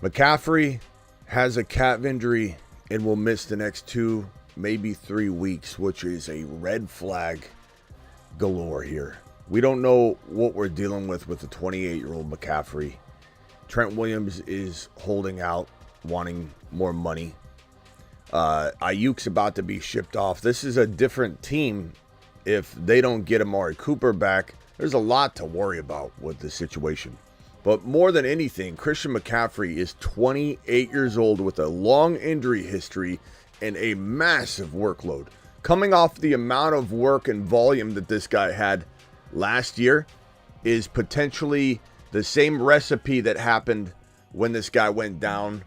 McCaffrey has a calf injury and will miss the next 2, maybe 3 weeks, which is a red flag galore here. We don't know what we're dealing with the 28-year-old McCaffrey. Trent Williams is holding out, wanting more money. Aiyuk's about to be shipped off. This is a different team if they don't get Amari Cooper back. There's a lot to worry about with the situation. But more than anything, Christian McCaffrey is 28 years old with a long injury history and a massive workload. Coming off the amount of work and volume that this guy had last year is potentially the same recipe that happened when this guy went down.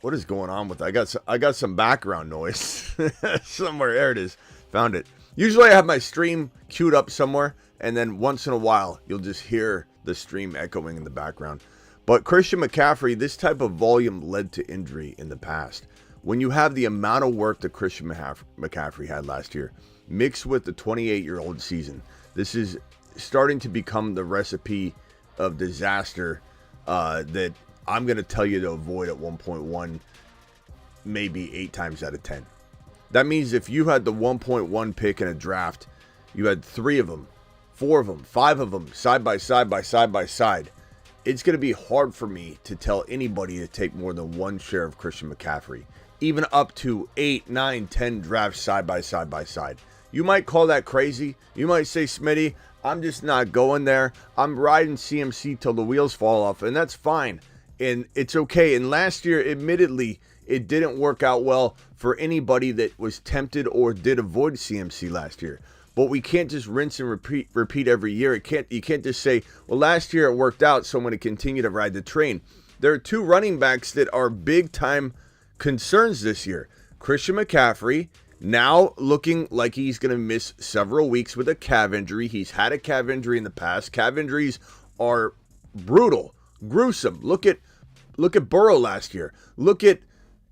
What is going on with that? I got some background noise somewhere. There it is. Found it. Usually I have my stream queued up somewhere, and then once in a while you'll just hear the stream echoing in the background. But Christian McCaffrey, this type of volume led to injury in the past. When you have the amount of work that Christian McCaffrey had last year, mixed with the 28-year-old season, this is starting to become the recipe of disaster that I'm going to tell you to avoid at 1.1, maybe 8 times out of 10. That means if you had the 1.1 pick in a draft, you had 3 of them, 4 of them, 5 of them, side by side by side by side. It's going to be hard for me to tell anybody to take more than 1 share of Christian McCaffrey, even up to 8, 9, 10 drafts side by side by side. You might call that crazy. You might say, Smitty, I'm just not going there. I'm riding CMC till the wheels fall off, and that's fine. And it's okay. And last year, admittedly, it didn't work out well for anybody that was tempted or did avoid CMC last year. But we can't just rinse and repeat every year. You can't just say, well, last year it worked out, so I'm going to continue to ride the train. There are 2 running backs that are big-time concerns this year. Christian McCaffrey, now looking like he's going to miss several weeks with a calf injury. He's had a calf injury in the past. Calf injuries are brutal, gruesome. Look at Burrow last year. Look at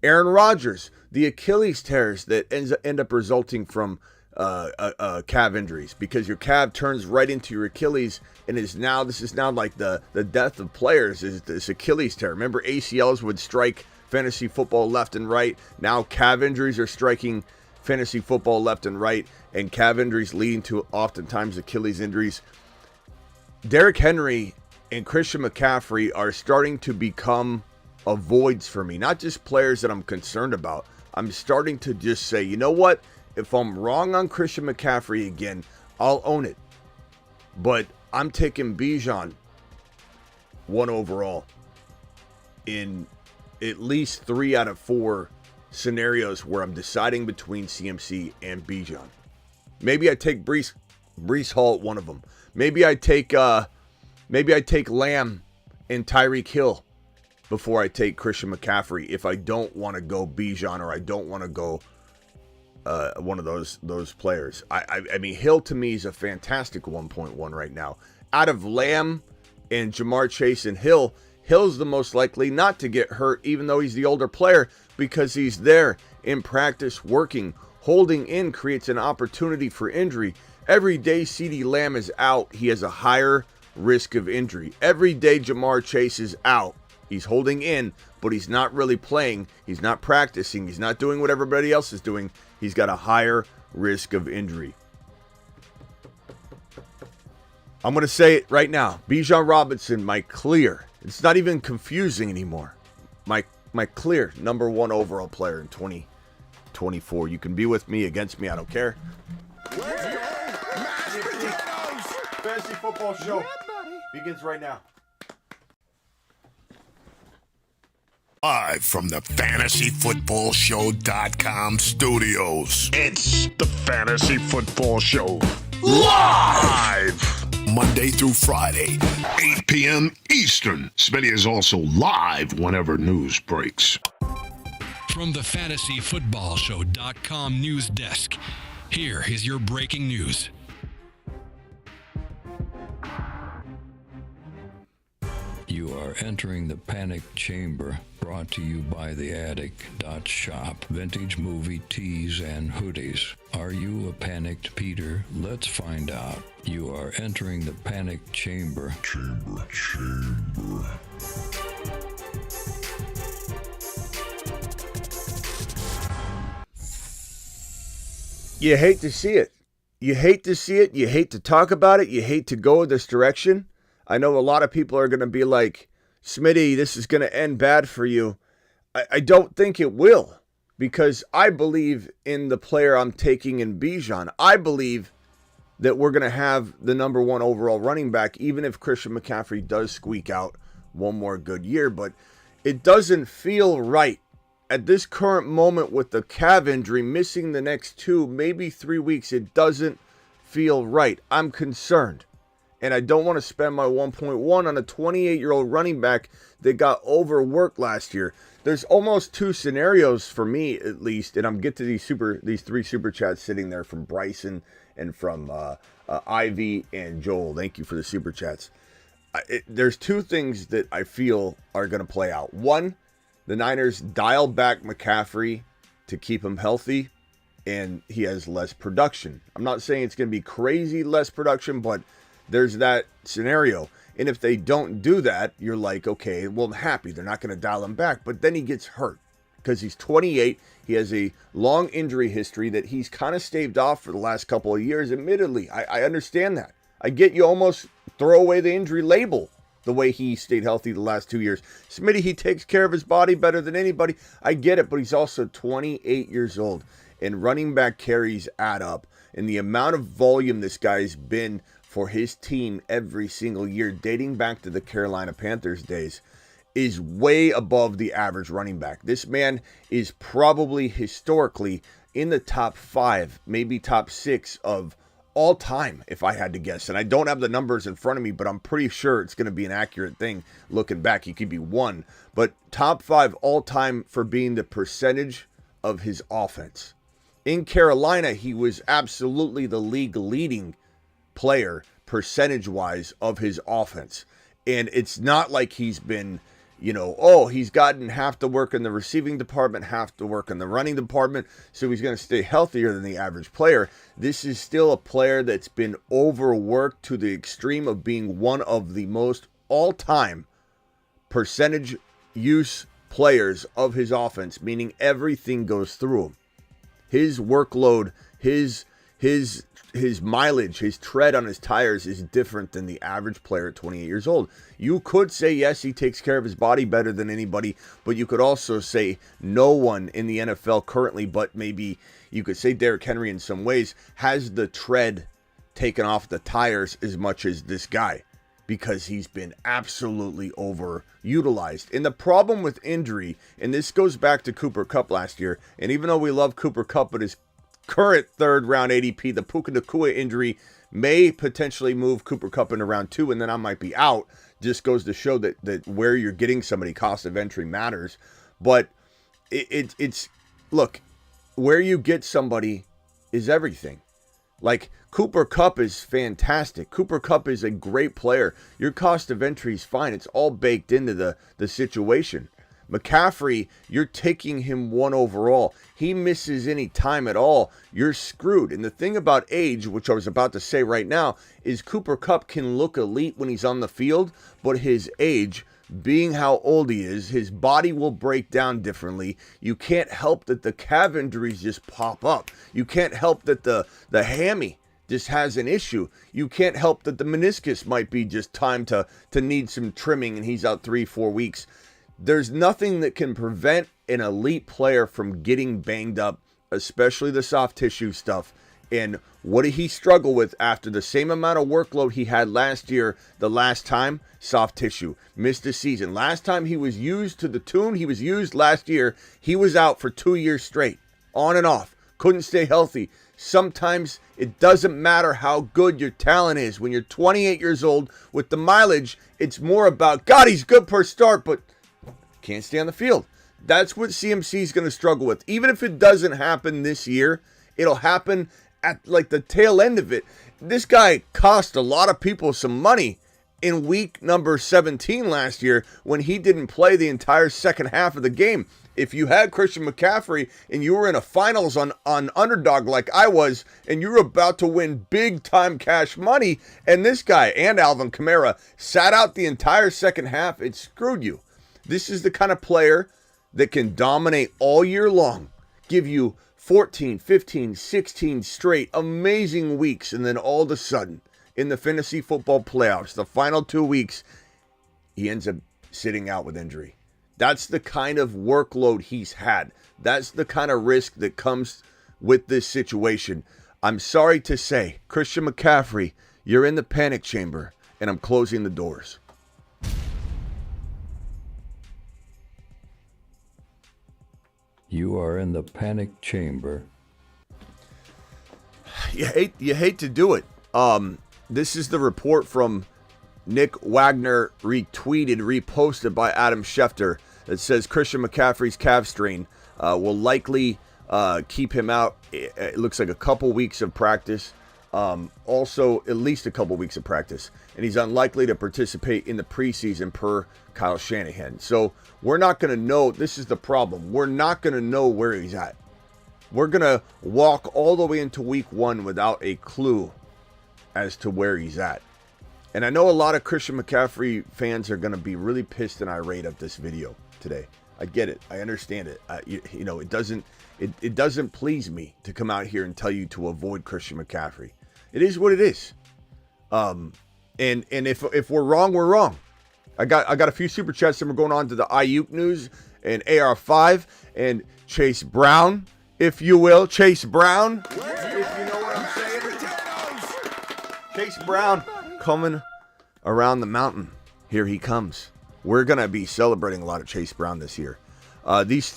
Aaron Rodgers, the Achilles tears that end up resulting from calf injuries, because your calf turns right into your Achilles, and this is now like the death of players is this Achilles tear. Remember, ACLs would strike fantasy football left and right. Now calf injuries are striking fantasy football left and right, and calf injuries leading to oftentimes Achilles injuries. Derrick Henry and Christian McCaffrey are starting to become avoids for me, not just players that I'm concerned about. I'm starting to just say, you know what? If I'm wrong on Christian McCaffrey again, I'll own it. But I'm taking Bijan 1 overall in at least 3 out of 4 scenarios where I'm deciding between CMC and Bijan. Maybe I take Breece Hall at one of them. Maybe I take Lamb and Tyreek Hill before I take Christian McCaffrey if I don't want to go Bijan or I don't want to go one of those players. I mean, Hill to me is a fantastic 1.1 right now. Out of Lamb and Jamar Chase and Hill's the most likely not to get hurt, even though he's the older player, because he's there in practice working. Holding in creates an opportunity for injury. Every day CeeDee Lamb is out, he has a higher risk of injury. Every day Jamar Chase is out, he's holding in, but he's not really playing. He's not practicing. He's not doing what everybody else is doing. He's got a higher risk of injury. I'm going to say it right now. Bijan Robinson, my clear. It's not even confusing anymore. My clear number 1 overall player in 2024. You can be with me, against me, I don't care. Fantasy Football Show begins right now. Live from the FantasyFootballShow.com studios. It's the Fantasy Football Show. Live! Monday through Friday, 8 p.m. Eastern. Smitty is also live whenever news breaks. From the FantasyFootballShow.com news desk, here is your breaking news. You are entering the panic chamber, brought to you by theattic.shop. Vintage movie tees and hoodies. Are you a panicked Peter? Let's find out. You are entering the panic chamber. You hate to see it. You hate to see it. You hate to talk about it. You hate to go this direction. I know a lot of people are going to be like, Smitty, this is going to end bad for you. I don't think it will, because I believe in the player I'm taking in Bijan. I believe that we're going to have the number one overall running back, even if Christian McCaffrey does squeak out one more good year. But it doesn't feel right at this current moment with the calf injury, missing the next 2, maybe 3 weeks. It doesn't feel right. I'm concerned. And I don't want to spend my 1.1 on a 28-year-old running back that got overworked last year. There's almost 2 scenarios for me, at least, and I'm get to these 3 super chats sitting there from Bryson and from Ivy and Joel. Thank you for the super chats. There's 2 things that I feel are going to play out. One, the Niners dial back McCaffrey to keep him healthy, and he has less production. I'm not saying it's going to be crazy less production, but there's that scenario. And if they don't do that, you're like, okay, well, I'm happy. They're not going to dial him back. But then he gets hurt because he's 28. He has a long injury history that he's kind of staved off for the last couple of years. Admittedly, I understand that. I get you almost throw away the injury label the way he stayed healthy the last 2 years. Smitty, he takes care of his body better than anybody. I get it, but he's also 28 years old. And running back carries add up. And the amount of volume this guy's been for his team every single year, dating back to the Carolina Panthers days, is way above the average running back. This man is probably historically in the top 5, maybe top 6 of all time, if I had to guess. And I don't have the numbers in front of me, but I'm pretty sure it's going to be an accurate thing. Looking back, he could be 1. But top 5 all time for being the percentage of his offense. In Carolina, he was absolutely the league leading player percentage-wise of his offense. And it's not like he's been, he's gotten half the work in the receiving department, half the work in the running department, so he's going to stay healthier than the average player. This is still a player that's been overworked to the extreme of being one of the most all-time percentage use players of his offense, meaning everything goes through him. His workload, his mileage, his tread on his tires is different than the average player at 28 years old. You could say, yes, he takes care of his body better than anybody, but you could also say no one in the NFL currently, but maybe you could say Derrick Henry in some ways, has the tread taken off the tires as much as this guy, because he's been absolutely overutilized. And the problem with injury, and this goes back to Cooper Kupp last year, and even though we love Cooper Kupp, but his current 3rd round ADP, the Puka Nacua injury may potentially move Cooper Kupp into round 2, and then I might be out. Just goes to show that where you're getting somebody, cost of entry matters. But it's look, where you get somebody is everything. Like, Cooper Kupp is fantastic. Cooper Kupp is a great player. Your cost of entry is fine. It's all baked into the situation. McCaffrey, you're taking him 1 overall. He misses any time at all, you're screwed. And the thing about age, which I was about to say right now, is Cooper Kupp can look elite when he's on the field, but his age, being how old he is, his body will break down differently. You can't help that the calf injuries just pop up. You can't help that the hammy just has an issue. You can't help that the meniscus might be just time to need some trimming and he's out 3-4 weeks. There's nothing that can prevent an elite player from getting banged up, especially the soft tissue stuff. And what did he struggle with after the same amount of workload he had last year? The last time, soft tissue. Missed a season. Last time he was used to the tune he was used last year, he was out for 2 years straight. On and off. Couldn't stay healthy. Sometimes it doesn't matter how good your talent is. When you're 28 years old with the mileage, it's more about, God, he's good per start, but can't stay on the field. That's what CMC is going to struggle with. Even if it doesn't happen this year, it'll happen at like the tail end of it. This guy cost a lot of people some money in week number 17 last year when he didn't play the entire second half of the game. If you had Christian McCaffrey and you were in a finals on underdog like I was, and you were about to win big time cash money, and this guy and Alvin Kamara sat out the entire second half, it screwed you. This is the kind of player that can dominate all year long, give you 14, 15, 16 straight amazing weeks, and then all of a sudden, in the fantasy football playoffs, the final 2 weeks, he ends up sitting out with injury. That's the kind of workload he's had. That's the kind of risk that comes with this situation. I'm sorry to say, Christian McCaffrey, you're in the panic chamber, and I'm closing the doors. You are in the panic chamber. You hate to do it. This is the report from Nick Wagner, reposted by Adam Schefter, that says Christian McCaffrey's calf strain will likely keep him out. It looks like a couple weeks of practice. Also, at least a couple weeks of practice. And he's unlikely to participate in the preseason per Kyle Shanahan. So we're not going to know. This is the problem. We're not going to know where he's at. We're going to walk all the way into week 1 without a clue as to where he's at. And I know a lot of Christian McCaffrey fans are going to be really pissed and irate at this video today. I get it. I understand it. It doesn't please me to come out here and tell you to avoid Christian McCaffrey. It is what it is. And if we're wrong, we're wrong. I got a few super chats, and we're going on to the Aiyuk news and AR5 and Chase Brown, if you will. Chase Brown, if you know what I'm saying. Chase Brown coming around the mountain. Here he comes. We're gonna be celebrating a lot of Chase Brown this year. These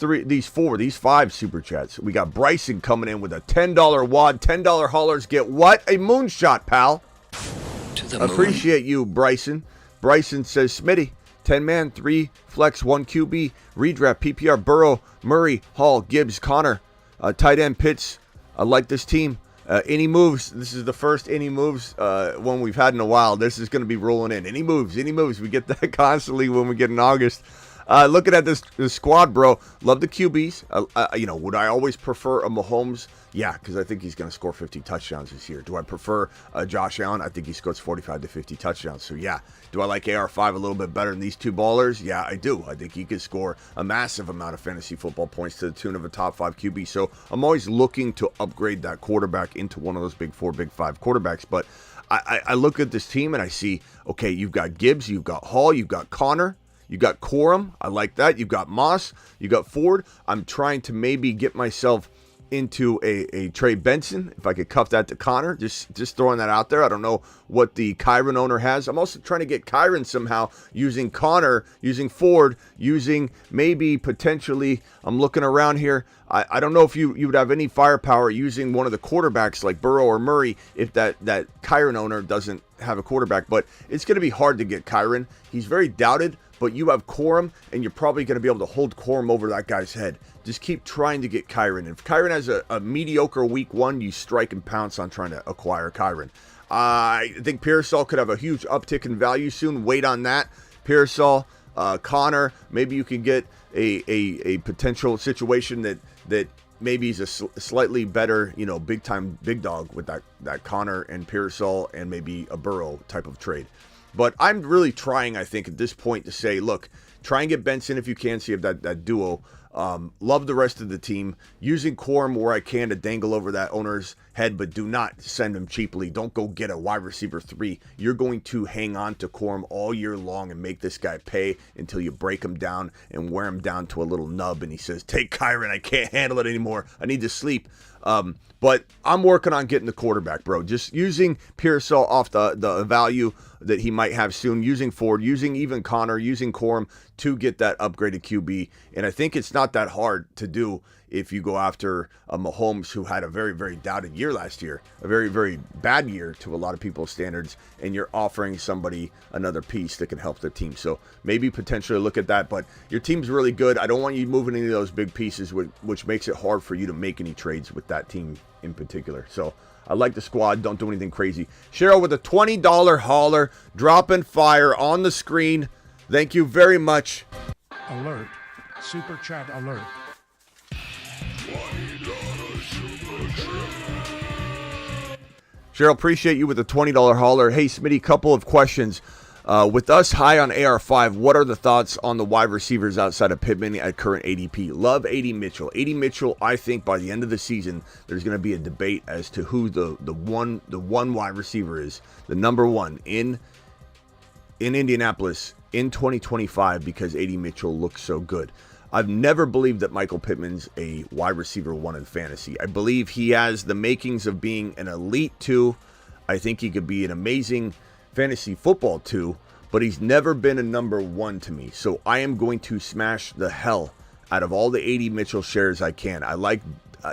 5 super chats. We got Bryson coming in with a $10 wad. $10 haulers get what? A moonshot, pal. To the moon. Appreciate you, Bryson. Bryson says, Smitty, 10-man, 3 flex, 1 QB, redraft, PPR, Burrow, Murray, Hall, Gibbs, Connor, tight end, Pitts. I like this team. Any moves? This is the first any moves one we've had in a while. This is going to be rolling in. Any moves? We get that constantly when we get in August. Looking at this squad, bro. Love the QBs. Would I always prefer a Mahomes? Yeah, because I think he's going to score 50 touchdowns this year. Do I prefer Josh Allen? I think he scores 45 to 50 touchdowns. So, yeah. Do I like AR5 a little bit better than these two ballers? Yeah, I do. I think he could score a massive amount of fantasy football points to the tune of a top 5 QB. So, I'm always looking to upgrade that quarterback into one of those big 4, big 5 quarterbacks. But I look at this team and I see, okay, you've got Gibbs, you've got Hall, you've got Connor. You got Corum. I like that. You got Moss. You got Ford. I'm trying to maybe get myself into a Trey Benson, if I could cuff that to Connor. Just throwing that out there. I don't know what the Kyron owner has. I'm also trying to get Kyron somehow using Connor, using Ford, using maybe potentially, I'm looking around here. I don't know if you would have any firepower using one of the quarterbacks like Burrow or Murray if that Kyron owner doesn't have a quarterback. But it's going to be hard to get Kyron. He's very doubted. But you have Corum, and you're probably going to be able to hold Corum over that guy's head. Just keep trying to get Kyron. If Kyron has a mediocre week 1, you strike and pounce on trying to acquire Kyron. I think Pearsall could have a huge uptick in value soon. Wait on that. Pearsall, Connor, maybe you can get a potential situation that maybe he's a slightly better, big dog with that Connor and Pearsall and maybe a Burrow type of trade. But I'm really trying, I think, at this point to say, look, try and get Benson if you can, see if that duo. Love the rest of the team. Using Corum where I can to dangle over that owner's head, but do not send him cheaply. Don't go get a wide receiver 3. You're going to hang on to Corum all year long and make this guy pay until you break him down and wear him down to a little nub. And he says, take Kyron. I can't handle it anymore. I need to sleep. But I'm working on getting the quarterback, bro. Just using Pearsall off the value that he might have soon, using Ford, using even Connor, using Corum to get that upgraded QB. And I think it's not that hard to do if you go after a Mahomes who had a very, very doubted year last year, a very, very bad year to a lot of people's standards, and you're offering somebody another piece that can help the team. So maybe potentially look at that, but your team's really good. I don't want you moving any of those big pieces, which makes it hard for you to make any trades with that team in particular. So I like the squad. Don't do anything crazy. Cheryl with a $20 hauler, dropping fire on the screen. Thank you very much. Alert. Super chat alert. Cheryl, appreciate you with the $20 hauler. Hey, Smitty, couple of questions. With us high on AR5, what are the thoughts on the wide receivers outside of Pittman at current ADP? Love A.D. Mitchell. A.D. Mitchell, I think by the end of the season, there's going to be a debate as to who the one wide receiver is, the number one in Indianapolis in 2025 because A.D. Mitchell looks so good. I've never believed that Michael Pittman's a wide receiver one in fantasy. I believe he has the makings of being an elite two. I think he could be an amazing fantasy football two, but he's never been a number one to me. So I am going to smash the hell out of all the A.D. Mitchell shares I can. I like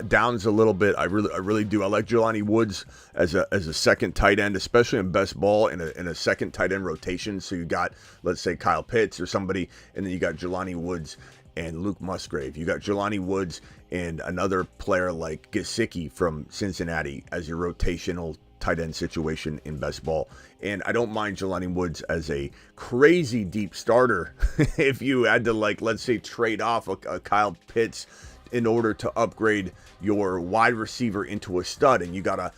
Downs a little bit. I really do. I like Jelani Woods as a second tight end, especially in best ball in a second tight end rotation. So you got, let's say, Kyle Pitts or somebody, and then you got Jelani Woods and Luke Musgrave. You got Jelani Woods and another player like Gesicki from Cincinnati as your rotational tight end situation in best ball. And I don't mind Jelani Woods as a crazy deep starter if you had to, like, let's say, trade off a Kyle Pitts in order to upgrade your wide receiver into a stud, and you gotta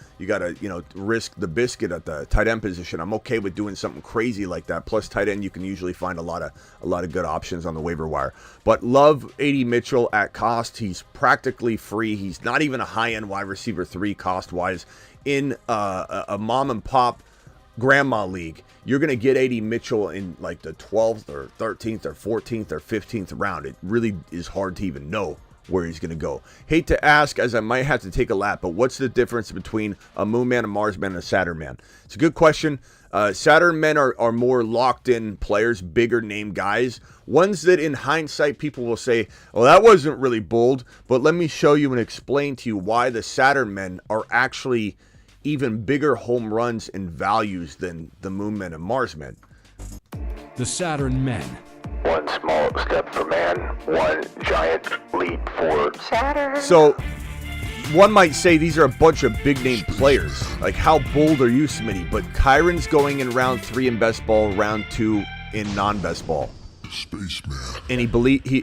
risk the biscuit at the tight end position. I'm okay with doing something crazy like that. Plus tight end, you can usually find a lot of good options on the waiver wire. But love A.D. Mitchell at cost. He's practically free. He's not even a high-end wide receiver 3 cost-wise. In a mom and pop grandma league, you're going to get A.D. Mitchell in like the 12th or 13th or 14th or 15th round. It really is hard to even know where he's going to go. Hate to ask, as I might have to take a lap, but what's the difference between a Moonman, a Marsman, and a Saturn man? It's a good question. Saturn men are more locked in players, bigger name guys. Ones that in hindsight people will say, well, that wasn't really bold, but let me show you and explain to you why the Saturn men are actually even bigger home runs and values than the Moonmen and Marsmen. The Saturn men. One small step for man, one giant leap for Saturn. So, one might say these are a bunch of big-name players. Like, how bold are you, Smitty? But Kyron's going in round 3 in best ball, round 2 in non-best ball. Spaceman. And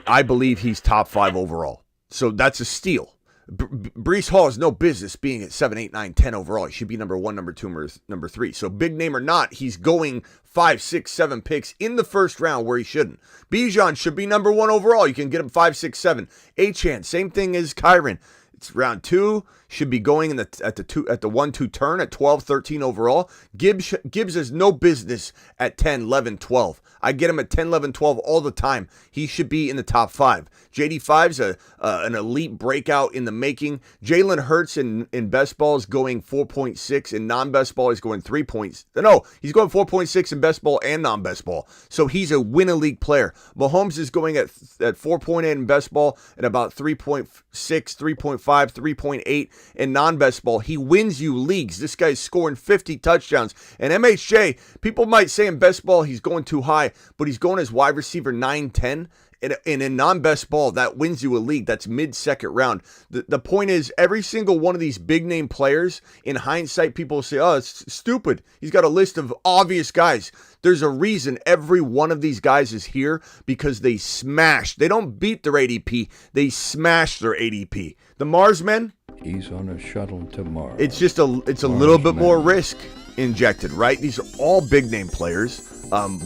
I believe he's top 5 overall. So that's a steal. Breece Hall has no business being at 7, 8, 9, 10 overall. He should be number 1, number 2, number 3. So big name or not, he's going 5, 6, 7 picks in the first round where he shouldn't. Bijan should be number 1 overall. You can get him 5, 6, 7. Achane, same thing as Kyron. It's round 2. Should be going at the 1-2 turn at 12, 13 overall. Gibbs has no business at 10, 11, 12. I get him at 10, 11, 12 all the time. He should be in the top 5. JD5's an elite breakout in the making. Jalen Hurts in best ball is going 4.6. In non-best ball, he's going 3 points. No, he's going 4.6 in best ball and non-best ball. So he's a win-a-league player. Mahomes is going at 4.8 in best ball and about 3.6, 3.5, 3.8 in non-best ball. He wins you leagues. This guy's scoring 50 touchdowns. And MHJ, people might say in best ball he's going too high, but he's going as wide receiver 9, 10. And in non-best ball, that wins you a league. That's mid-second round. The point is, every single one of these big-name players, in hindsight, people will say, oh, it's stupid. He's got a list of obvious guys. There's a reason every one of these guys is here, because they smash. They don't beat their ADP. They smash their ADP. The Marsmen, He's on a shuttle to Mars. it's just a little bit more risk injected, right? These are all big-name players.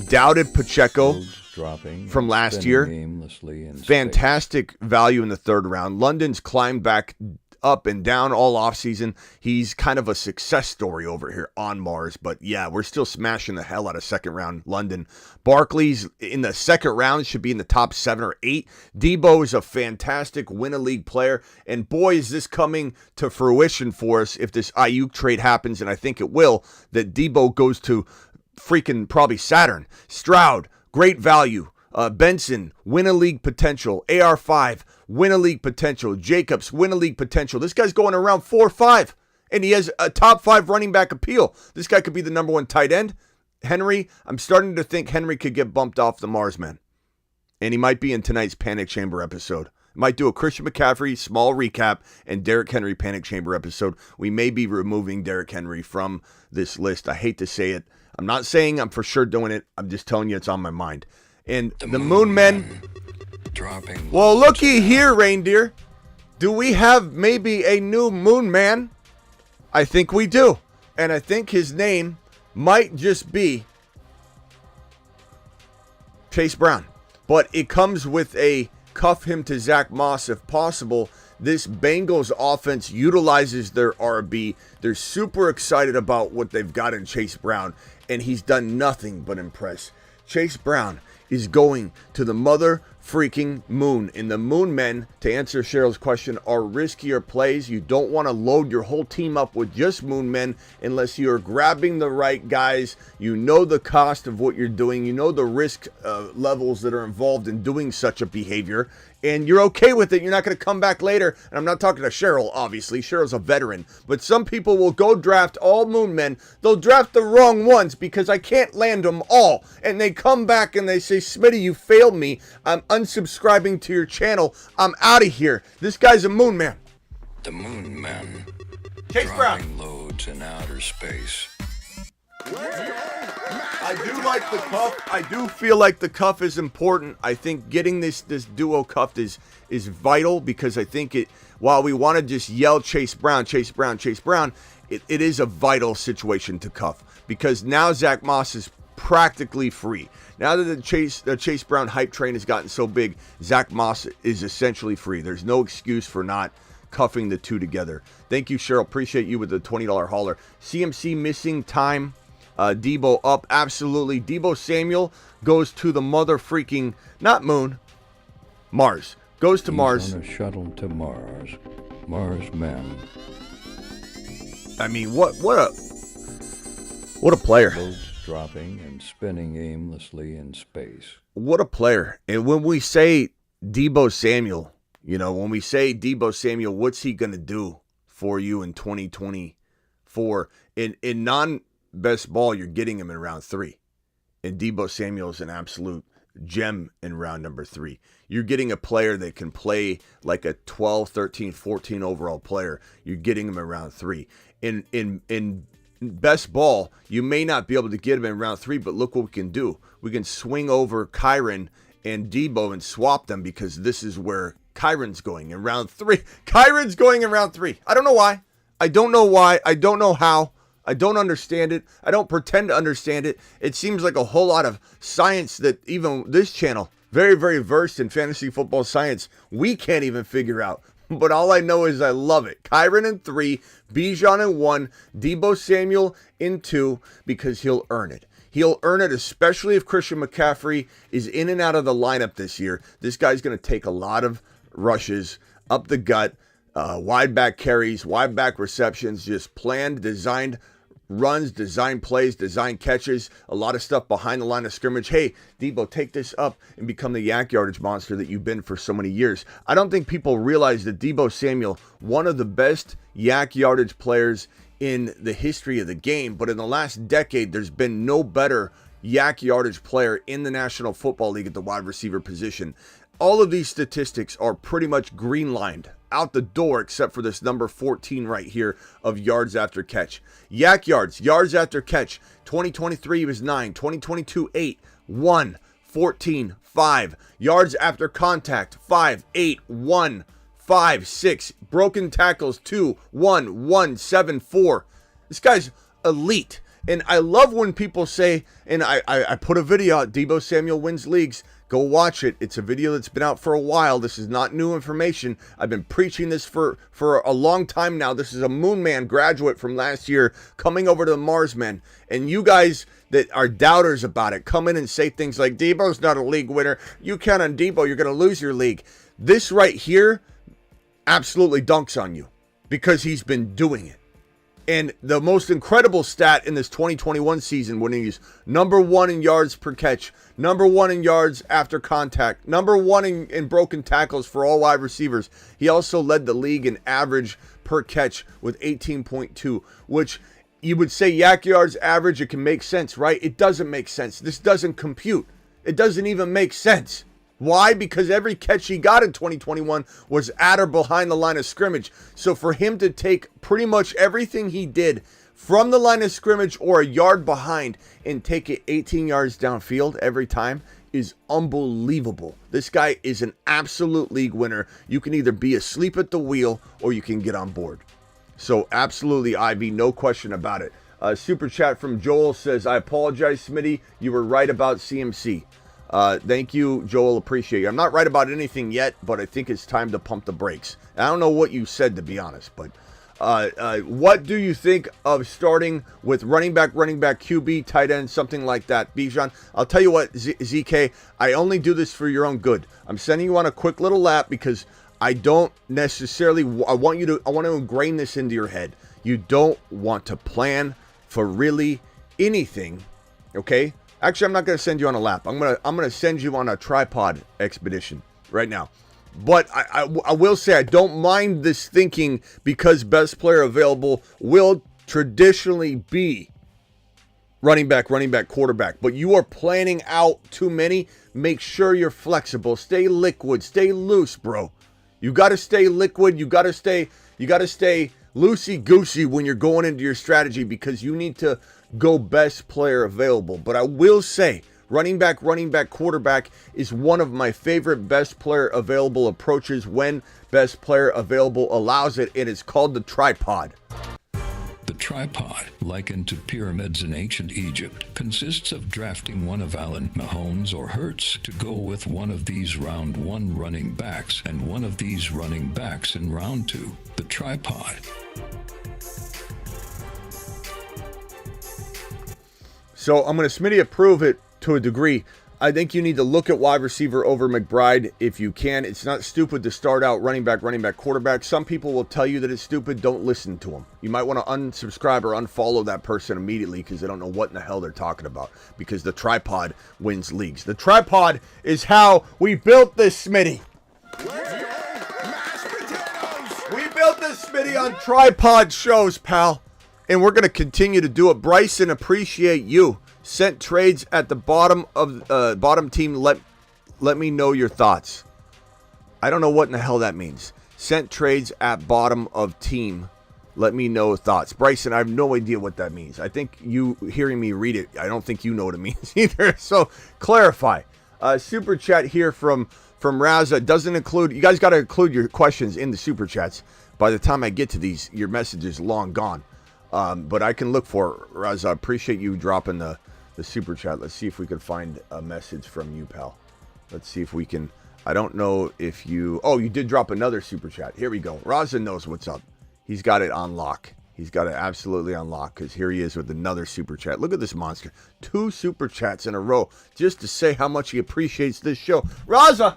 Doubted Pacheco dropping from last year. aimlessly in Fantastic value in the third round. London's climbed back up and down all offseason. He's kind of a success story over here on Mars. But yeah, we're still smashing the hell out of second round London. Barkley's in the second round, should be in the top 7 or 8. Deebo is a fantastic win-a-league player. And boy, is this coming to fruition for us if this Aiyuk trade happens, and I think it will, that Deebo goes to freaking probably Saturn. Stroud, great value. Benson, win-a-league potential. AR5, win-a-league potential. Jacobs, win-a-league potential. This guy's going around 4 or 5, and he has a top 5 running back appeal. This guy could be the number 1 tight end. Henry, I'm starting to think Henry could get bumped off the Marsmen, and he might be in tonight's Panic Chamber episode. Might do a Christian McCaffrey small recap and Derrick Henry Panic Chamber episode. We may be removing Derrick Henry from this list. I hate to say it. I'm not saying I'm for sure doing it. I'm just telling you it's on my mind. And the Moonmen, dropping. well, looky here, reindeer. Do we have maybe a new Moonman? I think we do. And I think his name might just be Chase Brown. But it comes with a cuff him to Zach Moss if possible. This Bengals offense utilizes their RB. They're super excited about what they've got in Chase Brown, and he's done nothing but impress. Chase Brown is going to the mother freaking moon. And the Moonmen, to answer Cheryl's question, are riskier plays. You don't want to load your whole team up with just Moonmen unless you're grabbing the right guys. You know the cost of what you're doing. You know the risk levels that are involved in doing such a behavior. And you're okay with it. You're not going to come back later. And I'm not talking to Cheryl, obviously. Cheryl's a veteran. But some people will go draft all Moonmen. They'll draft the wrong ones because I can't land them all. And they come back and they say, Smitty, you failed me. I'm unsubscribing to your channel. I'm out of here. This guy's a Moonman. The Moonmen. Chase Brown. Dropping loads in outer space. I do like the cuff. I do feel like the cuff is important. I think getting this duo cuffed is vital because I think it, while we want to just yell Chase Brown, Chase Brown, Chase Brown, it is a vital situation to cuff because now Zach Moss is practically free. Now that the Chase Brown hype train has gotten so big, Zach Moss is essentially free. There's no excuse for not cuffing the two together. Thank you, Cheryl. Appreciate you with the $20 hauler. CMC missing time. Deebo up, absolutely. Deebo Samuel goes to the mother freaking, not moon, Mars. Goes to Mars. On a shuttle to Mars. Mars men. I mean, what a player. Loads dropping and spinning aimlessly in space. What a player. And when we say Deebo Samuel, when we say Deebo Samuel, what's he going to do for you in 2024? In non-best ball, you're getting him in round 3. And Deebo Samuel is an absolute gem in round number 3. You're getting a player that can play like a 12, 13, 14 overall player. You're getting him in round 3. In best ball, you may not be able to get him in round 3, but look what we can do. We can swing over Kyron and Deebo and swap them because this is where Kyron's going in round 3. Kyron's going in round 3. I don't know why. I don't know how. I don't understand it. I don't pretend to understand it. It seems like a whole lot of science that even this channel, very, very versed in fantasy football science, we can't even figure out. But all I know is I love it. Kyron in 3, Bijan in 1, Deebo Samuel in 2, because he'll earn it. He'll earn it, especially if Christian McCaffrey is in and out of the lineup this year. This guy's going to take a lot of rushes up the gut, wide back carries, wide back receptions, just planned, designed runs, design plays, design catches, a lot of stuff behind the line of scrimmage. Hey, Deebo, take this up and become the yak yardage monster that you've been for so many years. I don't think people realize that Deebo Samuel, one of the best yak yardage players in the history of the game, but in the last decade, there's been no better yak yardage player in the National Football League at the wide receiver position. All of these statistics are pretty much green-lined out the door except for this number 14 right here of yards after catch. Yak yards after catch. 2023 was 9, 2022 8, 1, 14, 5. Yards after contact 5, 8, 1, 5, 6. Broken tackles 2, 1, 1, 7, 4. This guy's elite. And I love when people say, and I put a video out, Deebo Samuel wins leagues. Go watch it. It's a video that's been out for a while. This is not new information. I've been preaching this for a long time now. This is a Moonman graduate from last year coming over to the Marsmen. And you guys that are doubters about it, come in and say things like, Deebo's not a league winner. You count on Deebo, you're going to lose your league. This right here absolutely dunks on you because he's been doing it. And the most incredible stat in this 2021 season when he's number 1 in yards per catch, number 1 in yards after contact, number 1 in broken tackles for all wide receivers. He also led the league in average per catch with 18.2, which you would say yak yards average, it can make sense, right? It doesn't make sense. This doesn't compute. It doesn't even make sense. Why? Because every catch he got in 2021 was at or behind the line of scrimmage. So for him to take pretty much everything he did from the line of scrimmage or a yard behind and take it 18 yards downfield every time is unbelievable. This guy is an absolute league winner. You can either be asleep at the wheel or you can get on board. So absolutely, Ivy, no question about it. Super chat from Joel says, I apologize, Smitty. You were right about CMC. Thank you, Joel. Appreciate you. I'm not right about anything yet, but I think it's time to pump the brakes. I don't know what you said, to be honest, but what do you think of starting with running back, QB, tight end, something like that? Bijan, I'll tell you what, ZK, I only do this for your own good. I'm sending you on a quick little lap because I don't necessarily, I want to ingrain this into your head. You don't want to plan for really anything, okay? Actually, I'm not going to send you on a lap. I'm gonna send you on a tripod expedition right now. But I will say I don't mind this thinking because best player available will traditionally be running back, quarterback. But you are planning out too many. Make sure you're flexible. Stay liquid. Stay loose, bro. You got to stay liquid. You got to stay loosey-goosey when you're going into your strategy because you need to go best player available. But I will say running back, quarterback is one of my favorite best player available approaches when best player available allows it. It is called the tripod. The tripod, likened to pyramids in ancient Egypt, consists of drafting one of Allen, Mahomes, or Hurts to go with one of these round 1 running backs and one of these running backs in round 2. The tripod. So I'm going to Smitty approve it to a degree. I think you need to look at wide receiver over McBride if you can. It's not stupid to start out running back, quarterback. Some people will tell you that it's stupid. Don't listen to them. You might want to unsubscribe or unfollow that person immediately because they don't know what in the hell they're talking about, because the tripod wins leagues. The tripod is how we built this, Smitty. We built this, Smitty, on tripod shows, pal. And we're going to continue to do it. Bryson, appreciate you. Sent trades at the bottom of bottom team. Let me know your thoughts. I don't know what in the hell that means. Sent trades at bottom of team. Let me know thoughts. Bryson, I have no idea what that means. I think you hearing me read it, I don't think you know what it means either. So clarify. Super chat here from Raza doesn't include. You guys got to include your questions in the super chats. By the time I get to these, your message is long gone. But I can look for it. Raza, I appreciate you dropping the super chat. Let's see if we can find a message from you, pal. Let's see if we can. I don't know if you. Oh, you did drop another super chat. Here we go. Raza knows what's up. He's got it on lock. He's got it absolutely on lock because here he is with another super chat. Look at this monster. 2 super chats in a row just to say how much he appreciates this show. Raza!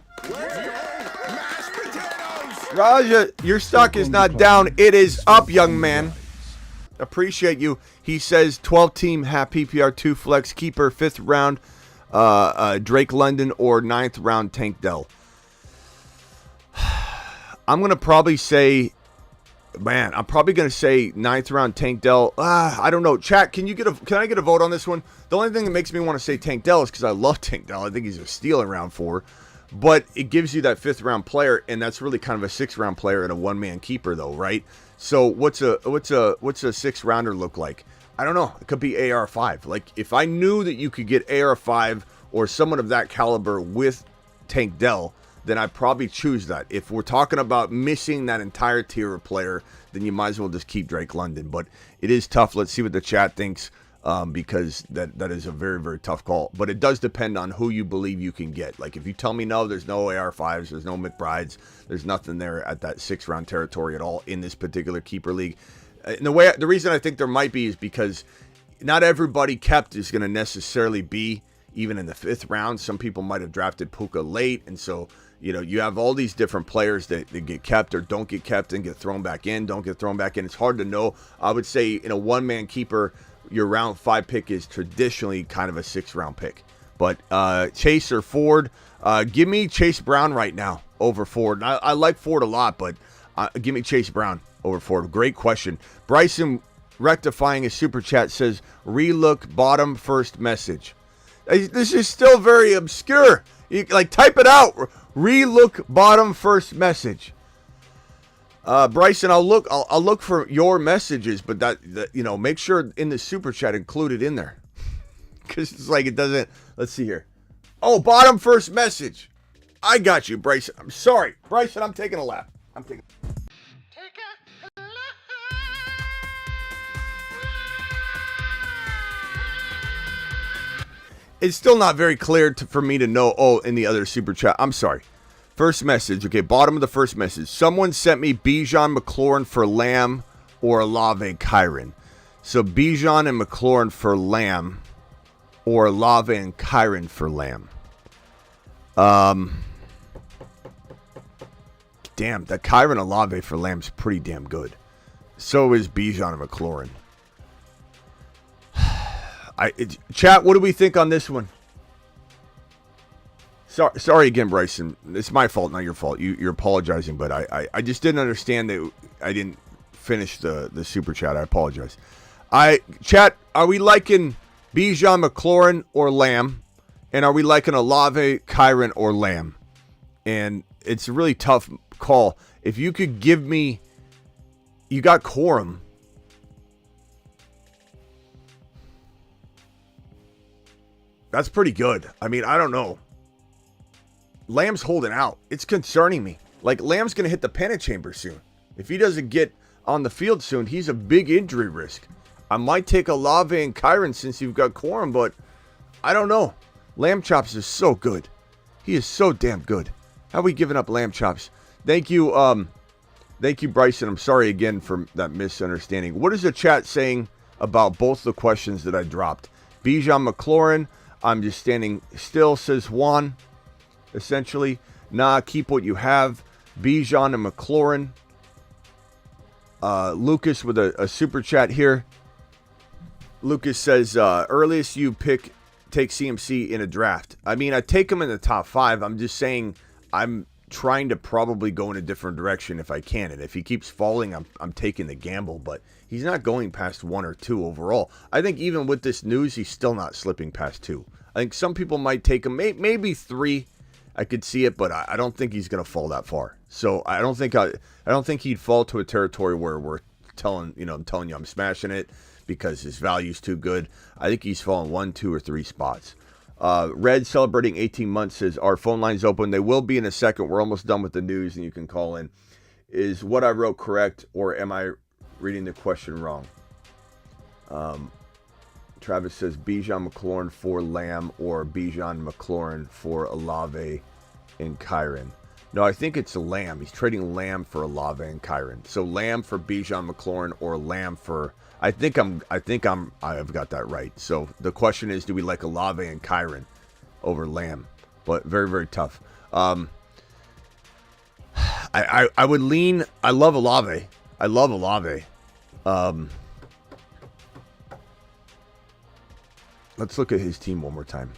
Raja, your stock is not down. It is up, young man. Appreciate you. He says 12 team half PPR 2 flex keeper 5th round Drake London or 9th round Tank Dell. I'm going to probably say 9th round Tank Dell. I don't know. Chat, can I get a vote on this one? The only thing that makes me want to say Tank Dell is because I love Tank Dell. I think he's a steal in round 4. But it gives you that 5th round player, and that's really kind of a 6th round player and a one-man keeper though, right? So what's a 6th rounder look like? I don't know. It could be AR5. Like if I knew that you could get AR5 or someone of that caliber with Tank Dell, then I'd probably choose that. If we're talking about missing that entire tier of player, then you might as well just keep Drake London. But it is tough. Let's see what the chat thinks, because that is a very, very tough call. But it does depend on who you believe you can get. Like if you tell me no, there's no AR5s, there's no McBrides, there's nothing there at that 6th round territory at all in this particular keeper league. And the reason I think there might be is because not everybody kept is going to necessarily be even in the 5th round. Some people might have drafted Puka late, and so you have all these different players that get kept or don't get kept and get thrown back in, don't get thrown back in. It's hard to know. I would say in a one-man keeper, your round 5 pick is traditionally kind of a 6th round pick. But Chase or Ford, give me Chase Brown right now over Ford. I like Ford a lot, but give me Chase Brown over Ford. Great question. Bryson rectifying his super chat says, relook bottom first message. This is still very obscure. You type it out. Relook bottom first message. Bryson, I'll look for your messages, but that make sure in the super chat include it in there. Because it's like it doesn't. Let's see here. Oh, bottom first message. I got you, Bryson. I'm sorry. Bryson, I'm taking a lap. It's still not very clear for me to know. Oh, in the other super chat. I'm sorry. First message. Okay, bottom of the first message. Someone sent me Bijan McLaurin for Lamb or Olave Kyron. So Bijan and McLaurin for Lamb or Olave and Kyron for Lamb. Damn, that Kyron Olave for Lamb's pretty damn good. So is Bijan and McLaurin. Chat, what do we think on this one? Sorry again, Bryson. It's my fault, not your fault. You're apologizing, but I just didn't understand that I didn't finish the super chat. I apologize. Chat, are we liking Bijan McLaurin or Lamb? And are we liking Olave, Kyron, or Lamb? And it's a really tough call. If you could give me... You got Corum. That's pretty good. I mean, I don't know. Lamb's holding out. It's concerning me. Like, Lamb's going to hit the panic chamber soon. If he doesn't get on the field soon, he's a big injury risk. I might take Olave and Kyron since you've got Corum, but I don't know. Lamb Chops is so good. He is so damn good. How are we giving up Lamb Chops? Thank you, Bryson. I'm sorry again for that misunderstanding. What is the chat saying about both the questions that I dropped? Bijan McLaurin, I'm just standing still, says Juan. Essentially, nah, keep what you have. Bijan and McLaurin. Lucas with a super chat here. Lucas says, earliest you take CMC in a draft. I mean, I take him in the top 5. I'm just saying I'm trying to probably go in a different direction if I can. And if he keeps falling, I'm taking the gamble. But he's not going past 1 or 2 overall. I think even with this news, he's still not slipping past 2. I think some people might take him, maybe 3. I could see it, but I don't think he's going to fall that far. So I don't think he'd fall to a territory where we're telling you I'm smashing it because his value's too good. I think he's fallen 1, 2, or 3 spots. Red celebrating 18 months says our phone line's open. They will be in a second. We're almost done with the news, and you can call in. Is what I wrote correct, or am I reading the question wrong? Travis says Bijan McLaurin for Lamb or Bijan McLaurin for Olave and Kyron. No, I think it's Lamb. He's trading Lamb for Olave and Kyron. So Lamb for Bijan McLaurin or Lamb for... I've got that right. So the question is, do we like Olave and Kyron over Lamb? But very, very tough. I would lean... I love Olave. Let's look at his team one more time.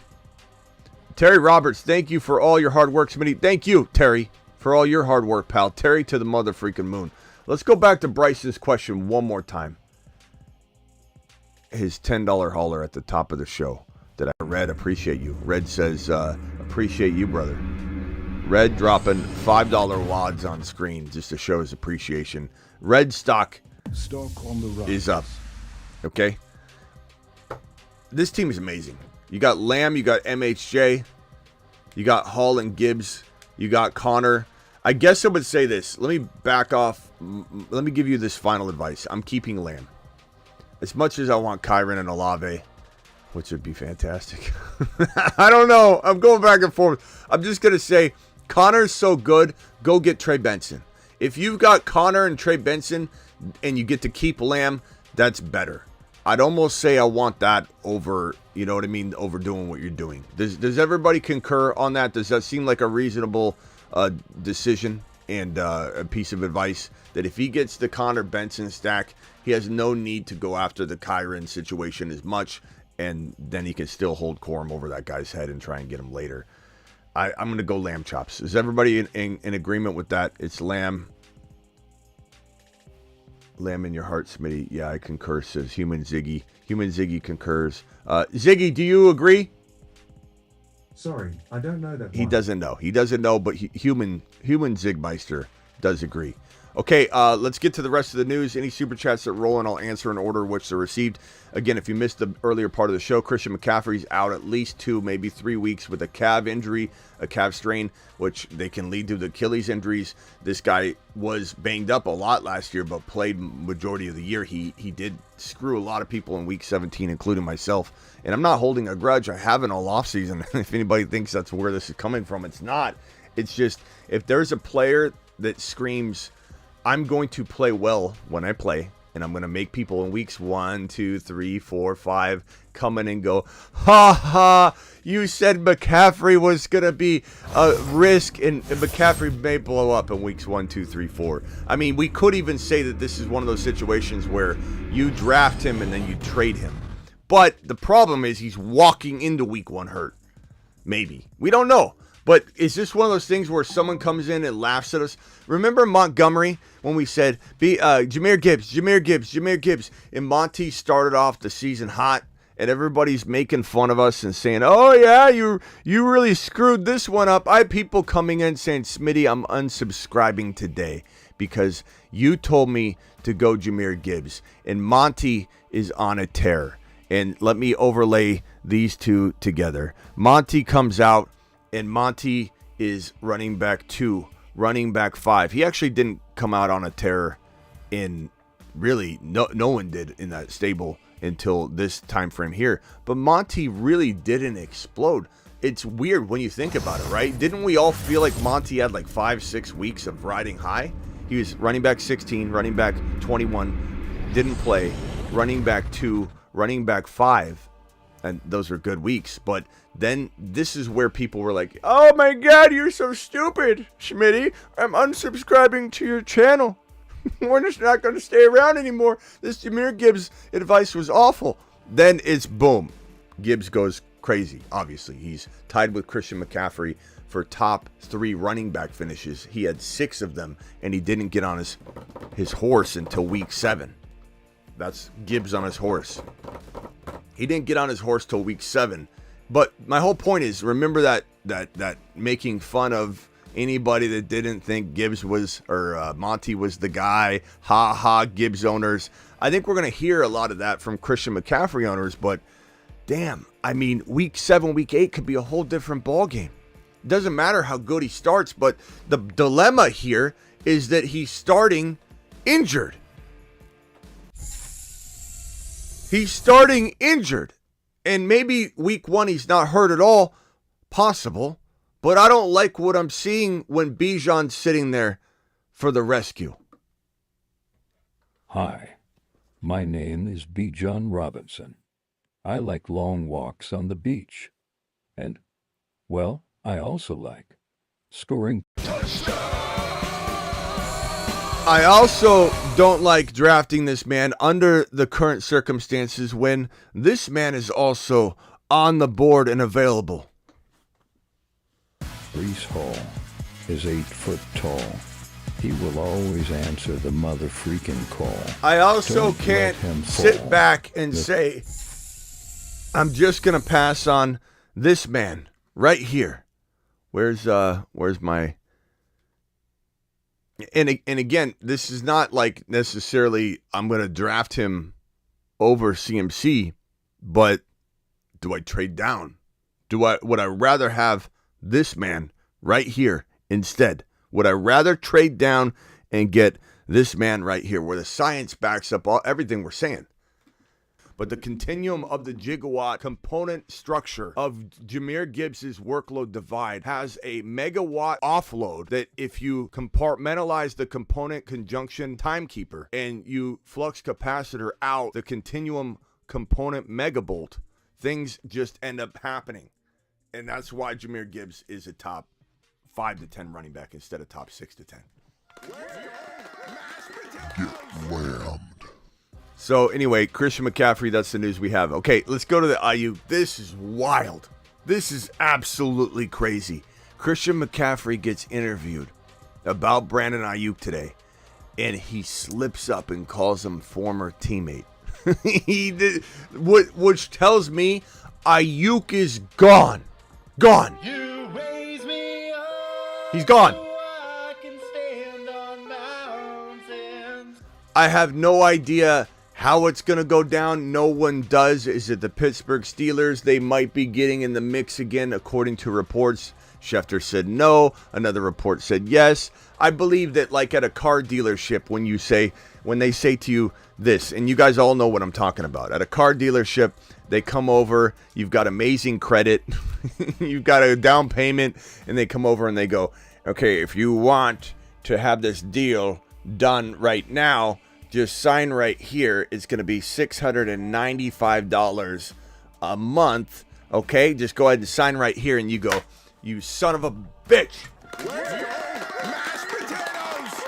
Terry Roberts, thank you for all your hard work, Smitty. Thank you, Terry, for all your hard work, pal. Terry to the mother freaking moon. Let's go back to Bryce's question one more time. His $10 hauler at the top of the show that I read. Appreciate you. Red says, appreciate you, brother. Red dropping $5 wads on screen just to show his appreciation. Red stock on the is up. Okay? This team is amazing. You got Lamb, you got MHJ, you got Hall and Gibbs, you got Connor. I guess I would say this. Let me back off. Let me give you this final advice. I'm keeping Lamb. As much as I want Kyron and Olave, which would be fantastic. I don't know. I'm going back and forth. I'm just going to say, Connor's so good, go get Trey Benson. If you've got Connor and Trey Benson and you get to keep Lamb, that's better. I'd almost say I want that over, you know what I mean, over doing what you're doing. Does everybody concur on that? Does that seem like a reasonable decision and a piece of advice? That if he gets the Connor Benson stack, he has no need to go after the Kyron situation as much, and then he can still hold Corum over that guy's head and try and get him later. I'm going to go Lamb Chops. Is everybody in agreement with that? It's Lamb. Lamb in your heart, Smitty. Yeah, I concur, says Human Ziggy. Human Ziggy concurs. Ziggy, do you agree? Sorry, I don't know that. He doesn't know. He doesn't know, but Human Zigmeister does agree. Okay, let's get to the rest of the news. Any super chats that roll in, I'll answer in order which they're received. Again, if you missed the earlier part of the show, Christian McCaffrey's out at least 2, maybe 3 weeks with a calf injury, a calf strain, which they can lead to the Achilles injuries. This guy was banged up a lot last year, but played majority of the year. He did screw a lot of people in week 17, including myself. And I'm not holding a grudge. I haven't all offseason. If anybody thinks that's where this is coming from, it's not. It's just, if there's a player that screams, I'm going to play well when I play, and I'm going to make people in weeks 1, 2, 3, 4, 5 come in and go, ha ha, you said McCaffrey was going to be a risk, and McCaffrey may blow up in weeks 1, 2, 3, 4. I mean, we could even say that this is one of those situations where you draft him and then you trade him. But the problem is he's walking into week 1 hurt. Maybe. We don't know. But is this one of those things where someone comes in and laughs at us? Remember Montgomery when we said, Jahmyr Gibbs, and Monty started off the season hot, and everybody's making fun of us and saying, oh yeah, you really screwed this one up. I had people coming in saying, Smitty, I'm unsubscribing today because you told me to go Jahmyr Gibbs, and Monty is on a tear. And let me overlay these two together. Monty comes out, and Monty is running back 2, running back 5. He actually didn't come out on a tear in really, no one did in that stable until this time frame here. But Monty really didn't explode. It's weird when you think about it, right? Didn't we all feel like Monty had like 5-6 weeks of riding high? He was running back 16, running back 21, didn't play, running back 2, running back 5. And those are good weeks. But then this is where people were like, oh my God, you're so stupid, Smitty. I'm unsubscribing to your channel. We're just not going to stay around anymore. This Jahmyr Gibbs advice was awful. Then it's boom. Gibbs goes crazy. Obviously, he's tied with Christian McCaffrey for top 3 running back finishes. He had 6 of them, and he didn't get on his horse until week 7. That's Gibbs on his horse. He didn't get on his horse till week 7. But my whole point is, remember that making fun of anybody that didn't think Gibbs was, or Monty was the guy, ha ha, Gibbs owners. I think we're going to hear a lot of that from Christian McCaffrey owners, but damn, I mean, week 7, week 8 could be a whole different ball game. It doesn't matter how good he starts, but the dilemma here is that he's starting injured. He's starting injured. And maybe week 1 he's not hurt at all. Possible. But I don't like what I'm seeing when Bijan's sitting there for the rescue. Hi, my name is Bijan Robinson. I like long walks on the beach. And, well, I also like scoring. I also don't like drafting this man under the current circumstances when this man is also on the board and available. Brees Hall is 8 foot tall. He will always answer the mother freaking call. I also Don't can't let him sit fall. back and say, I'm just going to pass on this man right here. Where's my... And again, this is not like necessarily I'm going to draft him over CMC, but do I trade down? Would I rather have this man right here instead? Would I rather trade down and get this man right here where the science backs up everything we're saying? But the continuum of the gigawatt component structure of Jahmyr Gibbs' workload divide has a megawatt offload that if you compartmentalize the component conjunction timekeeper and you flux capacitor out the continuum component megabolt, things just end up happening. And that's why Jahmyr Gibbs is a top 5 to 10 running back instead of top 6 to 10. Get whammed. So anyway, Christian McCaffrey, that's the news we have. Okay, let's go to the Aiyuk. This is wild. This is absolutely crazy. Christian McCaffrey gets interviewed about Brandon Aiyuk today, and he slips up and calls him former teammate. He did, which tells me Aiyuk is gone. Gone. He's gone. I have no idea how it's going to go down. No one does. Is it the Pittsburgh Steelers? They might be getting in the mix again, according to reports. Schefter said no. Another report said yes. I believe that, like at a car dealership, when they say to you this, and you guys all know what I'm talking about. At a car dealership, they come over, you've got amazing credit, you've got a down payment, and they come over and they go, okay, if you want to have this deal done right now, just sign right here. It's going to be $695 a month. Okay, just go ahead and sign right here. And you go, you son of a bitch. Mashed potatoes.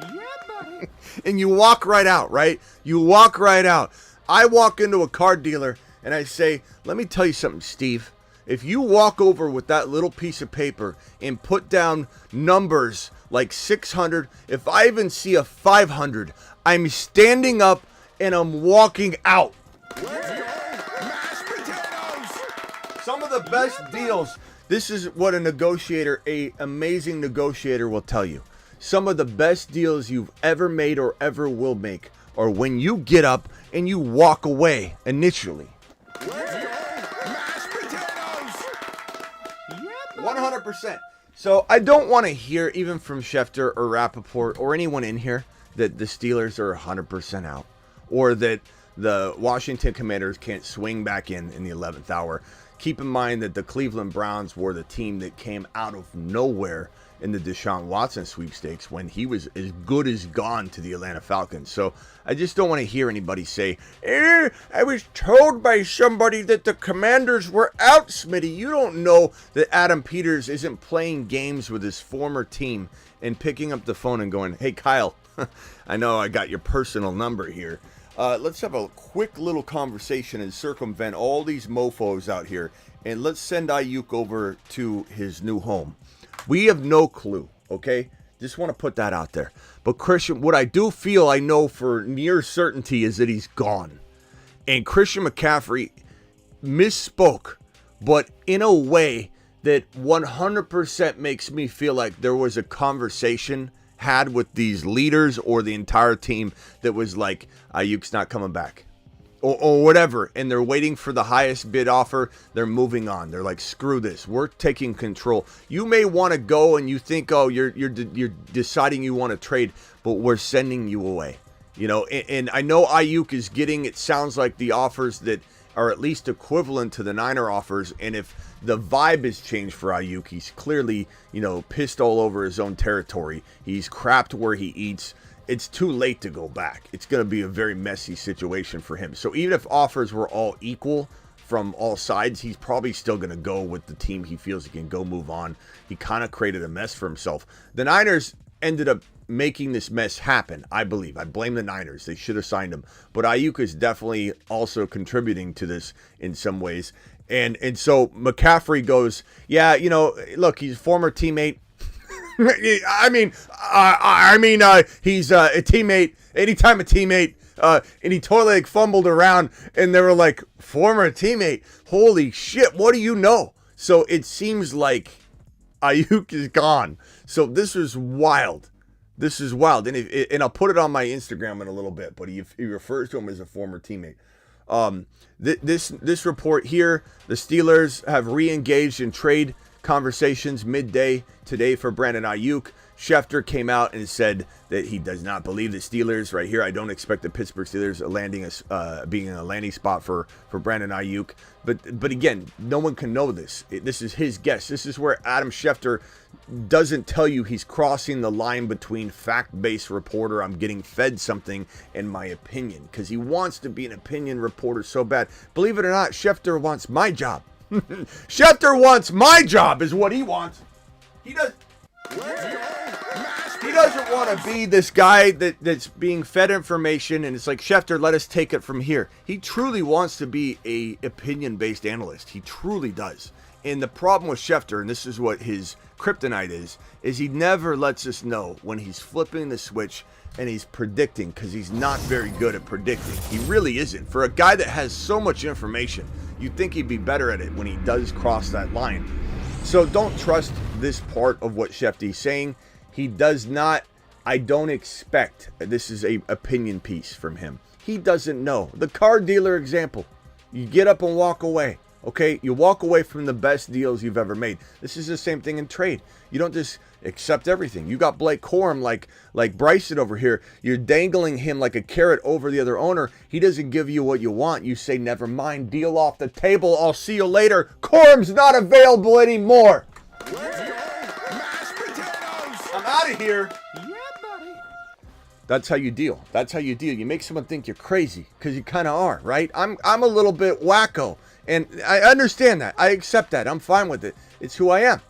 Yeah, buddy. And you walk right out, right? You walk right out. I walk into a car dealer and I say, let me tell you something, Steve. If you walk over with that little piece of paper and put down numbers like 600, if I even see a 500, I'm standing up and I'm walking out. Mashed potatoes. Some of the best deals. This is what an amazing negotiator will tell you. Some of the best deals you've ever made or ever will make are when you get up and you walk away initially. 100%. So I don't want to hear, even from Schefter or Rappaport or anyone in here, that the Steelers are 100% out, or that the Washington Commanders can't swing back in the 11th hour. Keep in mind that the Cleveland Browns were the team that came out of nowhere in the Deshaun Watson sweepstakes when he was as good as gone to the Atlanta Falcons. So I just don't want to hear anybody say, I was told by somebody that the Commanders were out, Smitty. You don't know that Adam Peters isn't playing games with his former team and picking up the phone and going, hey, Kyle, I know I got your personal number here. Let's have a quick little conversation and circumvent all these mofos out here, and let's send Aiyuk over to his new home. We have no clue, okay? Just want to put that out there. But Christian, what I do feel I know for near certainty is that he's gone. And Christian McCaffrey misspoke, but in a way that 100% makes me feel like there was a conversation had with these leaders or the entire team that was like, Aiyuk's not coming back. Or whatever, and they're waiting for the highest bid offer. They're moving on. They're like, screw this. We're taking control. You may want to go and you think, oh, you're deciding you want to trade, but we're sending you away. You know, and I know Aiyuk is getting, it sounds like, the offers that are at least equivalent to the Niner offers. And if the vibe has changed for Aiyuk, he's clearly, pissed all over his own territory. He's crapped where he eats. It's too late to go back. It's going to be a very messy situation for him. So even if offers were all equal from all sides, he's probably still going to go with the team he feels he can go move on. He kind of created a mess for himself. The Niners ended up making this mess happen, I believe. I blame the Niners. They should have signed him. But Aiyuk is definitely also contributing to this in some ways. And so McCaffrey goes, yeah, look, he's a former teammate. I mean, he's a teammate. Anytime a teammate, and he totally fumbled around, and they were like, former teammate. Holy shit! What do you know? So it seems like Aiyuk is gone. So this is wild. This is wild, and I'll put it on my Instagram in a little bit. But he refers to him as a former teammate. This report here: the Steelers have re-engaged in trade conversations midday today for Brandon Aiyuk. Schefter came out and said that he does not believe the Steelers. Right here, I don't expect the Pittsburgh Steelers being a landing spot for Brandon Aiyuk. But again, no one can know this. This is his guess. This is where Adam Schefter doesn't tell you he's crossing the line between fact-based reporter, I'm getting fed something, and my opinion, because he wants to be an opinion reporter so bad. Believe it or not, Schefter wants my job. Schefter wants my job is what he wants. He doesn't want to be this guy that's being fed information and it's like, Schefter, let us take it from here. He truly wants to be a opinion-based analyst. He truly does. And the problem with Schefter, and this is what his kryptonite is he never lets us know when he's flipping the switch and he's predicting, because he's not very good at predicting. He really isn't. For a guy that has so much information, you'd think he'd be better at it when he does cross that line. So don't trust this part of what Schefty's saying. He does not I don't expect, this is a opinion piece from him. He doesn't know. The car dealer example. You get up and walk away. Okay, you walk away from the best deals you've ever made. This is the same thing in trade. You don't just accept everything. You got Blake Corum like Bryson over here. You're dangling him like a carrot over the other owner. He doesn't give you what you want. You say, never mind, deal off the table. I'll see you later. Corum's not available anymore. I'm out of here. That's how you deal. That's how you deal. You make someone think you're crazy, because you kind of are, right? I'm a little bit wacko, and I understand that. I accept that. I'm fine with it. It's who I am.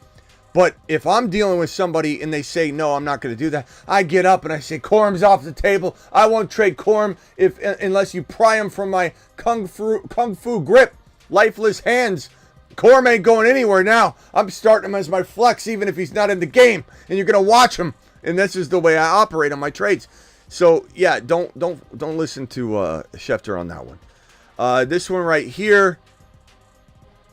But if I'm dealing with somebody and they say, no, I'm not going to do that, I get up and I say, Corum's off the table. I won't trade Corum unless you pry him from my kung fu grip, lifeless hands. Corum ain't going anywhere now. I'm starting him as my flex, even if he's not in the game, and you're going to watch him. And this is the way I operate on my trades. So yeah, don't listen to Schefter on that one. This one right here,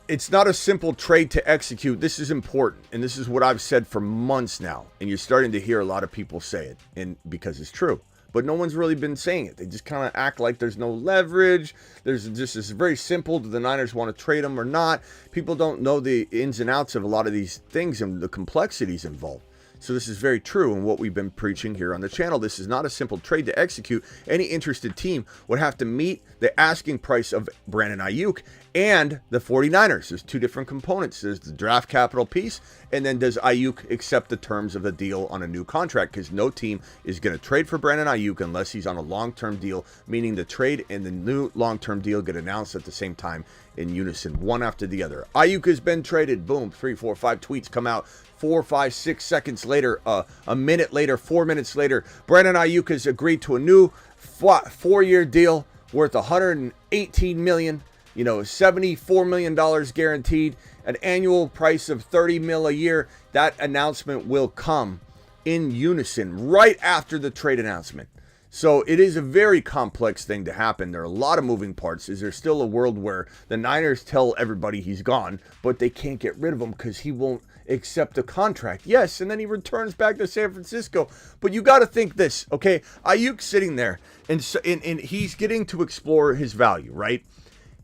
it's not a simple trade to execute. This is important, and this is what I've said for months now, and you're starting to hear a lot of people say it, and because it's true. But no one's really been saying it. They just kind of act like there's no leverage. There's just it's very simple. Do the Niners want to trade them or not? People don't know the ins and outs of a lot of these things and the complexities involved. So this is very true in what we've been preaching here on the channel. This is not a simple trade to execute. Any interested team would have to meet the asking price of Brandon Aiyuk and the 49ers. There's two different components. There's the draft capital piece, and then does Aiyuk accept the terms of the deal on a new contract? Because no team is going to trade for Brandon Aiyuk unless he's on a long-term deal, meaning the trade and the new long-term deal get announced at the same time in unison, one after the other. Aiyuk has been traded. Boom, 3, 4, 5 tweets come out. 4, 5, 6 seconds later, a minute later, 4 minutes later, Brandon Aiyuk has agreed to a new 4-year deal worth $118 million, $74 million guaranteed, an annual price of $30 million a year. That announcement will come in unison right after the trade announcement. So it is a very complex thing to happen. There are a lot of moving parts. Is there still a world where the Niners tell everybody he's gone, but they can't get rid of him because he won't accept a contract? Yes, and then he returns back to San Francisco. But you got to think this, okay? Aiyuk's sitting there, and he's getting to explore his value, right?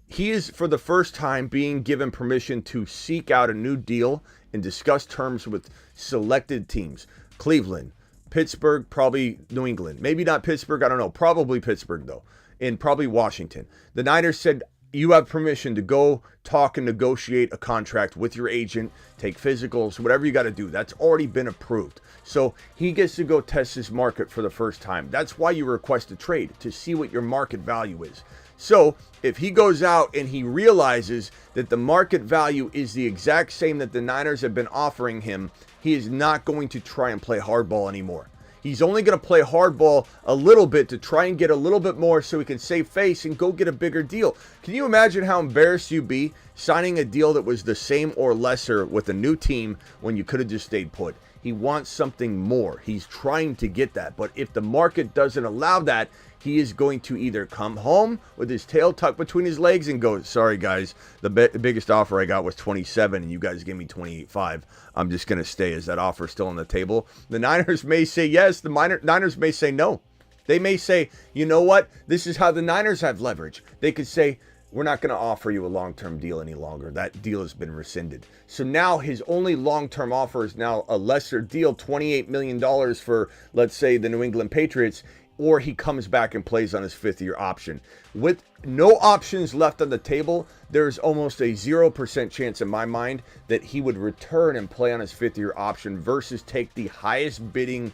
He is, for the first time, being given permission to seek out a new deal and discuss terms with selected teams. Cleveland, Pittsburgh, probably New England. Maybe not Pittsburgh, I don't know. Probably Pittsburgh, though. And probably Washington. The Niners said, you have permission to go talk and negotiate a contract with your agent, take physicals, whatever you got to do. That's already been approved. So he gets to go test his market for the first time. That's why you request a trade, to see what your market value is. So if he goes out and he realizes that the market value is the exact same that the Niners have been offering him, he is not going to try and play hardball anymore. He's only going to play hardball a little bit to try and get a little bit more so he can save face and go get a bigger deal. Can you imagine how embarrassed you'd be signing a deal that was the same or lesser with a new team when you could have just stayed put? He wants something more. He's trying to get that. But if the market doesn't allow that, he is going to either come home with his tail tucked between his legs and go, sorry guys, the biggest offer I got was 27 and you guys gave me 28.5. I'm just going to stay. Is that offer still on the table? The Niners may say yes. The Niners may say no. They may say, you know what? This is how the Niners have leverage. They could say, we're not going to offer you a long-term deal any longer. That deal has been rescinded. So now his only long-term offer is now a lesser deal, $28 million for, let's say, the New England Patriots, or he comes back and plays on his 5th-year option. With no options left on the table, there's almost a 0% chance in my mind that he would return and play on his 5th-year option versus take the highest bidding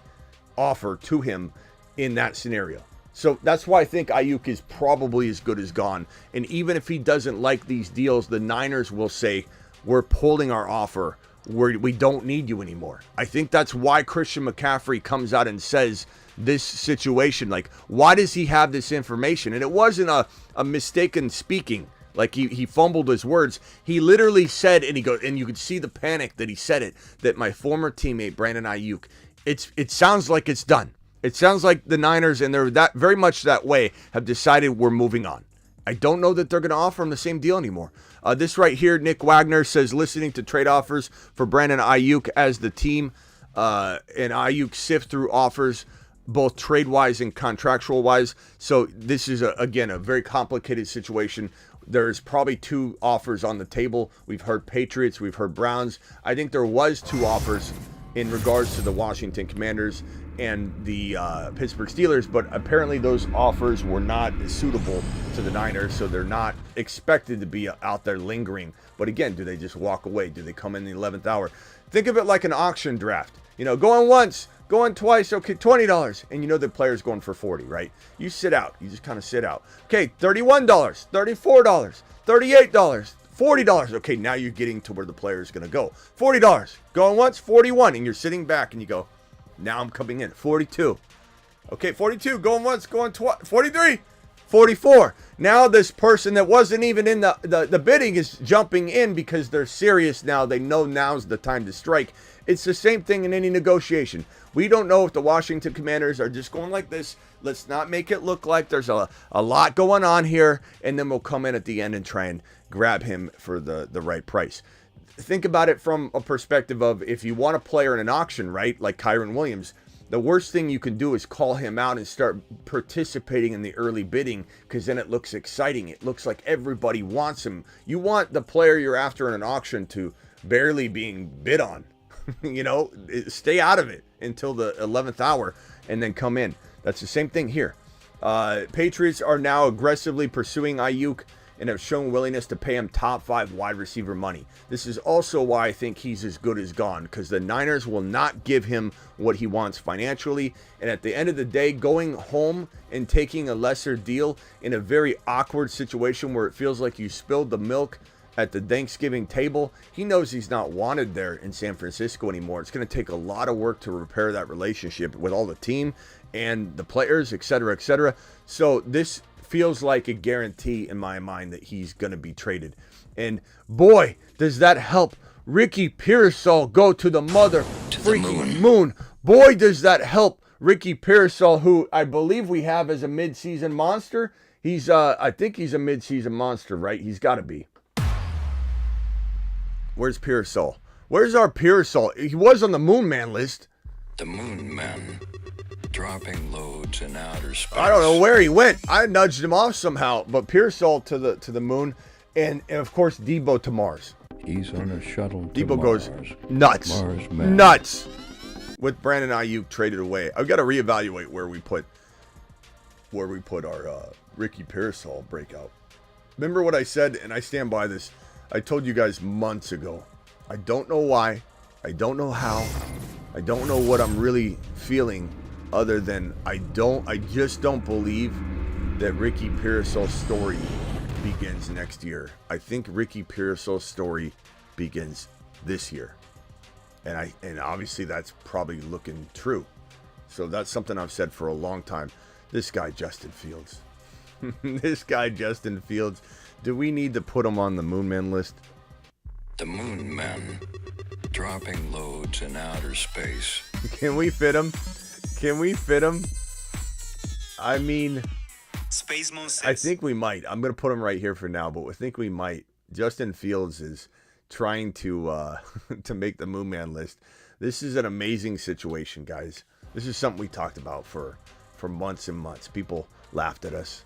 offer to him in that scenario. So that's why I think Aiyuk is probably as good as gone. And even if he doesn't like these deals, the Niners will say, we're pulling our offer. We don't need you anymore. I think that's why Christian McCaffrey comes out and says this situation. Like, why does he have this information? And it wasn't a mistaken speaking. Like he fumbled his words. He literally said, and you could see the panic that he said it, that my former teammate, Brandon Aiyuk, it sounds like it's done. It sounds like the Niners, and they're that very much that way, have decided we're moving on. I don't know that they're going to offer him the same deal anymore. This right here, Nick Wagner says, listening to trade offers for Brandon Aiyuk as the team and Aiyuk sift through offers, both trade-wise and contractual-wise. So this is, again, a very complicated situation. There's probably 2 offers on the table. We've heard Patriots, we've heard Browns. I think there was 2 offers in regards to the Washington Commanders and the Pittsburgh Steelers, but apparently those offers were not suitable to the Niners, so they're not expected to be out there lingering. But again, do they just walk away? Do they come in the 11th hour? Think of it like an auction draft. You know, going once, going twice, okay, $20, and you know the player's going for 40, right? You sit out. You just kind of sit out. Okay, $31, $34, $38, $40. Okay, now you're getting to where the player is going to go. $40, going once, 41, and you're sitting back and you go, now I'm coming in. 42. Okay, 42, going once, going twice, 43, 44. Now this person that wasn't even in the bidding is jumping in because they're serious now. They know now's the time to strike. It's the same thing in any negotiation. We don't know if the Washington Commanders are just going like this. Let's not make it look like there's a lot going on here, and then we'll come in at the end and try and grab him for the right price. Think about it from a perspective of if you want a player in an auction, right, like Kyron Williams, the worst thing you can do is call him out and start participating in the early bidding, because then it looks exciting. It looks like everybody wants him. You want the player you're after in an auction to barely being bid on. You know, stay out of it until the 11th hour and then come in. That's the same thing here. Patriots are now aggressively pursuing Aiyuk and have shown willingness to pay him top 5 wide receiver money. This is also why I think he's as good as gone, because the Niners will not give him what he wants financially. And at the end of the day, going home and taking a lesser deal in a very awkward situation where it feels like you spilled the milk at the Thanksgiving table, he knows he's not wanted there in San Francisco anymore. It's going to take a lot of work to repair that relationship with all the team and the players, etc., etc. So this feels like a guarantee in my mind that he's going to be traded. And boy, does that help Ricky Pearsall go to the freaking moon. Boy, does that help Ricky Pearsall, who I believe we have as a midseason monster. He's, I think he's a midseason monster, right? He's got to be. Where's Pearsall? Where's our Pearsall? He was on the Moonman list. The Moonmen, dropping loads in outer space. I don't know where he went. I nudged him off somehow, but Pearsall to the moon, and of course Deebo to Mars. He's on a shuttle to Deebo Mars. goes nuts, nuts. With Brandon Aiyuk traded away, I've got to reevaluate where we put our Ricky Pearsall breakout. Remember what I said, and I stand by this. I told you guys months ago. I don't know why. I don't know how. I don't know what I'm really feeling, other than I just don't believe that Ricky Pearsall's story begins next year. I think Ricky Pearsall's story begins this year. And obviously that's probably looking true. So that's something I've said for a long time. This guy Justin Fields. Do we need to put him on the Moonmen list? The Moonmen, dropping loads in outer space. Can we fit him? I mean, Space Moon 6. I think we might. I'm going to put him right here for now, but I think we might. Justin Fields is trying to to make the Moonman list. This is an amazing situation, guys. This is something we talked about for months and months. People laughed at us.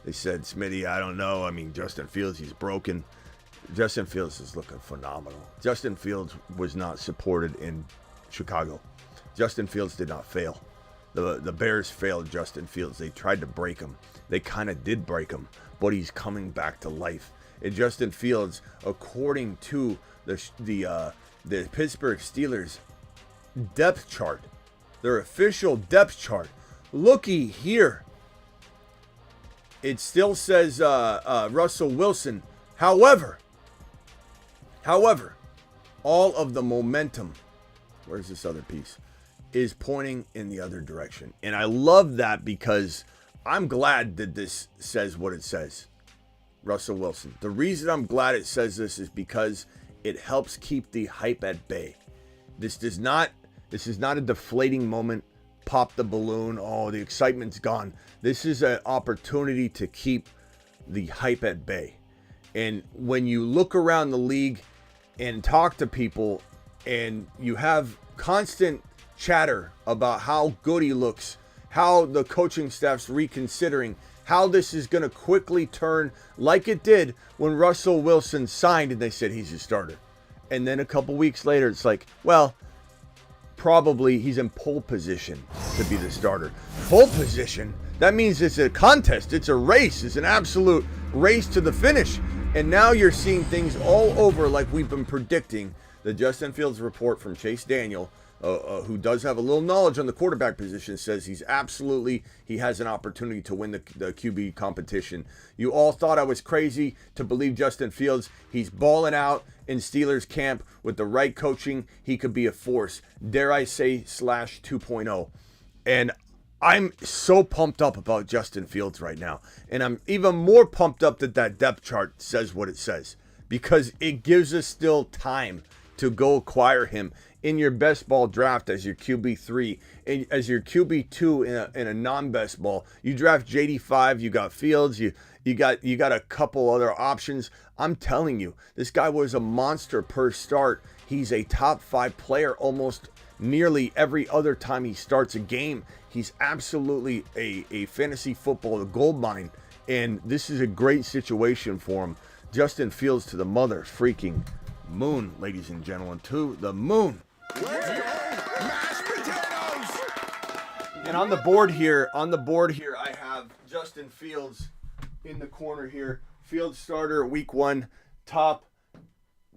They said, Smitty, I don't know. I mean, Justin Fields, he's broken. Justin Fields is looking phenomenal. Justin Fields was not supported in Chicago. Justin Fields did not fail. The Bears failed Justin Fields. They tried to break him. They kind of did break him, but he's coming back to life. And Justin Fields, according to the Pittsburgh Steelers depth chart, their official depth chart, looky here. It still says Russell Wilson. However, all of the momentum, where's this other piece, is pointing in the other direction. And I love that because I'm glad that this says what it says. Russell Wilson. The reason I'm glad it says this is because it helps keep the hype at bay. This is not a deflating moment. Pop the balloon. Oh, the excitement's gone. This is an opportunity to keep the hype at bay. And when you look around the league and talk to people and you have constant chatter about how good he looks, how the coaching staff's reconsidering, how this is going to quickly turn like it did when Russell Wilson signed and they said he's a starter. And then a couple weeks later, it's like, well, probably he's in pole position to be the starter. Pole position? That means it's a contest. It's a race. It's an absolute race to the finish. And now you're seeing things all over like we've been predicting. The Justin Fields report from Chase Daniel, who does have a little knowledge on the quarterback position, says he has an opportunity to win the QB competition. You all thought I was crazy to believe Justin Fields. He's balling out in Steelers camp with the right coaching. He could be a force, dare I say, slash 2.0. And I'm so pumped up about Justin Fields right now. And I'm even more pumped up that depth chart says what it says, because it gives us still time to go acquire him in your best ball draft as your QB3, as your QB2 in a non-best ball. You draft JD5, you got Fields, you got a couple other options. I'm telling you, this guy was a monster per start. He's a top 5 player almost nearly every other time he starts a game. He's absolutely a fantasy football gold mine, and this is a great situation for him. Justin Fields to the mother freaking moon, ladies and gentlemen, to the moon. Mashed potatoes! And on the board here, I have Justin Fields in the corner here. Fields starter week 1, top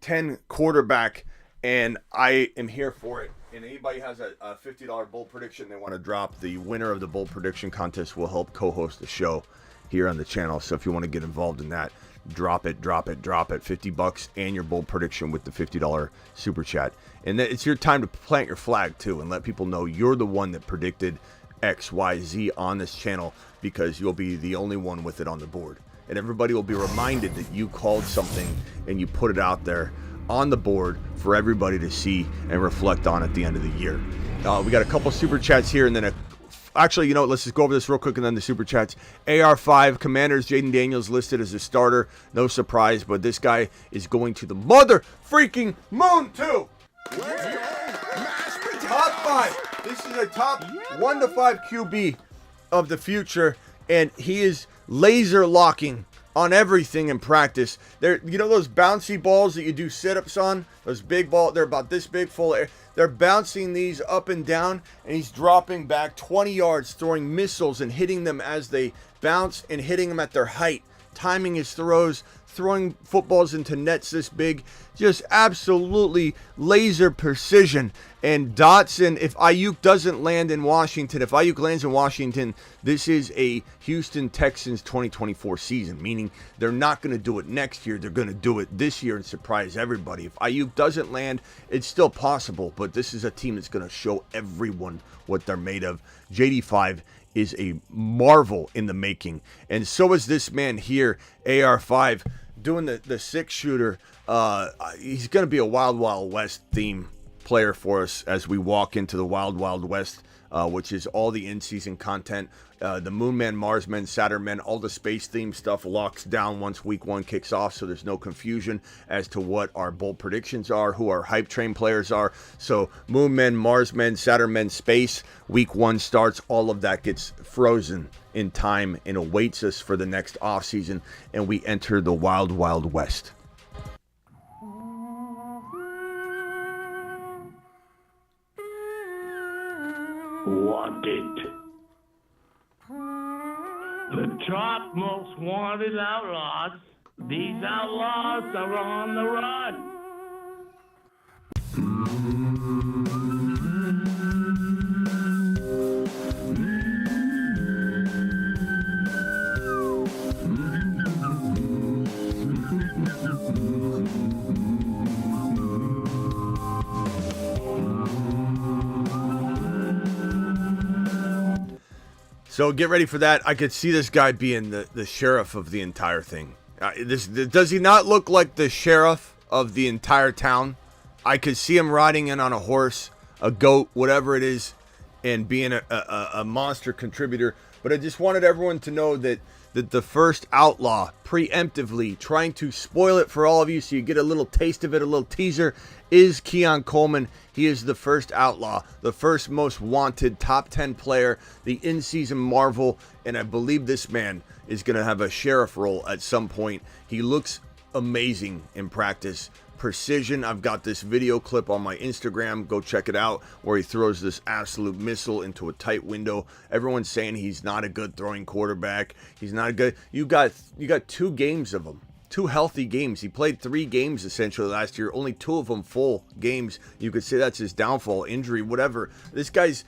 10 quarterback, and I am here for it. And anybody has a $50 bold prediction they want to drop, the winner of the bold prediction contest will help co-host the show here on the channel. So if you want to get involved in that, drop it. $50 and your bold prediction with the $50 super chat. And it's your time to plant your flag too and let people know you're the one that predicted XYZ on this channel, because you'll be the only one with it on the board. And everybody will be reminded that you called something and you put it out there on the board for everybody to see and reflect on at the end of the year. We got a couple super chats here, and then actually, you know what, let's just go over this real quick and then the super chats. AR5, Commanders, Jaden Daniels listed as a starter. No surprise, but this guy is going to the mother freaking moon too. Top 5. This is a top 1 to 5 QB of the future, and he is laser locking on everything in practice. There, you know those bouncy balls that you do sit-ups on? Those big balls, they're about this big, full of air. They're bouncing these up and down, and he's dropping back 20 yards, throwing missiles and hitting them as they bounce and hitting them at their height. Timing his throws, throwing footballs into nets this big, just absolutely laser precision. And Dotson, if Aiyuk doesn't land in Washington, if Aiyuk lands in Washington, this is a Houston Texans 2024 season, meaning they're not going to do it next year. They're going to do it this year and surprise everybody. If Aiyuk doesn't land, it's still possible, but this is a team that's going to show everyone what they're made of. JD5 is a marvel in the making, and so is this man here, AR5, doing the 6-shooter. He's going to be a Wild Wild West theme player for us as we walk into the Wild Wild West, which is all the in-season content. The Moonmen, Marsmen, Saturn men, all the space theme stuff locks down once week 1 kicks off, so there's no confusion as to what our bold predictions are, who our hype train players are. So Moonmen, Marsmen, Saturn men, space, week 1 starts, all of that gets frozen in time and awaits us for the next offseason, and we enter the Wild Wild West. Wanted. The top most wanted outlaws. These outlaws are on the run. So get ready for that. I could see this guy being the sheriff of the entire thing. Does he not look like the sheriff of the entire town? I could see him riding in on a horse, a goat, whatever it is, and being a monster contributor. But I just wanted everyone to know that the first outlaw, preemptively trying to spoil it for all of you so you get a little taste of it, a little teaser, is Keon Coleman. He is the first outlaw, the first most wanted top 10 player, the in-season marvel, and I believe this man is going to have a sheriff role at some point. He looks amazing in practice. Precision. I've got this video clip on my Instagram. Go check it out, where he throws this absolute missile into a tight window. Everyone's saying he's not a good throwing quarterback. He's not a good. You got 2 games of him. 2 healthy games. He played 3 games essentially last year. Only 2 of them full games. You could say that's his downfall, injury, whatever. This guy's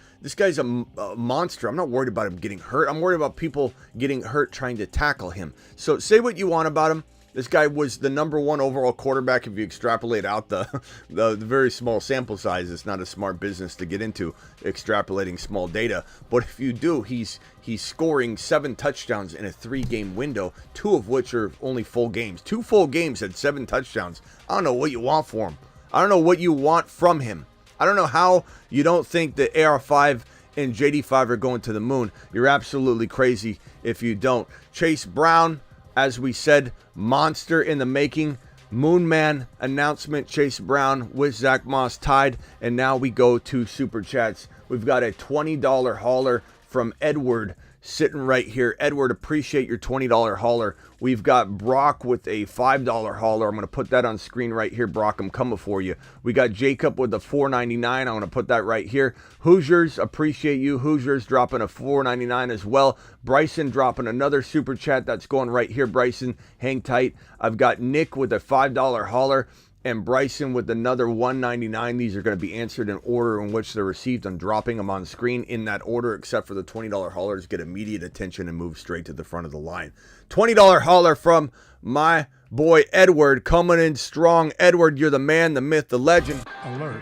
a monster. I'm not worried about him getting hurt. I'm worried about people getting hurt trying to tackle him. So say what you want about him. This guy was the #1 overall quarterback. If you extrapolate out the very small sample size, it's not a smart business to get into, extrapolating small data. But if you do, he's scoring 7 touchdowns in a 3-game window, 2 of which are only full games. 2 full games at 7 touchdowns. I don't know what you want for him. I don't know what you want from him. I don't know how you don't think that AR5 and JD5 are going to the moon. You're absolutely crazy if you don't. Chase Brown, as we said, monster in the making. Moonman announcement, Chase Brown with Zach Moss tied. And now we go to Super Chats. We've got a $20 hauler from Edward sitting right here. Edward, appreciate your $20 hauler. We've got Brock with a $5 hauler. I'm going to put that on screen right here. Brock, I'm coming for you. We got Jacob with the $4.99. I'm going to put that right here. Hoosiers, appreciate you. Hoosiers dropping a $4.99 as well. Bryson dropping another super chat. That's going right here, Bryson. Hang tight. I've got Nick with a $5 hauler, and Bryson with another $1.99. These are going to be answered in order in which they're received. I'm dropping them on screen in that order, except for the $20 haulers get immediate attention and move straight to the front of the line. $20 hauler from my boy Edward, coming in strong. Edward, you're the man, the myth, the legend. Alert.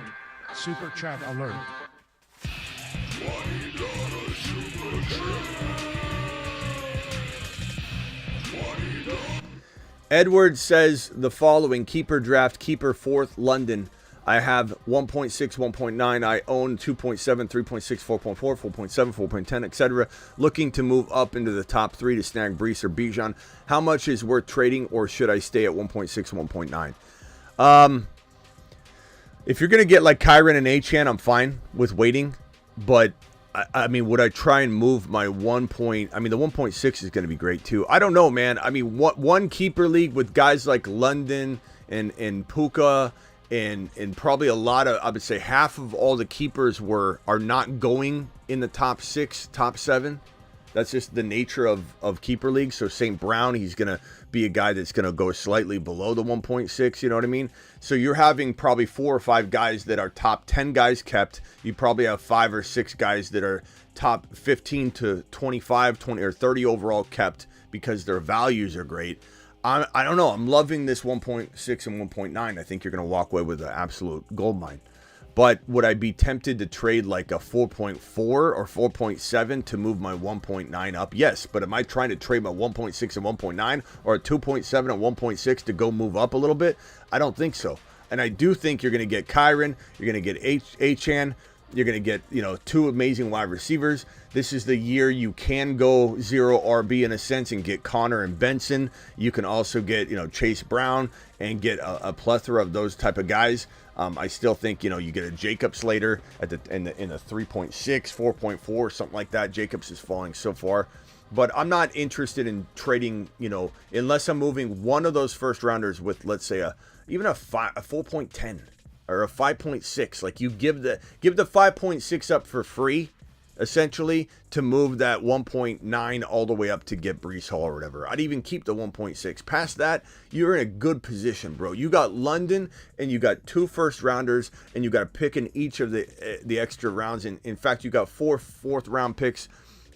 Super chat alert. Edward says the following: keeper draft, keeper 4th, London. I have 1.6, 1.9. I own 2.7, 3.6, 4.4, 4.7, 4.10, etc. Looking to move up into the top 3 to snag Brees or Bijan. How much is worth trading, or should I stay at 1.6, 1.9? If you're going to get like Kyron and Achane, I'm fine with waiting. But I mean, would I try and move my 1 point? I mean, the 1.6 is going to be great too. I don't know, man. I mean, one keeper league with guys like London and Puka and probably a lot of, I would say half of all the keepers are not going in the top 6, top 7. That's just the nature of keeper leagues. So St. Brown, he's going to be a guy that's going to go slightly below the 1.6, you know what I mean? So you're having probably 4 or 5 guys that are top 10 guys kept. You probably have 5 or 6 guys that are top 15 to 25, 20 or 30 overall kept because their values are great. I don't know. I'm loving this 1.6 and 1.9. I think you're going to walk away with an absolute gold mine. But would I be tempted to trade like a 4.4 or 4.7 to move my 1.9 up? Yes, but am I trying to trade my 1.6 and 1.9 or a 2.7 and 1.6 to go move up a little bit? I don't think so. And I do think you're going to get Kyron, you're going to get Achane, you're going to get, 2 amazing wide receivers. This is the year you can go 0 RB in a sense and get Connor and Benson. You can also get, Chase Brown and get a plethora of those type of guys. I still think, you get a Jacobs later in the 3.6, 4.4, something like that. Jacobs is falling so far. But I'm not interested in trading, unless I'm moving one of those first rounders with, let's say, even a 4.10 or a 5.6. Like you give the 5.6 up for free, essentially, to move that 1.9 all the way up to get Brees Hall or whatever. I'd even keep the 1.6. Past that, you're in a good position, bro. You got London, and you got 2 first rounders, and you got a pick in each of the extra rounds. And in fact, you got 4 fourth round picks.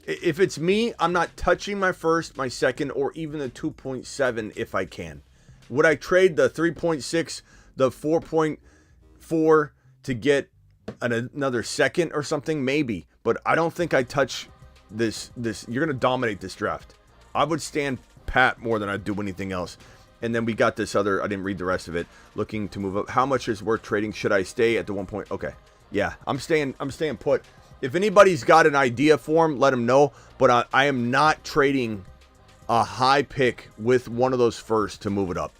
If it's me, I'm not touching my first, my second, or even the 2.7 if I can. Would I trade the 3.6, the 4.4 to get another second or something? Maybe. But I don't think I touch this. You're going to dominate this draft. I would stand pat more than I'd do anything else. And then we got this other, I didn't read the rest of it, looking to move up. How much is worth trading? Should I stay at the 1 point? Okay. Yeah, I'm staying put. If anybody's got an idea for him, let them know. But I am not trading a high pick with one of those first to move it up.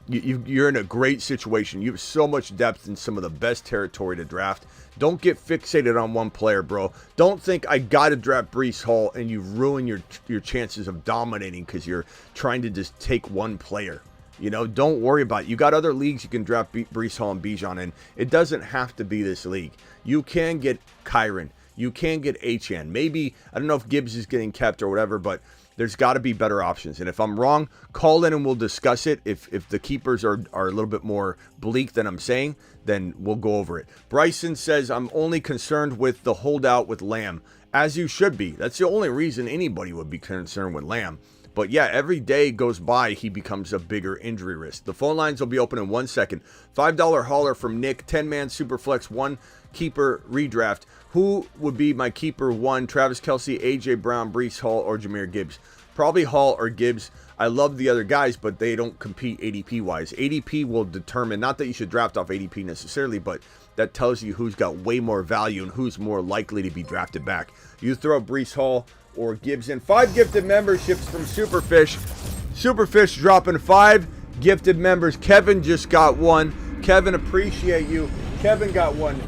You're in a great situation. You have so much depth in some of the best territory to draft. Don't get fixated on one player, bro. Don't think I got to draft Breece Hall and you ruin your chances of dominating because you're trying to just take one player. You know, don't worry about it. You got other leagues you can draft Breece Hall and Bijan in. It doesn't have to be this league. You can get Kyron. You can get Achane. Maybe, I don't know if Gibbs is getting kept or whatever, but there's got to be better options. And if I'm wrong, call in and we'll discuss it. If the keepers are a little bit more bleak than I'm saying, then we'll go over it. Bryson says, I'm only concerned with the holdout with Lamb, as you should be. That's the only reason anybody would be concerned with Lamb. But yeah, every day goes by, he becomes a bigger injury risk. The phone lines will be open in 1 second. $5 hauler from Nick, 10-man Superflex, 1 keeper redraft. Who would be my keeper 1? Travis Kelce, A.J. Brown, Breece Hall, or Jahmyr Gibbs? Probably Hall or Gibbs. I love the other guys, but they don't compete ADP-wise. ADP will determine, not that you should draft off ADP necessarily, but that tells you who's got way more value and who's more likely to be drafted back. You throw Breece Hall or Gibbs in. 5 gifted memberships from Superfish. Superfish dropping 5 gifted members. Kevin just got 1. Kevin, appreciate you. Kevin got 1.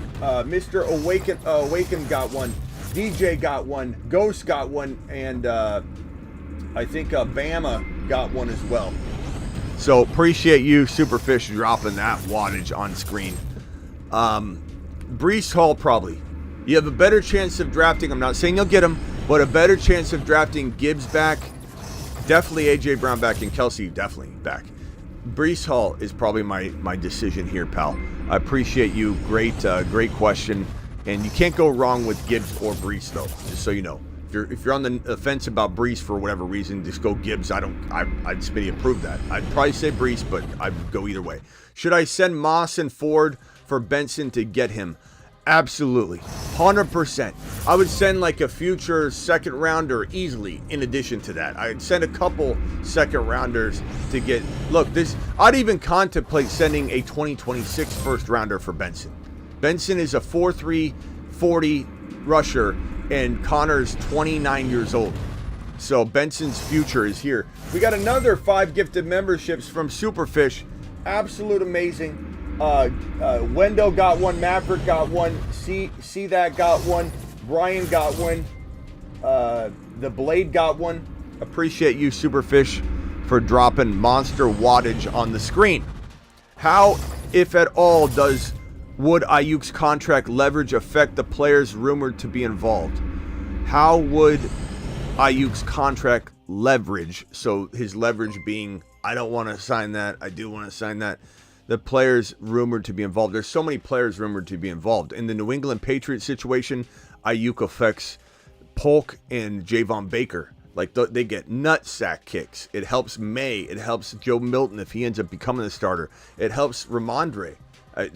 Mr. Awaken got 1. DJ got 1. Ghost got 1. And I think Bama got 1 as well. So appreciate you, Superfish, dropping that wattage on screen. Breece Hall probably. You have a better chance of drafting. I'm not saying you'll get him, but a better chance of drafting Gibbs back. Definitely A.J. Brown back and Kelce definitely back. Breece Hall is probably my decision here, pal. I appreciate you. Great question. And you can't go wrong with Gibbs or Breece, though, just so you know. If you're on the fence about Breece for whatever reason, just go Gibbs. I'd Smitty approve that. I'd probably say Breece, but I'd go either way. Should I send Moss and Ford for Benson to get him? Absolutely. 100%. I would send like a future second rounder easily in addition to that. I'd send a couple second rounders to get... Look, I'd even contemplate sending a 2026 first rounder for Benson. Benson is a 4.3 40 rusher, and Connor's 29 years old. So Benson's future is here. We got another 5 gifted memberships from Superfish. Absolute amazing. Wendell got 1, Maverick got 1, see that got 1, Brian got 1, the Blade got 1. Appreciate you, Superfish, for dropping monster wattage on the screen. How, if at all, would Aiyuk's contract leverage affect the players rumored to be involved? How would Aiyuk's contract leverage, so his leverage being, I don't want to sign that, I do want to sign that, the players rumored to be involved. There's so many players rumored to be involved. In the New England Patriots situation, Aiyuk affects Polk and Javon Baker. Like, they get nutsack kicks. It helps May. It helps Joe Milton if he ends up becoming the starter. It helps Ramondre. I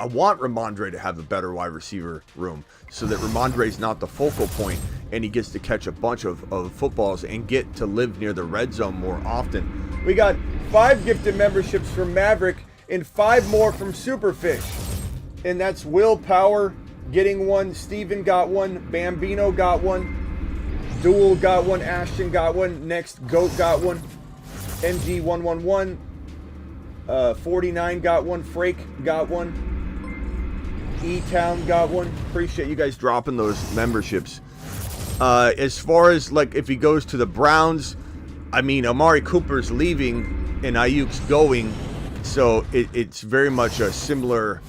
want Ramondre to have a better wide receiver room so that Ramondre's not the focal point and he gets to catch a bunch of footballs and get to live near the red zone more often. We got 5 gifted memberships from Maverick and 5 more from Superfish. And that's Willpower getting 1, Steven got 1, Bambino got 1, Duel got 1, Ashton got 1, Next Goat got 1, MG111, 49 got 1, Frake got 1, E-Town got 1. Appreciate you guys dropping those memberships. As far as like if he goes to the Browns, I mean, Amari Cooper's leaving and Aiyuk's going, so it's very much a similar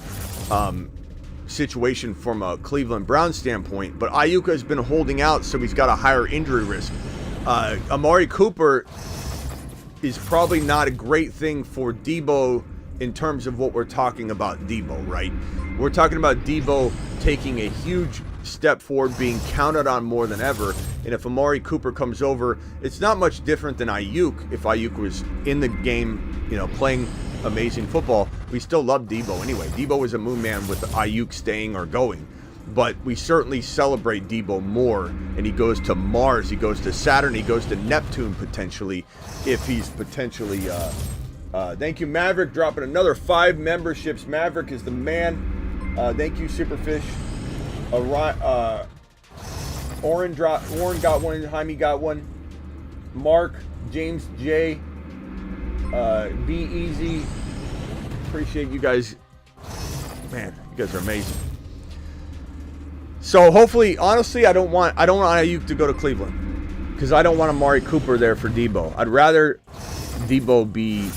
situation from a Cleveland Browns standpoint. But Aiyuk has been holding out, so he's got a higher injury risk. Amari Cooper is probably not a great thing for Deebo in terms of what we're talking about Deebo, right? We're talking about Deebo taking a huge step forward, being counted on more than ever. And if Amari Cooper comes over, it's not much different than Aiyuk. If Aiyuk was in the game, you know, playing amazing football, we still love Deebo anyway. Deebo was a Moonman with Aiyuk staying or going. But we certainly celebrate Deebo more, and he goes to Mars, he goes to Saturn, he goes to Neptune potentially, if he's potentially... thank you, Maverick, dropping another 5 memberships. Maverick is the man. Thank you, Superfish. Oren got 1, Jaime got 1. Mark James J. Be Easy. Appreciate you guys. Man, you guys are amazing. So hopefully, honestly, I don't want Aiyuk to go to Cleveland because I don't want Amari Cooper there for Deebo. I'd rather Deebo be,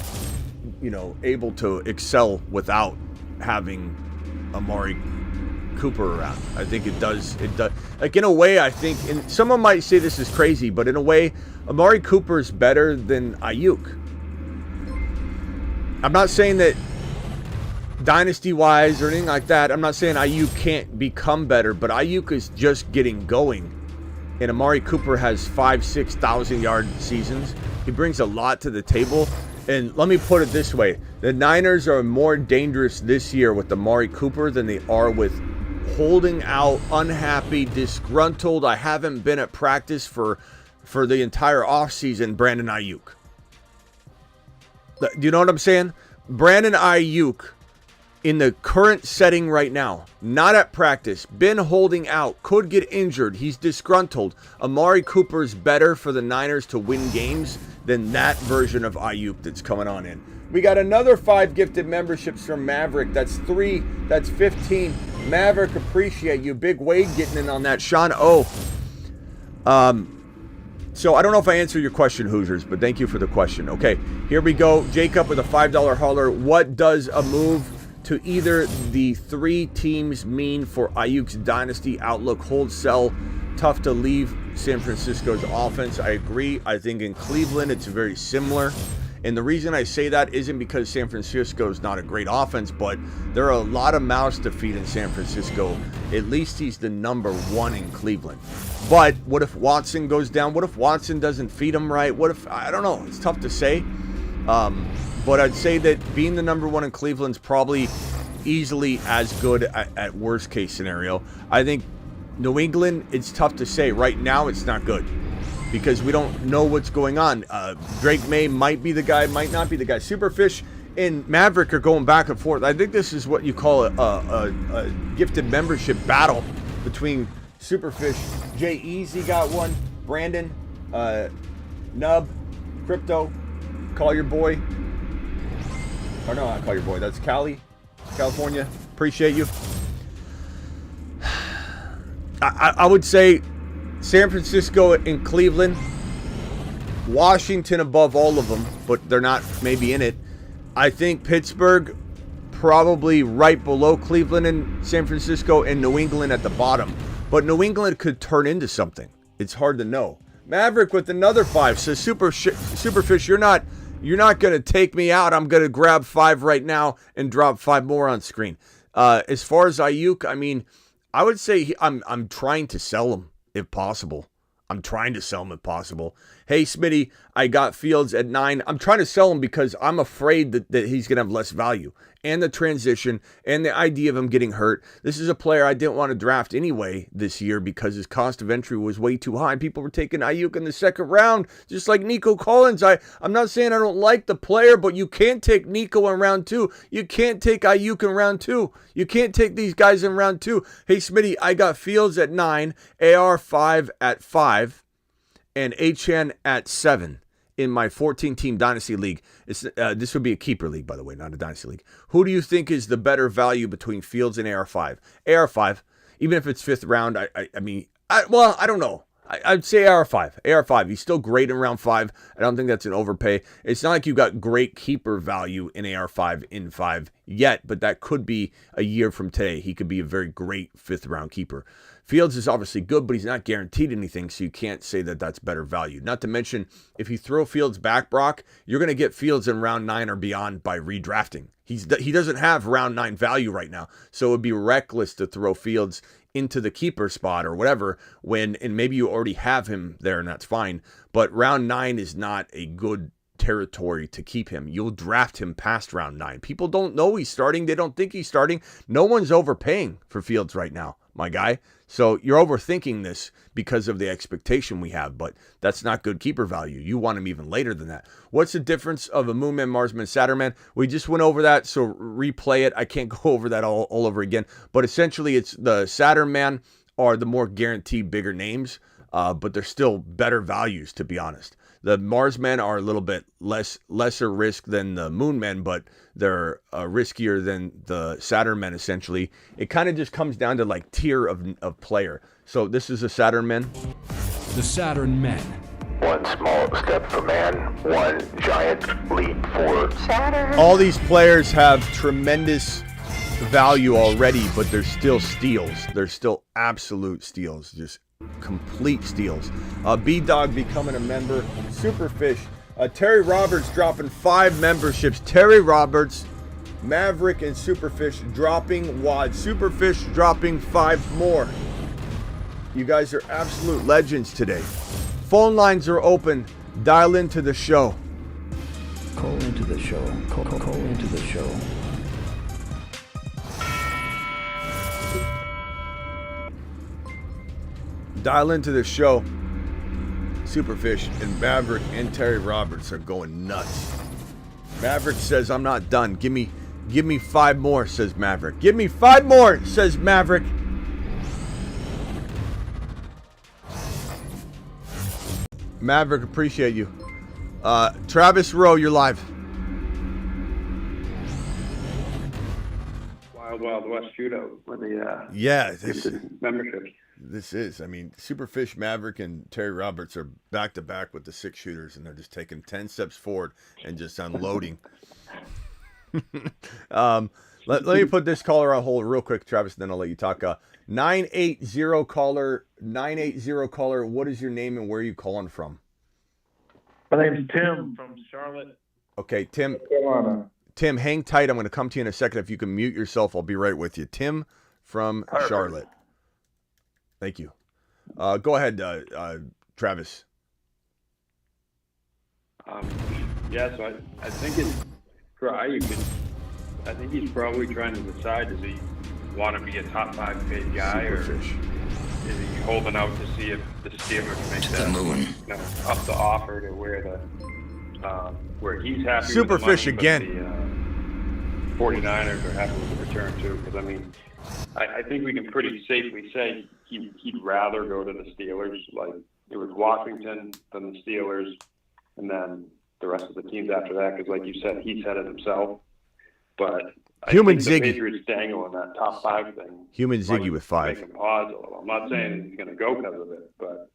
able to excel without having Amari Cooper around. I think it does. Like, in a way, I think, and someone might say this is crazy, but in a way, Amari Cooper is better than Aiyuk. I'm not saying that dynasty-wise or anything like that. I'm not saying Aiyuk can't become better, but Aiyuk is just getting going. And Amari Cooper has 5,000-6,000 yard seasons. He brings a lot to the table. And let me put it this way. The Niners are more dangerous this year with Amari Cooper than they are with holding out, unhappy, disgruntled, I haven't been at practice for the entire offseason, Brandon Aiyuk. Do you know what I'm saying? Brandon Aiyuk, in the current setting right now, not at practice, been holding out, could get injured, he's disgruntled. Amari Cooper's better for the Niners to win games than that version of Aiyuk that's coming on in. We got another 5 gifted memberships from Maverick. That's 3. That's 15. Maverick, appreciate you. Big Wade getting in on that. Sean O. So I don't know if I answered your question, Hoosiers, but thank you for the question. Okay, here we go. Jacob with a $5 hauler. What does a move to either the 3 teams mean for Aiyuk's dynasty outlook? Hold, sell, tough to leave San Francisco's offense. I agree. I think in Cleveland it's very similar. And the reason I say that isn't because San Francisco is not a great offense, but there are a lot of mouths to feed in San Francisco. At least he's the number 1 in Cleveland. But what if Watson goes down? What if Watson doesn't feed him right? What if, I don't know. It's tough to say. But I'd say that being the number 1 in Cleveland's probably easily as good at worst case scenario. I think New England, it's tough to say. Right now, it's not good because we don't know what's going on. Drake May might be the guy, might not be the guy. Superfish and Maverick are going back and forth. I think this is what you call a gifted membership battle between Superfish. Jay Easy got one. Brandon, Nub, Crypto, call your boy. Or no, not call your boy. That's Cali, California. Appreciate you. I would say San Francisco and Cleveland, Washington above all of them, but they're not maybe in it. I think Pittsburgh probably right below Cleveland and San Francisco, and New England at the bottom. But New England could turn into something. It's hard to know. Maverick with another 5 says, Superfish, you're not going to take me out. I'm going to grab 5 right now and drop 5 more on screen. As far as Aiyuk, I mean, I would say I'm trying to sell him if possible. I'm trying to sell him if possible. Hey, Smitty, I got Fields at 9. I'm trying to sell him because I'm afraid that he's going to have less value. And the transition and the idea of him getting hurt. This is a player I didn't want to draft anyway this year because his cost of entry was way too high. People were taking Aiyuk in the 2nd round, just like Nico Collins. I'm not saying I don't like the player, but you can't take Nico in round 2. You can't take Aiyuk in round 2. You can't take these guys in round 2. Hey, Smitty, I got Fields at 9, AR5 at 5, and HN at 7. In my 14-team Dynasty League. This would be a keeper league, by the way, not a Dynasty League. Who do you think is the better value between Fields and AR5? AR5, even if it's 5th round, I don't know. I'd say AR5. AR5, he's still great in round 5. I don't think that's an overpay. It's not like you've got great keeper value in AR5 in 5 yet, but that could be a year from today. He could be a very great 5th round keeper. Fields is obviously good, but he's not guaranteed anything, so you can't say that that's better value. Not to mention, if you throw Fields back, Brock, you're going to get Fields in round 9 or beyond by redrafting. He doesn't have round 9 value right now, so it would be reckless to throw Fields into the keeper spot or whatever and maybe you already have him there, and that's fine. But round 9 is not a good territory to keep him. You'll draft him past round 9. People don't know he's starting. They don't think he's starting. No one's overpaying for Fields right now, my guy. So you're overthinking this because of the expectation we have, but that's not good keeper value. You want him even later than that. What's the difference of a Moonman, Marsman, Saturn man? We just went over that, so replay it. I can't go over that all over again, but essentially it's the Saturn man are the more guaranteed bigger names, but they're still better values, to be honest. The Marsmen are a little bit lesser risk than the Moonmen, but they're riskier than the Saturn men, essentially. It kind of just comes down to like tier of player. So this is a Saturn men. The Saturn men. One small step for man, one giant leap for Saturn. All these players have tremendous value already, but they're still steals. They're still absolute steals, just complete steals. B-Dog becoming a member. Superfish. Terry Roberts dropping 5 memberships. Terry Roberts, Maverick, and Superfish dropping WOD. Superfish dropping 5 more. You guys are absolute legends today. Phone lines are open. Dial into the show. Call into the show. Call into the show. Dial into the show. Superfish and Maverick and Terry Roberts are going nuts. Maverick says, I'm not done. Give me 5 more, says Maverick. Give me 5 more, says Maverick. Maverick, appreciate you. Travis Rowe, you're live. Wild West shootout with the membership. This is, I mean, Superfish, Maverick, and Terry Roberts are back to back with the 6 shooters, and they're just taking 10 steps forward and just unloading. Let me put this caller on hold real quick, Travis, and then I'll let you talk. 980 caller, 980 caller. What is your name and where are you calling from? My name's Tim from Charlotte. Okay, Tim. Tim, hang tight. I'm going to come to you in a second. If you can mute yourself, I'll be right with you. Tim from Charlotte. Thank you. Go ahead, Travis. So I think it's for Aiyuk. I think he's probably trying to decide, does he want to be a top 5 paid guy, or is he holding out to see if the Steelers can make that up the offer to where he's happy Superfish with the money, again. The 49ers are happy with the return too, because I mean, I think we can pretty safely say he'd rather go to the Steelers. Like, it was Washington, then the Steelers, and then the rest of the teams after that, because like you said, he said it himself. But I think the Patriots dangle on that top 5 thing. Human Ziggy with 5. Make him pause a little. I'm not saying he's going to go because of it, but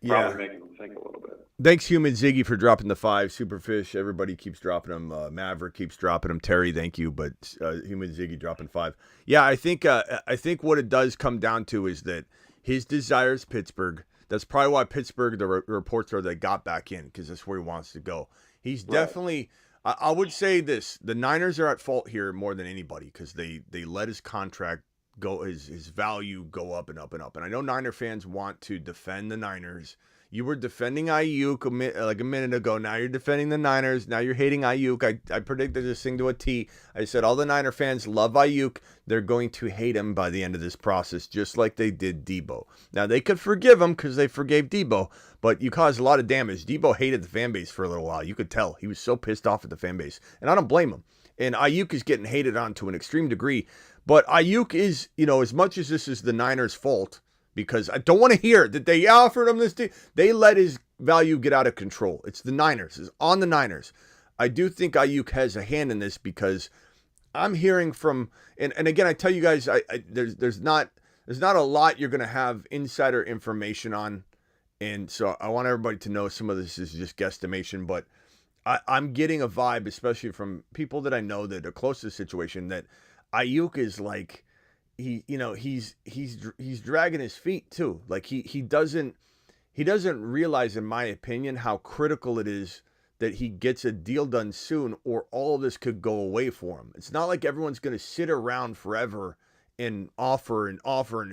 probably making him think a little bit. Thanks, Human Ziggy, for dropping the 5. Superfish, everybody keeps dropping them. Maverick keeps dropping them. Terry, thank you, but Human Ziggy dropping 5. Yeah, I think what it does come down to is that his desire is Pittsburgh. That's probably why Pittsburgh, the reports are they got back in, because that's where he wants to go. He's definitely, I would say this, the Niners are at fault here more than anybody, because they let his contract go, his value go up and up and up. And I know Niner fans want to defend the Niners. You were defending Aiyuk like a minute ago. Now you're defending the Niners. Now you're hating Aiyuk. I predicted this thing to a T. I said all the Niner fans love Aiyuk. They're going to hate him by the end of this process, just like they did Deebo. Now, they could forgive him because they forgave Deebo, but you caused a lot of damage. Deebo hated the fan base for a little while. You could tell. He was so pissed off at the fan base, and I don't blame him. And Aiyuk is getting hated on to an extreme degree, but Aiyuk is, as much as this is the Niners' fault, because I don't want to hear that they offered him this. They let his value get out of control. It's the Niners. It's on the Niners. I do think Aiyuk has a hand in this, because I'm hearing from, and again, I tell you guys, there's not a lot you're going to have insider information on. And so I want everybody to know some of this is just guesstimation, but I'm getting a vibe, especially from people that I know that are close to the situation, that Aiyuk is like, he's dragging his feet too. Like he doesn't realize, in my opinion, how critical it is that he gets a deal done soon, or all of this could go away for him. It's not like everyone's going to sit around forever and offer, and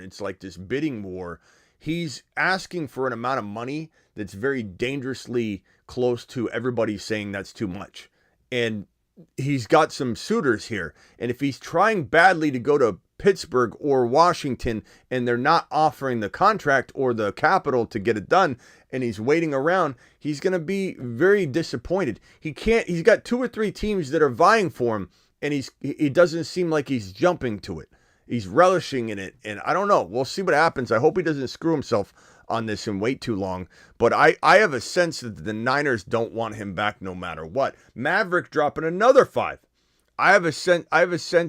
it's like this bidding war. He's asking for an amount of money that's very dangerously close to everybody saying that's too much. And he's got some suitors here. And if he's trying badly to go to Pittsburgh or Washington and they're not offering the contract or the capital to get it done, and he's waiting around, he's going to be very disappointed. He's got 2 or 3 teams that are vying for him, and it doesn't seem like he's jumping to it. He's relishing in it, and I don't know. We'll see what happens. I hope he doesn't screw himself on this and wait too long. But I have a sense that the Niners don't want him back no matter what. Maverick dropping another 5. I have a sense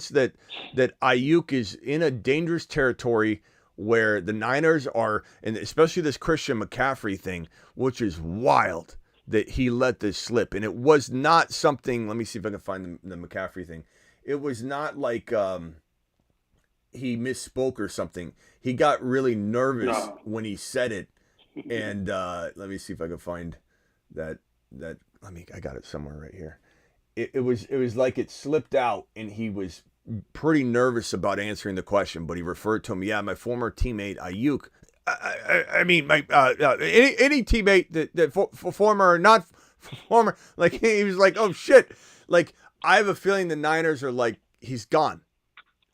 that Aiyuk is in a dangerous territory where the Niners are, and especially this Christian McCaffrey thing, which is wild that he let this slip. And it was not something, let me see if I can find the McCaffrey thing. It was not like he misspoke or something. He got really nervous when he said it. And let me see if I can find that. I got it somewhere right here. It was like it slipped out, and he was pretty nervous about answering the question, but he referred to him. Yeah, my former teammate Aiyuk. I mean, my any teammate that former or not former, like he was like, oh shit. Like I have a feeling the Niners are like, he's gone.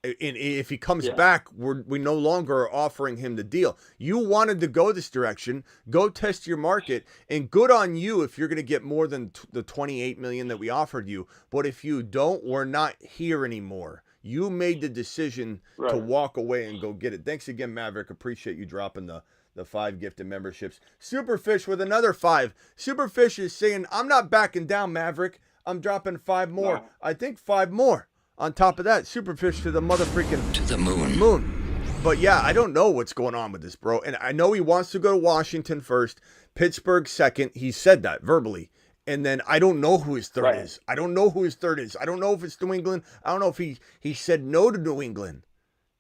And if he comes back, we no longer are offering him the deal. You wanted to go this direction, go test your market, and good on you if you're going to get more than the $28 million that we offered you. But if you don't, we're not here anymore. You made the decision to walk away and go get it. Thanks again, Maverick. Appreciate you dropping the 5 gifted memberships. Superfish with another 5. Superfish is saying, I'm not backing down, Maverick. I'm dropping 5 more. No. I think 5 more. On top of that, Superfish to the mother freaking to the moon. But yeah, I don't know what's going on with this, bro. And I know he wants to go to Washington first, Pittsburgh second. He said that verbally. And then I don't know who his third is. I don't know who his third is. I don't know if it's New England. I don't know if he said no to New England.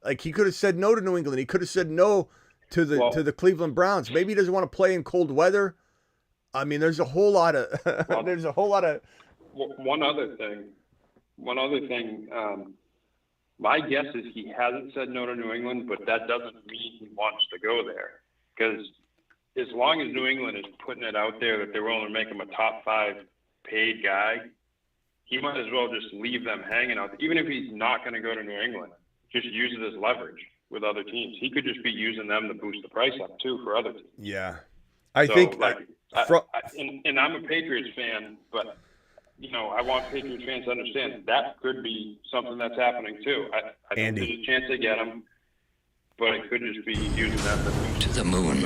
Like he could have said no to New England. He could have said no to the Cleveland Browns. Maybe he doesn't want to play in cold weather. I mean, there's a whole lot of One other thing, my guess is he hasn't said no to New England, but that doesn't mean he wants to go there. Because as long as New England is putting it out there that they're willing to make him a top 5 paid guy, he might as well just leave them hanging out. Even if he's not going to go to New England, just use it as leverage with other teams. He could just be using them to boost the price up too for other teams. Yeah, and I'm a Patriots fan, but I want Patriots fans to understand that could be something that's happening too. I think there's a chance they get him, but it could just be using them to the moon.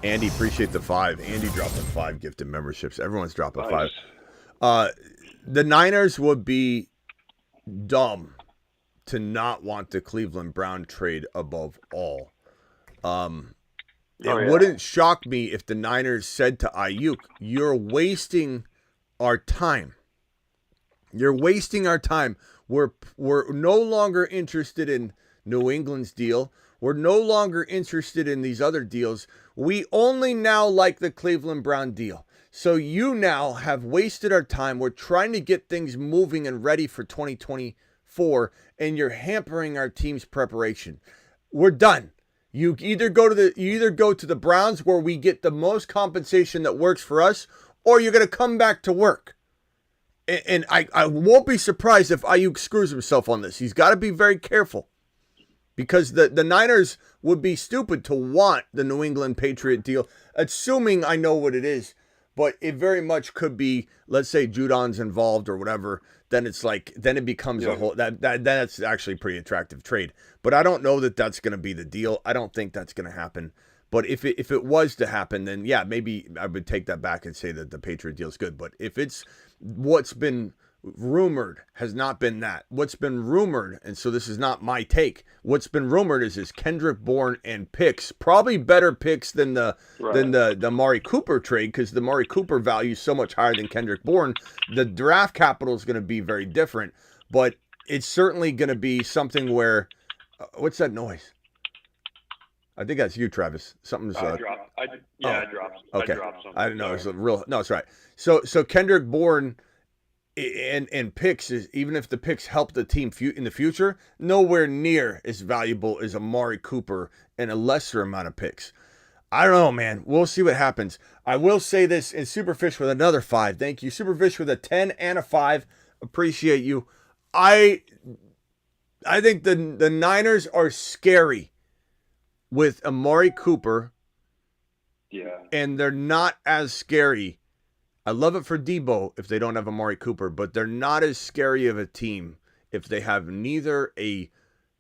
Andy, appreciate the 5. Andy dropping 5 gifted memberships. Everyone's dropping 5. The Niners would be dumb to not want the Cleveland Brown trade above all. It wouldn't shock me if the Niners said to Aiyuk, you're wasting our time. You're wasting our time. We're no longer interested in New England's deal. We're no longer interested in these other deals. We only now like the Cleveland Brown deal. So you now have wasted our time. We're trying to get things moving and ready for 2024, and you're hampering our team's preparation. We're done. You either go to the Browns where we get the most compensation that works for us, or you're going to come back to work. And I won't be surprised if Aiyuk screws himself on this. He's got to be very careful. Because the Niners would be stupid to want the New England Patriot deal, assuming I know what it is. But it very much could be, let's say Judon's involved or whatever, then it's like, then it becomes a whole, that's actually a pretty attractive trade. But I don't know that that's going to be the deal. I don't think that's going to happen. But if it was to happen, then yeah, maybe I would take that back and say that the Patriot deal is good. But if it's what's been rumored has not been that. What's been rumored, and so this is not my take, what's been rumored is Kendrick Bourne and picks, probably better picks than the Amari Cooper trade, because the Amari Cooper value is so much higher than Kendrick Bourne. The draft capital is going to be very different, but it's certainly going to be something where what's that noise? I think that's you, Travis. Something's I dropped. Okay. I dropped something. I don't know. It's it's right. So Kendrick Bourne and picks is, even if the picks help the team in the future, nowhere near as valuable as Amari Cooper and a lesser amount of picks. I don't know, man. We'll see what happens. I will say this, and Superfish with another 5. Thank you. Superfish with a 10 and a 5. Appreciate you. I think the Niners are scary with Amari Cooper. Yeah. And they're not as scary. I love it for Deebo if they don't have Amari Cooper, but they're not as scary of a team if they have neither a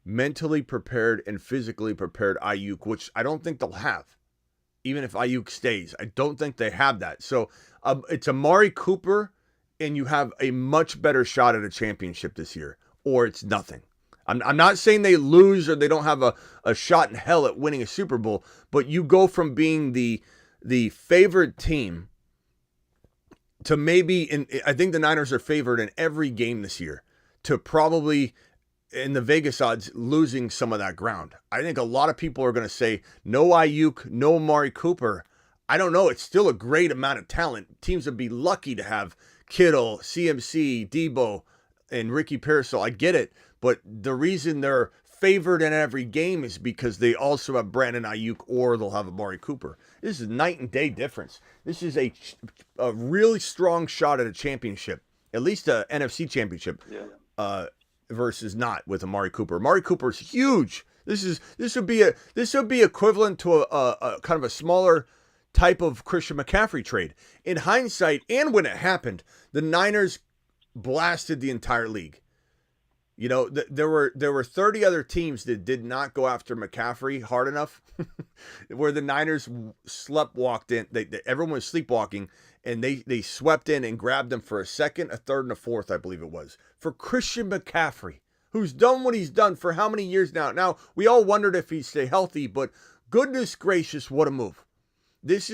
mentally prepared and physically prepared Aiyuk, which I don't think they'll have. Even if Aiyuk stays, I don't think they have that. So it's Amari Cooper, and you have a much better shot at a championship this year, or it's nothing. I'm not saying they lose or they don't have a shot in hell at winning a Super Bowl, but you go from being the favored team to maybe, I think the Niners are favored in every game this year, to probably, in the Vegas odds, losing some of that ground. I think a lot of people are going to say, no Aiyuk, no Amari Cooper. I don't know. It's still a great amount of talent. Teams would be lucky to have Kittle, CMC, Deebo, and Ricky Pearsall. I get it. But the reason they're favored in every game is because they also have Brandon Aiyuk, or they'll have Amari Cooper. This is night and day difference. This is a really strong shot at a championship, at least a NFC championship. Yeah. Versus not with Amari Cooper. Amari Cooper is huge. This would be equivalent to a kind of a smaller type of Christian McCaffrey trade. In hindsight, and when it happened, the Niners blasted the entire league. You know, there were 30 other teams that did not go after McCaffrey hard enough, where the Niners walked in. Everyone was sleepwalking, and they swept in and grabbed them for a second, a third, and a fourth, I believe it was, for Christian McCaffrey, who's done what he's done for how many years now? Now, we all wondered if he'd stay healthy, but goodness gracious, what a move. This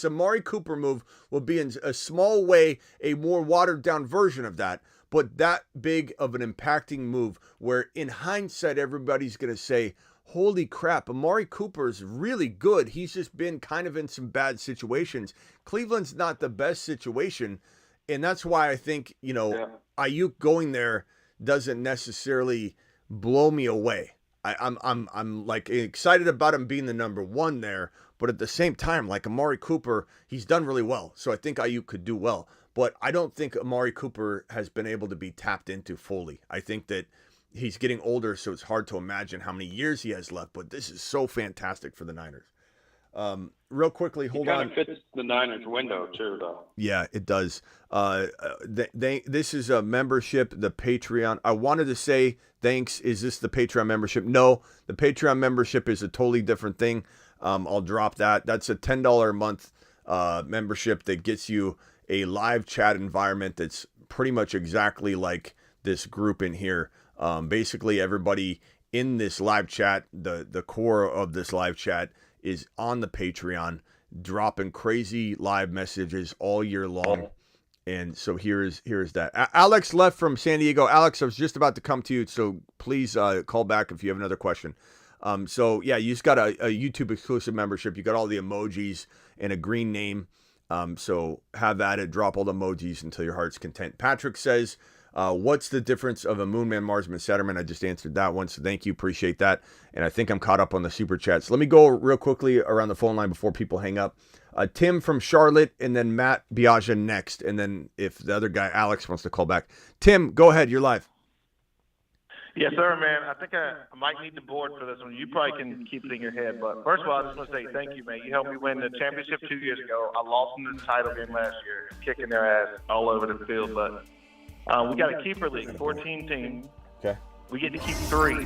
Amari Cooper move will be in a small way a more watered down version of that, but that big of an impacting move where in hindsight, everybody's going to say, holy crap, Amari Cooper's really good. He's just been kind of in some bad situations. Cleveland's not the best situation. And that's why I think, Aiyuk going there doesn't necessarily blow me away. I'm like excited about him being the number one there, but at the same time, like Amari Cooper, he's done really well. So I think Aiyuk could do well, but I don't think Amari Cooper has been able to be tapped into fully. I think that he's getting older, so it's hard to imagine how many years he has left, but this is so fantastic for the Niners. Real quickly, hold on. It kind of fits the Niners window too, though. Yeah, it does. This is a membership, the Patreon. I wanted to say thanks. Is this the Patreon membership? No, the Patreon membership is a totally different thing. I'll drop that. That's a $10 a month membership that gets you a live chat environment that's pretty much exactly like this group in here. Basically, everybody in this live chat, the core of this live chat, is on the Patreon, dropping crazy live messages all year long. And so here's that. Alex left from San Diego. Alex, I was just about to come to you, so please call back if you have another question. So yeah, you just got a YouTube exclusive membership. You got all the emojis and a green name. So have at it. Drop all the emojis until your heart's content. Patrick says, what's the difference of a Moonman, Marsman, Saturn? I just answered that one, so thank you. Appreciate that. And I think I'm caught up on the super chats. Let me go real quickly around the phone line before people hang up. Tim from Charlotte, and then Matt Biaja next. And then if the other guy, Alex, wants to call back. Tim, go ahead. You're live. Yes, sir, man. I think I might need the board for this one. You probably can keep it in your head. But first of all, I just want to say thank you, man. You helped me win the championship 2 years ago. I lost in the title game last year, kicking their ass all over the field. But we got a keeper league, 14 teams. Okay. We get to keep 3.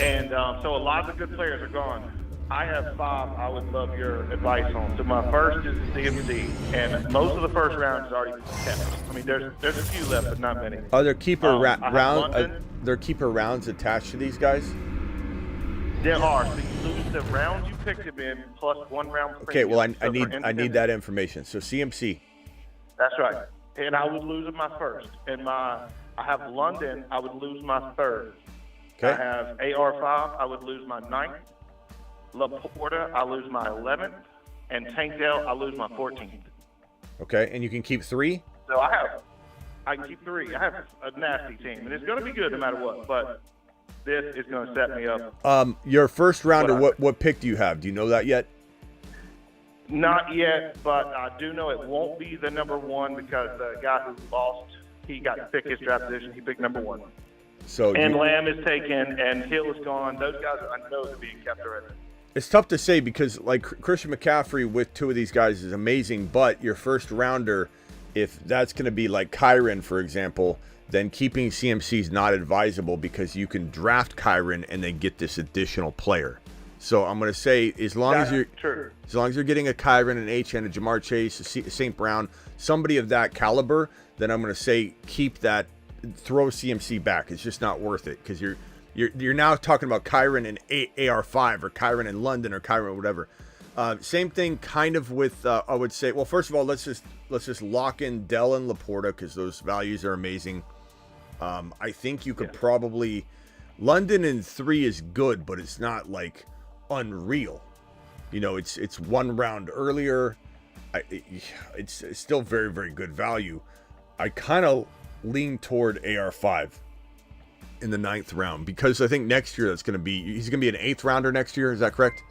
And so a lot of the good players are gone. I have 5 I would love your advice on. So my first is CMC, and most of the first round is already kept. I mean, there's a few left, but not many. Are there keeper there keeper rounds attached to these guys? There are. So you lose the rounds you picked him in plus 1 round. Okay, well I need that information. So CMC. That's right. And I would lose my first. And I have London. I would lose my third. Okay. I have AR5. I would lose my 9th. Laporta, I lose my 11th, and Tank Dell, I lose my 14th. Okay, and you can keep 3? So I can keep 3. I have a nasty team, and it's going to be good no matter what, but this is going to set me up. Your first rounder, what pick do you have? Do you know that yet? Not yet, but I do know it won't be the number 1 because the guy who lost, he got to pick his draft position. He picked number 1. And Lamb is taken, and Hill is gone. Those guys I know are being kept already. It's tough to say because, like, Christian McCaffrey with 2 of these guys is amazing, but your first rounder, if that's going to be like Kyron, for example, then keeping CMC is not advisable because you can draft Kyron and then get this additional player. So I'm going to say as long as you're getting a Kyron, an HN, a Jamar Chase, a St. Brown, somebody of that caliber, then I'm going to say keep that, throw CMC back. It's just not worth it because you're now talking about Kyron and AR5 or Kyron in London or Kyron whatever. Same thing kind of with I would say, well, first of all, let's just lock in Dell and Laporta because those values are amazing. I think you could probably London in 3 is good, but it's not like unreal. You know, it's 1 round earlier. It's still very, very good value. I kind of lean toward AR5 in the 9th round because I think next year he's going to be an 8th rounder next year. Is that correct?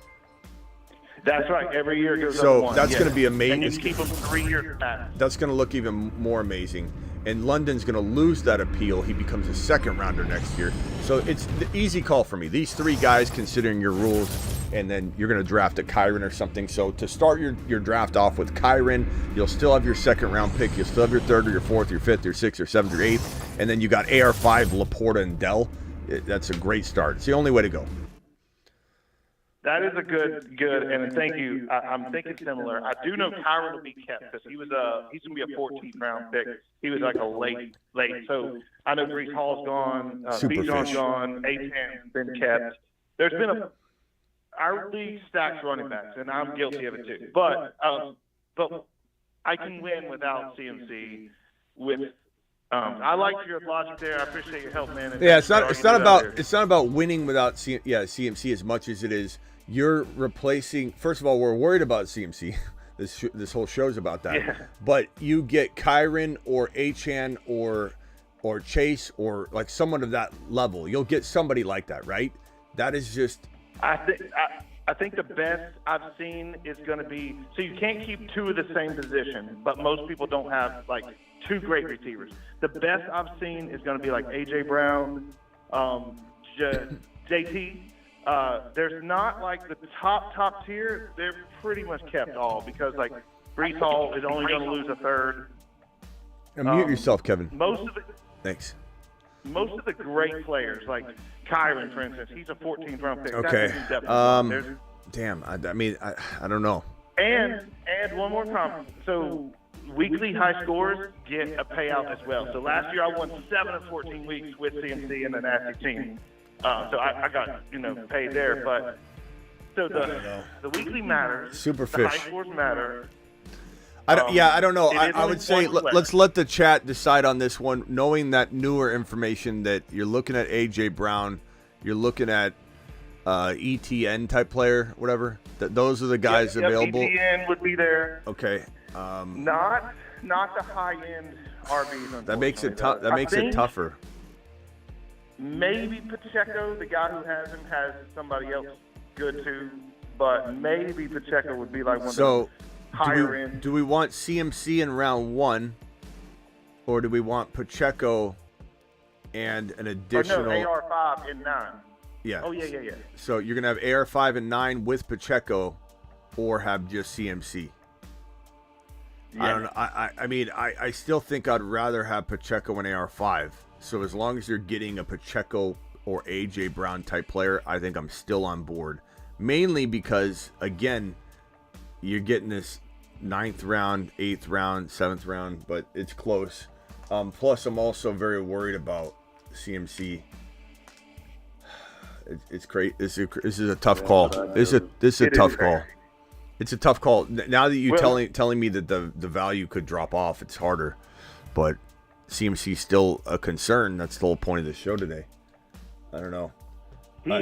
That's right. Every year goes so up 1. That's going to be amazing. And you keep them 3 years back. That's going to look even more amazing. And London's going to lose that appeal. He becomes a 2nd rounder next year. So it's the easy call for me. These 3 guys, considering your rules, and then you're going to draft a Kyron or something. So to start your draft off with Kyron, you'll still have your 2nd round pick. You'll still have your 3rd or your 4th, your 5th, your 6th, or 7th, or 8th. And then you got AR5, Laporta, and Dell. That's a great start. It's the only way to go. That is a good, and thank you. I'm thinking similar. I do know Kyron will be kept because he's going to be a 14th round pick. He was like a late. So I know Brees Hall's gone, Bijan's gone, A-Chan's been kept. There's been our league stacks running backs, and I'm guilty of it too. But I can win without CMC. I like your logic there. I appreciate your help, man. Yeah, it's not about winning without CMC as much as it is you're replacing. First of all, we're worried about CMC. This whole show's about that. Yeah. But you get Kyron or Achan or Chase or like someone of that level. You'll get somebody like that, right? That is just. I think the best I've seen is going to be, so you can't keep 2 of the same position, but most people don't have like 2 great receivers. The best I've seen is going to be like AJ Brown, JT. There's not like the top tier. They're pretty much kept all because like Brees Hall is only going to lose a 3rd. Mute yourself, Kevin. Thanks. Most of the great players, like Kyron, for instance, he's a 14th round pick. Okay. Damn. I mean, I don't know. And one more comment. So weekly high scores get a payout as well. So last year I won 7 of 14 weeks with CMC and the Nasty team. So I got paid there. But so the weekly matters. Superfish. The high scores matter. I don't know. I would say let's let the chat decide on this one, knowing that newer information that you're looking at AJ Brown, you're looking at ETN type player, whatever. Those are the guys available. ETN would be there. Okay. Not the high end RBs. That makes it tough. That makes it tougher. Maybe Pacheco, the guy who has him, has somebody else good too, but maybe Pacheco would be like one of the higher end. Do we want CMC in round 1, or do we want Pacheco and an additional? AR5 in 9. Yeah. Oh yeah. So you're gonna have AR5 and 9 with Pacheco, or have just CMC. Yeah. I don't know. I mean, I still think I'd rather have Pacheco and AR5. So as long as you're getting a Pacheco or AJ Brown type player, I think I'm still on board. Mainly because, again, you're getting this 9th round, 8th round, 7th round, but it's close. Plus, I'm also very worried about CMC. It's great. This is a tough call. This is a tough call. It's a tough call. Now that you're telling me that the value could drop off, it's harder. But CMC is still a concern. That's the whole point of the show today. I don't know. He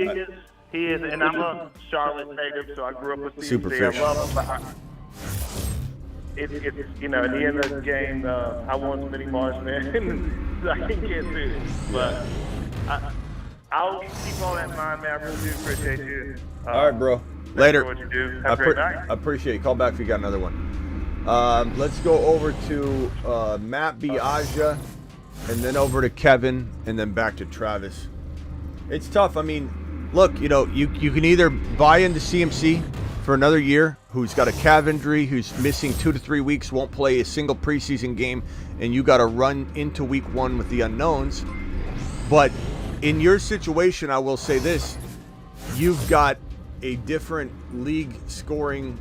is, and I'm a Charlotte native, so I grew up with CMC. Superfish. I love him, it's at the end of the game, I want Smitty Marsh, man. So I can't do it. But I'll keep all that in mind, man. I really do appreciate you. All right, bro. Later. What you do. Have a great night. I appreciate it. Call back if you got another one. Let's go over to Matt Biaggia, and then over to Kevin, and then back to Travis. It's tough. I mean, look, you can either buy into CMC for another year, who's got a calf injury, who's missing 2 to 3 weeks, won't play a single preseason game, and you got to run into week 1 with the unknowns. But in your situation, I will say this, you've got a different league scoring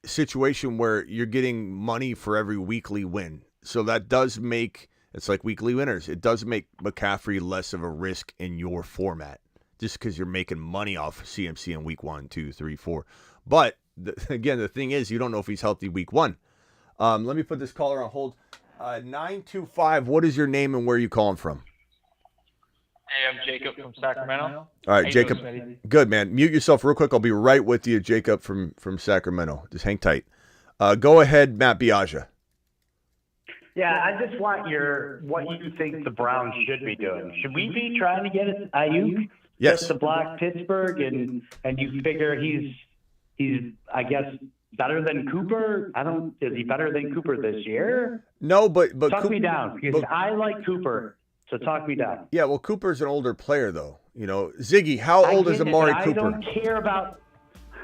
situation where you're getting money for every weekly win. So that does make, it's like weekly winners. It does make McCaffrey less of a risk in your format, just because you're making money off CMC in week 1, 2, 3, 4. But again, the thing is, you don't know if he's healthy week 1. Let me put this caller on hold. 925, what is your name and where are you calling from? Hey, I'm Jacob from Sacramento. All right, Jacob. Good, man. Mute yourself real quick. I'll be right with you, Jacob from Sacramento. Just hang tight. Go ahead, Matt Biaggia. Yeah, I just want what you think the Browns should be doing. Should we be trying to get Aiyuk? Yes. Just to block Pittsburgh, and you figure he's I guess better than Cooper? Is he better than Cooper this year? No, but talk me down, because I like Cooper. So talk me down. Yeah, well, Cooper's an older player, though. You know, Ziggy, how old is Amari Cooper? I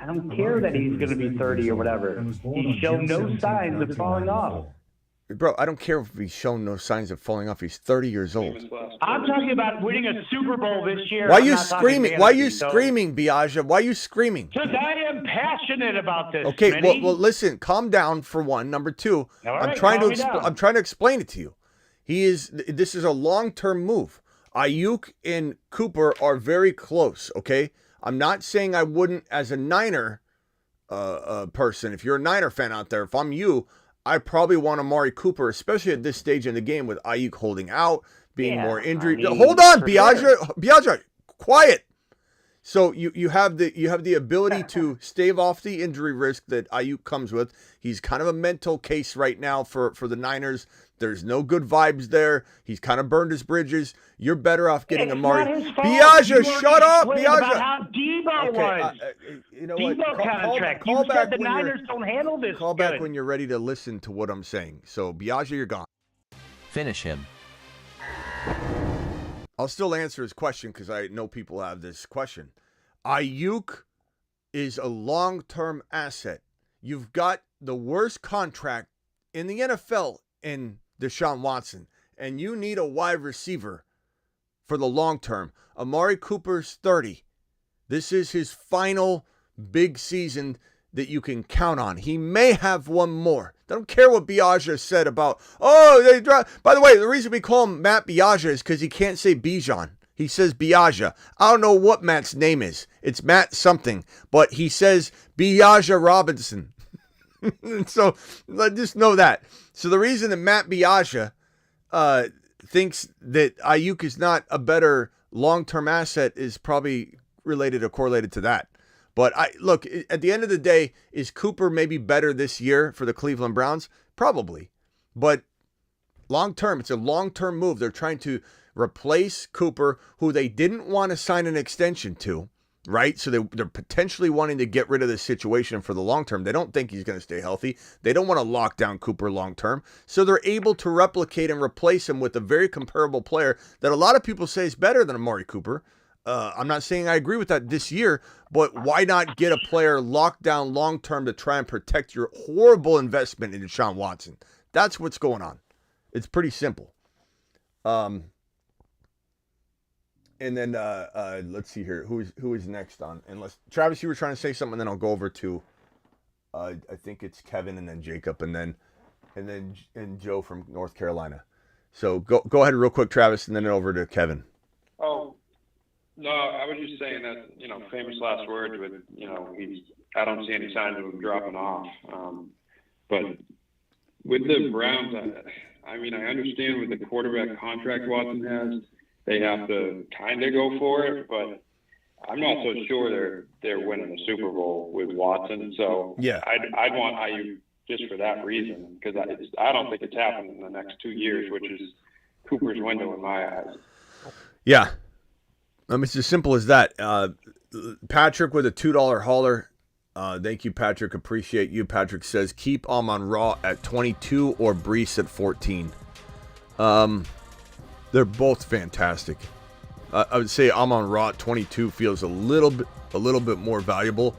don't care that he's going to be 30 or whatever. He's shown no signs of falling off. Bro, I don't care if he's shown no signs of falling off. He's 30 years old. I'm talking about winning a Super Bowl this year. Why are you screaming? Why are you screaming, Biaggia? Why are you screaming? Because I am passionate about this. Okay, Smitty. well, listen. Calm down for one. Number two, I'm trying to explain it to you. This is a long-term move. Aiyuk and Cooper are very close, okay? I'm not saying I wouldn't as a Niner person. If you're a Niner fan out there, if I'm you, I probably want Amari Cooper, especially at this stage in the game with Aiyuk holding out, being more injured. Hold on, Biaggia, quiet. So you have the ability to stave off the injury risk that Aiyuk comes with. He's kind of a mental case right now for the Niners. There's no good vibes there. He's kind of burned his bridges. You're better off getting Amari. Biaggia, shut up, Biaggia. About how Deebo was. You know Deebo what? contract. Call you back said the Niners don't handle this. Call back when you're ready to listen to what I'm saying. So Biaggia, you're gone. Finish him. I'll still answer his question because I know people have this question. Aiyuk is a long-term asset. You've got the worst contract in the NFL in Deshaun Watson, and you need a wide receiver for the long term. Amari Cooper's 30. This is his final big season that you can count on. He may have one more. Don't care what Biaggia said about, they drive. By the way, the reason we call him Matt Biaggia is because he can't say Bijan. He says Biaggia. I don't know what Matt's name is. It's Matt something, but he says Bijan Robinson. So just know that. So the reason that Matt Biaggia thinks that Aiyuk is not a better long-term asset is probably related or correlated to that. But look, at the end of the day, is Cooper maybe better this year for the Cleveland Browns? Probably. But long-term, it's a long-term move. They're trying to replace Cooper, who they didn't want to sign an extension to, right? So they're potentially wanting to get rid of this situation for the long term. They don't think he's going to stay healthy. They don't want to lock down Cooper long term. So they're able to replicate and replace him with a very comparable player that a lot of people say is better than Amari Cooper. I'm not saying I agree with that this year, but why not get a player locked down long term to try and protect your horrible investment in Deshaun Watson? That's what's going on. It's pretty simple. And then let's see here. Who is next on? Unless Travis, you were trying to say something, and then I'll go over to I think it's Kevin and then Jacob and Joe from North Carolina. So go ahead real quick, Travis, and then over to Kevin. Oh, no, I was just saying that, famous last words with, I don't see any signs of him dropping off. But with the Browns, I understand with the quarterback contract Watson has, they have to kind of go for it, but I'm not so sure they're winning the Super Bowl with Watson. So yeah, I'd want Aiyuk just for that reason, because I don't think it's happening in the next 2 years, which is Cooper's window in my eyes. Yeah, it's as simple as that. Patrick with a $2 hauler. Thank you, Patrick. Appreciate you. Patrick says keep Amon-Ra at 22 or Breece at 14. They're both fantastic. I would say Amon-Ra at 22 feels a little bit more valuable.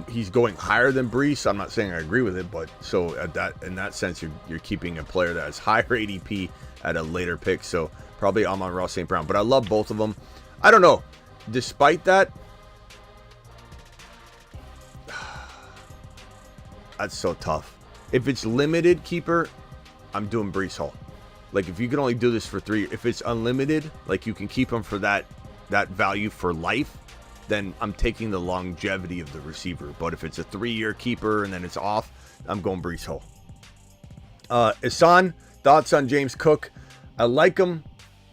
He's going higher than Brees. I'm not saying I agree with it, but so in that sense, you're keeping a player that has higher ADP at a later pick. So probably Amon-Ra St. Brown. But I love both of them. I don't know. Despite that, that's so tough. If it's limited keeper, I'm doing Brees Hall. Like if you can only do this for 3, if it's unlimited, like you can keep him for that value for life, then I'm taking the longevity of the receiver. But if it's a 3-year keeper and then it's off, I'm going Brees Hall. Isan, thoughts on James Cook? I like him,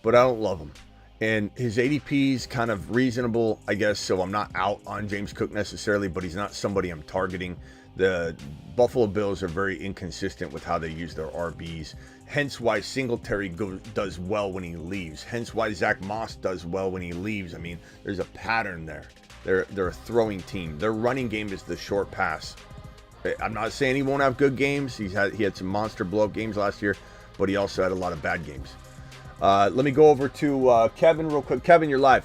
but I don't love him. And his ADP is kind of reasonable, I guess, so I'm not out on James Cook necessarily, but he's not somebody I'm targeting. The Buffalo Bills are very inconsistent with how they use their RBs, hence why Singletary does well when he leaves, hence why Zach Moss does well when he leaves. I mean, there's a pattern there. They're a throwing team. Their running game is the short pass. I'm not saying he won't have good games. He had some monster blow-up games last year, but he also had a lot of bad games. Let me go over to Kevin real quick. Kevin, you're live.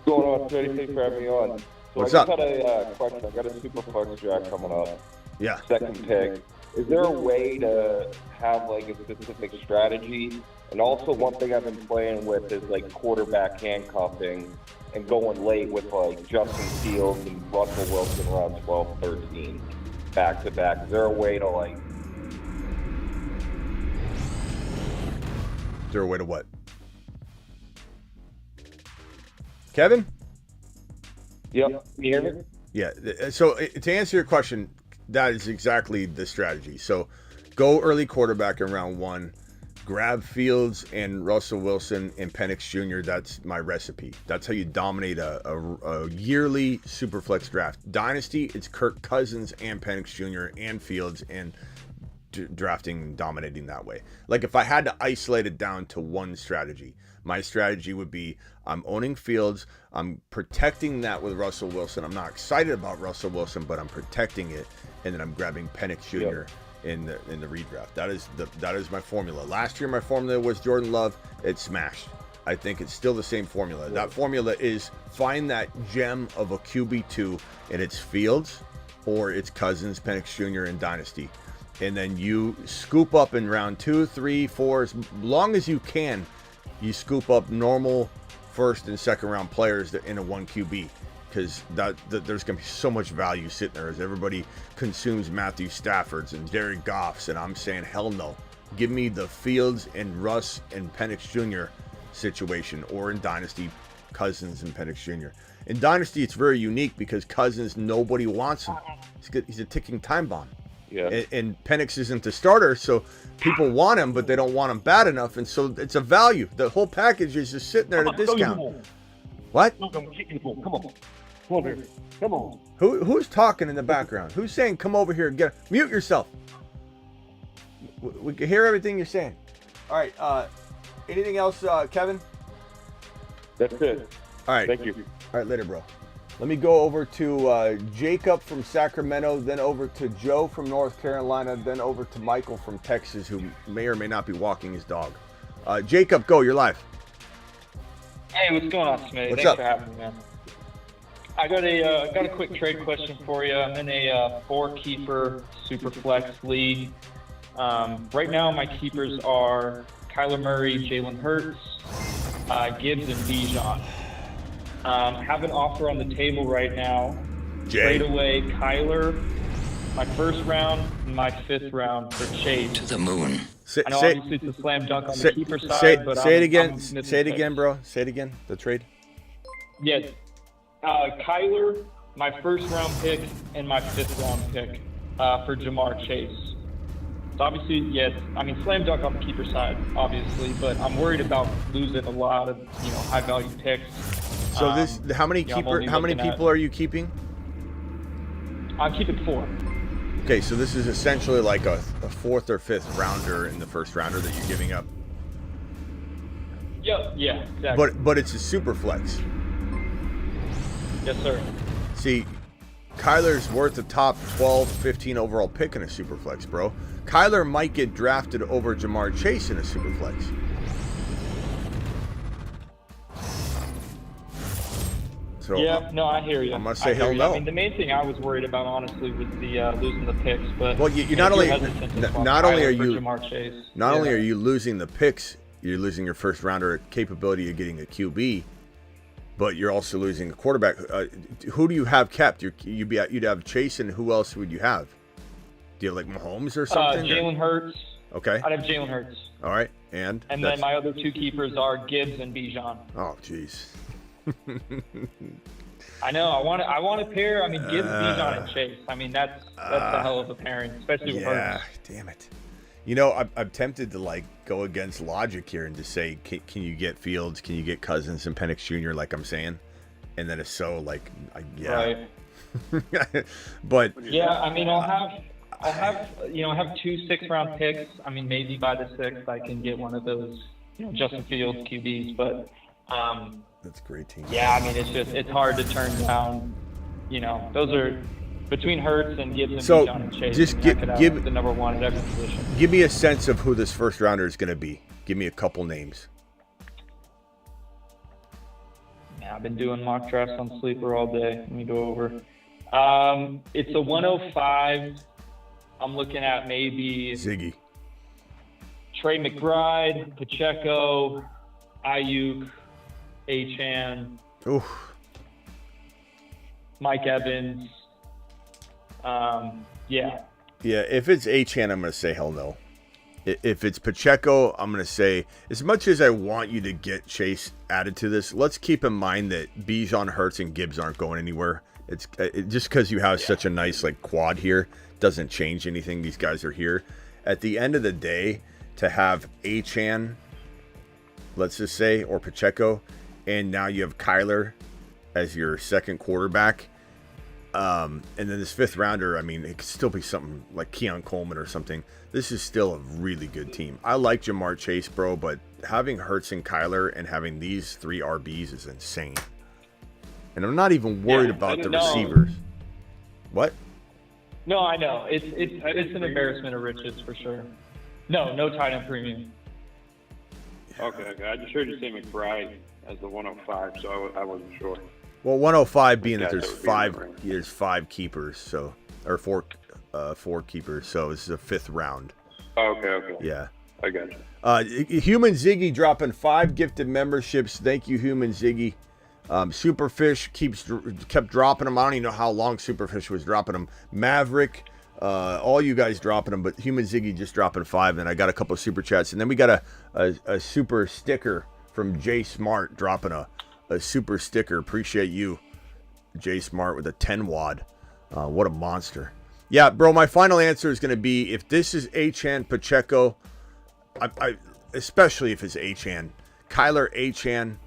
What's going on, Smitty? Thanks for having me on. So What's I up? just had a question. I got a super flex draft coming up. Yeah. Second pick. Is there a way to have like a specific strategy? And also one thing I've been playing with is like quarterback handcuffing and going late with like Justin Fields and Russell Wilson around 12, 13 back to back. Is there a way to like... Is there a way to what? Kevin? Yep. You hear me? Yeah. So to answer your question, that is exactly the strategy. So go early quarterback in round 1, grab Fields and Russell Wilson and Penix Jr. That's my recipe. That's how you dominate a yearly Superflex draft. Dynasty, it's Kirk Cousins and Penix Jr. and Fields and drafting and dominating that way. Like if I had to isolate it down to one strategy, my strategy would be I'm owning Fields, I'm protecting that with Russell Wilson. I'm not excited about Russell Wilson, but I'm protecting it, and then I'm grabbing Penix Jr. in the redraft. That is my formula. Last year my formula was Jordan Love. It smashed. I think it's still the same formula. That formula is find that gem of a QB2, and it's Fields or it's Cousins, Penix Jr. in Dynasty. And then you scoop up in round 2, 3, 4, as long as you can. You scoop up normal first and second round players in a 1 QB, because there's going to be so much value sitting there as everybody consumes Matthew Stafford's and Jared Goff's, and I'm saying hell no. Give me the Fields and Russ and Penix Jr. situation, or in Dynasty, Cousins and Penix Jr. In Dynasty, it's very unique because Cousins, nobody wants him. He's a ticking time bomb. Yeah. And Penix isn't the starter, so people want him, but they don't want him bad enough, and so it's a value. The whole package is just sitting there at a discount. What? Come on. Come on. Who's talking in the background? Who's saying, come over here and mute yourself? We can hear everything you're saying. All right. Anything else, Kevin? That's it. All right. Thank you. All right, later, bro. Let me go over to Jacob from Sacramento, then over to Joe from North Carolina, then over to Michael from Texas, who may or may not be walking his dog. Jacob, go. You're live. Hey, what's going on, Smitty? What's Thanks up? for having me, man. I got a quick trade question for you. I'm in a 4-keeper Superflex league. Right now, my keepers are Kyler Murray, Jalen Hurts, Gibbs, and Bijan. Have an offer on the table right now. Trade away Kyler, my first round, and my 5th round for Chase. To the moon. I know obviously it's a slam dunk on the keeper side, but say it again. Say it again, bro. Say it again. The trade. Yes. Kyler, my first round pick, and my 5th round pick for Jamar Chase. So obviously, yes, I mean, slam dunk on the keeper side, obviously, but I'm worried about losing a lot of, high value picks. So how many people are you keeping? I'm keeping 4. Okay, so this is essentially like a 4th or 5th rounder in the first rounder that you're giving up. Yeah, exactly. But it's a super flex. Yes, sir. See, Kyler's worth a top 12, 15 overall pick in a super flex, bro. Kyler might get drafted over Jamar Chase in a super flex. So yeah, no, I hear you. I'm gonna say hell no. I mean, the main thing I was worried about, honestly, was the losing the picks. But well, you not only are you losing the picks, you're losing your first rounder capability of getting a QB, but you're also losing a quarterback. Who do you have kept? You'd have Chase, and who else would you have? Do you have like Mahomes or something? Jalen Hurts. Okay. I'd have Jalen Hurts. All right, and then my other two keepers are Gibbs and Bijan. Oh, jeez. I know. I want to pair. I mean, Gibbs, Bijan, and Chase. I mean, that's a hell of a pairing, especially with Hurts. Damn it. You know, I'm tempted to like go against logic here and just say, can you get Fields? Can you get Cousins and Penix Jr. like I'm saying? And then it's so like, yeah. Right. But yeah, I mean, I'll have 2 6th-round picks. I mean, maybe by the 6th I can get one of those, Justin Fields QBs. But that's a great team. Yeah, I mean, it's hard to turn down. Those are between Hurts and Gibbs and Bijan and Chase. Just give the number one at every position. Give me a sense of who this first rounder is going to be. Give me a couple names. Yeah, I've been doing mock drafts on Sleeper all day. Let me go over. It's a 105. I'm looking at maybe Ziggy, Trey McBride, Pacheco, Aiyuk, Achan, Mike Evans. Yeah. Yeah, if it's Achan, I'm going to say hell no. If it's Pacheco, I'm going to say, as much as I want you to get Chase added to this, let's keep in mind that Bijan, Hurts, and Gibbs aren't going anywhere. It's just because you have such a nice like quad here doesn't change anything. These guys are here. At the end of the day, to have Achan, let's just say, or Pacheco, and now you have Kyler as your second quarterback, and then this 5th rounder, I mean, it could still be something like Keon Coleman or something. This is still a really good team. I like Jamar Chase, bro, but having Hurts and Kyler and having these 3 RBs is insane. And I'm not even worried about the receivers. What? No, I know. It's an embarrassment of riches for sure. No tight end premium. Okay. I just heard you say McBride as the 105, so I wasn't sure. Well, 105 being that there's 5 keepers, so or 4 keepers, so this is a 5th round. Okay. Yeah. I got you. Human Ziggy dropping 5 gifted memberships. Thank you, Human Ziggy. Superfish kept dropping them. I don't even know how long Superfish was dropping them. Maverick, all you guys dropping them, but Human Ziggy just dropping 5. And I got a couple of super chats, and then we got a super sticker from Jay Smart dropping a super sticker. Appreciate you, Jay Smart, with a 10 wad. What a monster. Yeah, bro, my final answer is going to be, if this is Achan, Pacheco, I especially if it's Achan, Kyler, Achan,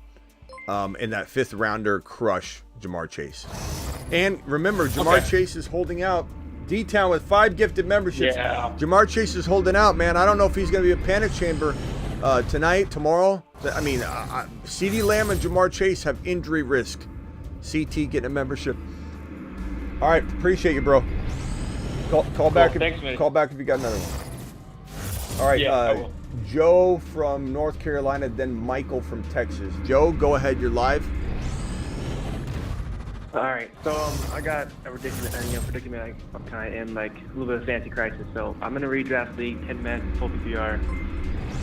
and that 5th rounder crush Jamar Chase. And remember, Jamar Chase is holding out. D-Town with 5 gifted memberships. Yeah. Jamar Chase is holding out, man. I don't know if he's going to be a panic chamber tonight, tomorrow. I mean, CeeDee Lamb and Jamar Chase have injury risk. CT getting a membership. All right, appreciate you, bro. Call back. Thanks, man. Call back if you got another one. All right, I will. Joe from North Carolina, then Michael from Texas. Joe, go ahead. You're live. All right, so I got a predicament. I'm kind of in like a little bit of fancy crisis. So I'm in a redraft league, 10-man, full PPR.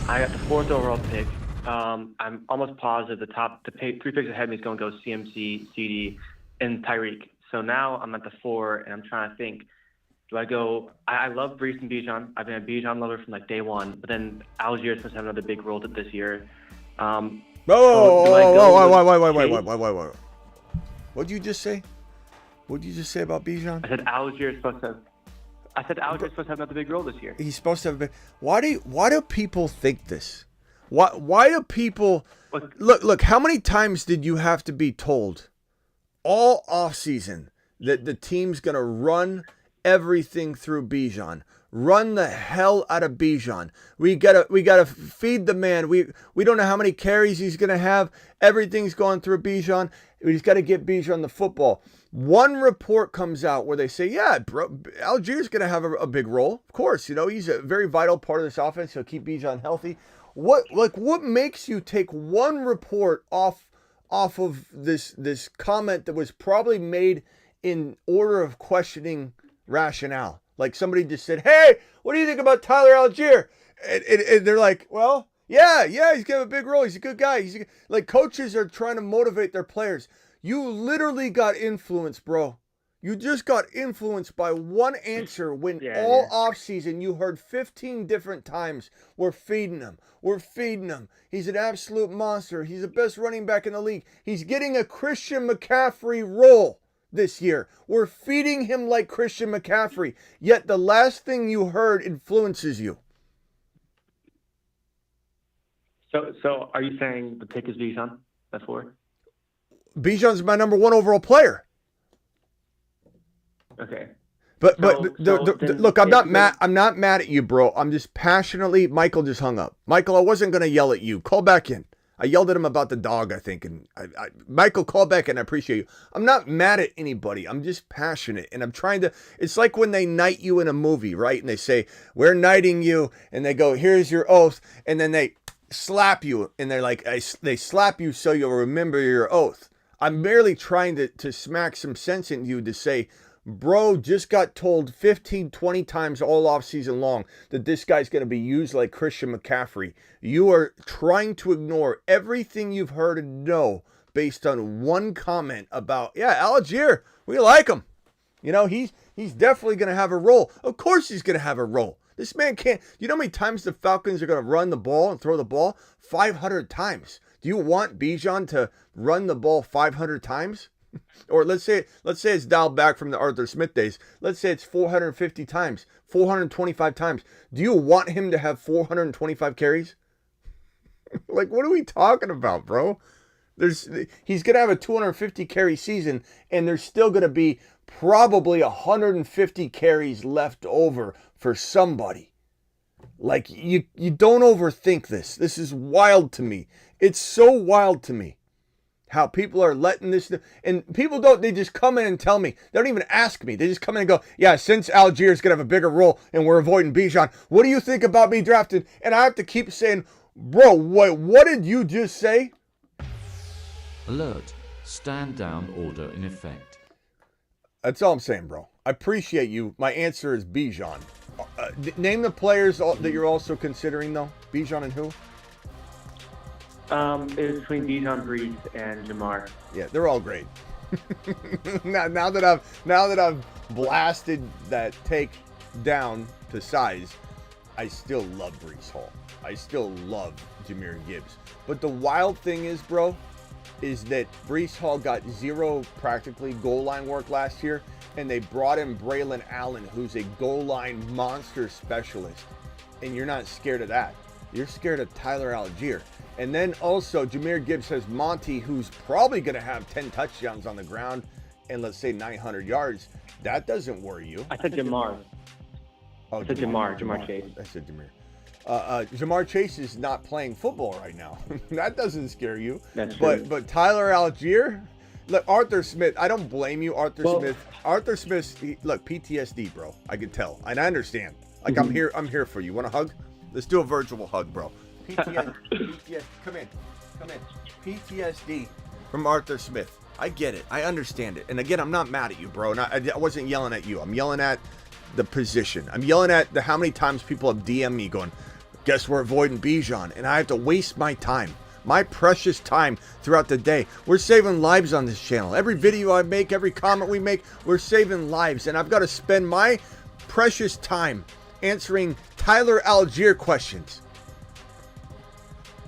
I got the 4th overall pick. I'm almost positive the 3 picks ahead of me is going to go CMC, CD, and Tyreek. So now I'm at the 4, and I'm trying to think. Do I go? I love Brees and Bijan. I've been a Bijan lover from like day one. But then Algier is supposed to have another big role this year. Whoa! What'd you just say? What did you just say about Bijan? I said Algier is supposed to have another big role this year. He's supposed to have a big. Why do people think this? Why do people look? How many times did you have to be told all offseason that the team's gonna run everything through Bijan? Run the hell out of Bijan. We gotta feed the man. We don't know how many carries he's gonna have. Everything's going through Bijan. We just got to get Bijan the football. One report comes out where they say, yeah, bro, Algier's gonna have a big role. Of course, he's a very vital part of this offense. He'll keep Bijan healthy. What makes you take one report off off of this comment that was probably made in order of questioning rationale. Like somebody just said, "Hey, what do you think about Tyler Algier?" And they're like, "Well, yeah, he's got a big role. He's a good guy." Like coaches are trying to motivate their players. You literally got influenced, bro. You just got influenced by one answer when all offseason you heard 15 different times, "We're feeding him. We're feeding him. He's an absolute monster. He's the best running back in the league. He's getting a Christian McCaffrey role this year. We're feeding him like Christian McCaffrey." Yet the last thing you heard influences you. So are you saying the pick is Bijan? That's 4? Bijan's my number 1 overall player. Okay. But look, I'm not mad. I'm not mad at you, bro. I'm just passionately. Michael just hung up. Michael, I wasn't gonna yell at you. Call back in. I yelled at him about the dog, I think, and Michael, call back in. I appreciate you. I'm not mad at anybody. I'm just passionate, and I'm trying to. It's like when they knight you in a movie, right? And they say, "We're knighting you," and they go, "Here's your oath," and then they slap you, and they're like, they slap you so you'll remember your oath. I'm merely trying to smack some sense into you to say, bro just got told 15, 20 times all off season long that this guy's going to be used like Christian McCaffrey. You are trying to ignore everything you've heard and know based on one comment about, Algier, we like him. You know, he's definitely going to have a role. Of course he's going to have a role. This man can't. You know how many times the Falcons are going to run the ball and throw the ball? 500 times. Do you want Bijan to run the ball 500 times? Or let's say it's dialed back from the Arthur Smith days. Let's say it's 450 times, 425 times. Do you want him to have 425 carries? Like, what are we talking about, bro? He's going to have a 250 carry season, and there's still going to be probably 150 carries left over for somebody. Like, you don't overthink this. This is wild to me. It's so wild to me how people are letting this, and people they just come in and tell me. They don't even ask me. They just come in and go, "Yeah, since Algier is going to have a bigger role and we're avoiding Bijan, what do you think about me drafting?" And I have to keep saying, "Bro, what did you just say?" Alert. Stand down order in effect. That's all I'm saying, bro. I appreciate you. My answer is Bijan. Name the players that you're also considering, though. Bijan and who? It was between Bijan, Brees, and Jamar. Yeah, they're all great. now that I've blasted that take down to size, I still love Brees Hall. I still love Jahmyr Gibbs. But the wild thing is, bro, is that Brees Hall got zero practically goal line work last year, and they brought in Braylon Allen, who's a goal line monster specialist. And you're not scared of that. You're scared of Tyler Algier. And then also, Jahmyr Gibbs has Monty, who's probably going to have 10 touchdowns on the ground and, let's say, 900 yards. That doesn't worry you. I said Jamar. Oh, I said Jamar Chase. I said Jahmyr. Jamar Chase is not playing football right now. That doesn't scare you. That's true. But Tyler Algier, look, Arthur Smith, I don't blame you, Smith. Arthur Smith, look, PTSD, bro. I can tell. And I understand. Like, I'm here for you. Want a hug? Let's do a virtual hug, bro. PTSD, come in. PTSD from Arthur Smith. I get it. I understand it. And again, I'm not mad at you, bro. I wasn't yelling at you. I'm yelling at the position. I'm yelling at how many times people have DM'd me going, "Guess we're avoiding Bijan," and I have to waste my time, my precious time throughout the day. We're saving lives on this channel. Every video I make, every comment we make, we're saving lives, and I've got to spend my precious time answering Tyler Algier questions.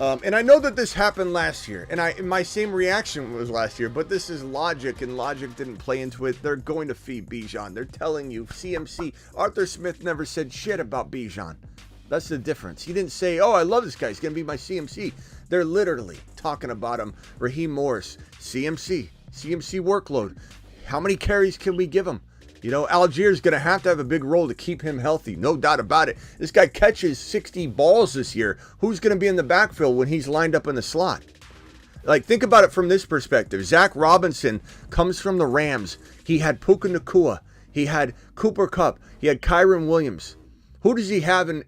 And I know that this happened last year, and my same reaction was last year, but this is logic, and logic didn't play into it. They're going to feed Bijan. They're telling you, CMC. Arthur Smith never said shit about Bijan. That's the difference. He didn't say, "Oh, I love this guy. He's going to be my CMC." They're literally talking about him. Raheem Morris, CMC workload. How many carries can we give him? You know, Algier's going to have a big role to keep him healthy. No doubt about it. This guy catches 60 balls this year. Who's going to be in the backfield when he's lined up in the slot? Like, think about it from this perspective. Zach Robinson comes from the Rams. He had Puka Nacua. He had Cooper Kupp. He had Kyron Williams. Who does he have in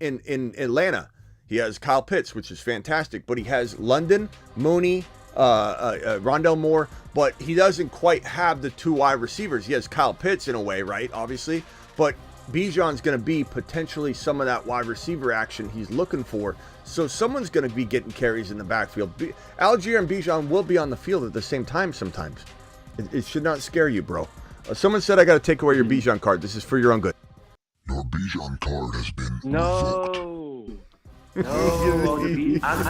Atlanta? He has Kyle Pitts, which is fantastic. But he has London, Mooney, Rondell Moore, but he doesn't quite have the 2 wide receivers. He has Kyle Pitts in a way, right? Obviously, but Bijan's going to be potentially some of that wide receiver action he's looking for. So someone's going to be getting carries in the backfield. Algier and Bijan will be on the field at the same time sometimes. It should not scare you, bro. Someone said I got to take away your Bijan card. This is for your own good. Your Bijan card has been revoked. No. I'm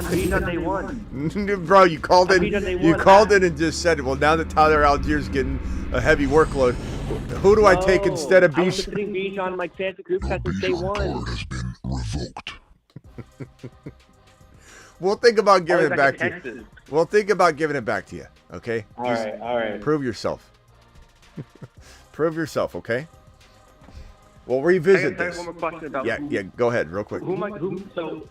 Bijan day one. Bro, you called it. You called it and just said it. Well, now that Tyler Allgeier's getting a heavy workload, who do I take instead of Bijan? I was putting Bijan on my fantasy group chat since day one. Your Bijan card has been revoked. We'll think about giving it back to you. We'll think about giving it back to you. Okay. All right. Prove yourself. Prove yourself. Okay. We'll revisit this. One more question about yeah. Go ahead, real quick. So,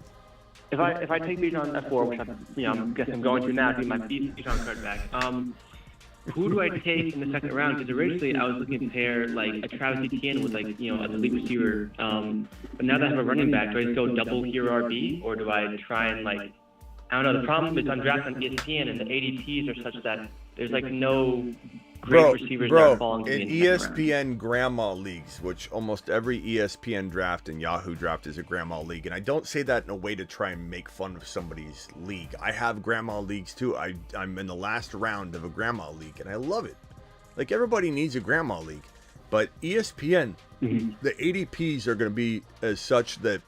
if I take Bijan at 4, which I'm guessing I'm going to now, to get my Bijan card back. Who do I take in the second round? Because originally I was looking to pair like a Travis Etienne with like an elite receiver. But now that I have a running back, do I just go double hero RB, or do I try and like I don't know. The problem is I'm drafting on ESPN and the ADPs are such that there's like no great receivers that are falling to me in the second round. ESPN grandma leagues, which almost every ESPN draft and Yahoo draft is a grandma league, and I don't say that in a way to try and make fun of somebody's league. I have grandma leagues too. I'm in the last round of a grandma league, and I love it. Like everybody needs a grandma league, but ESPN, the ADPs are going to be as such that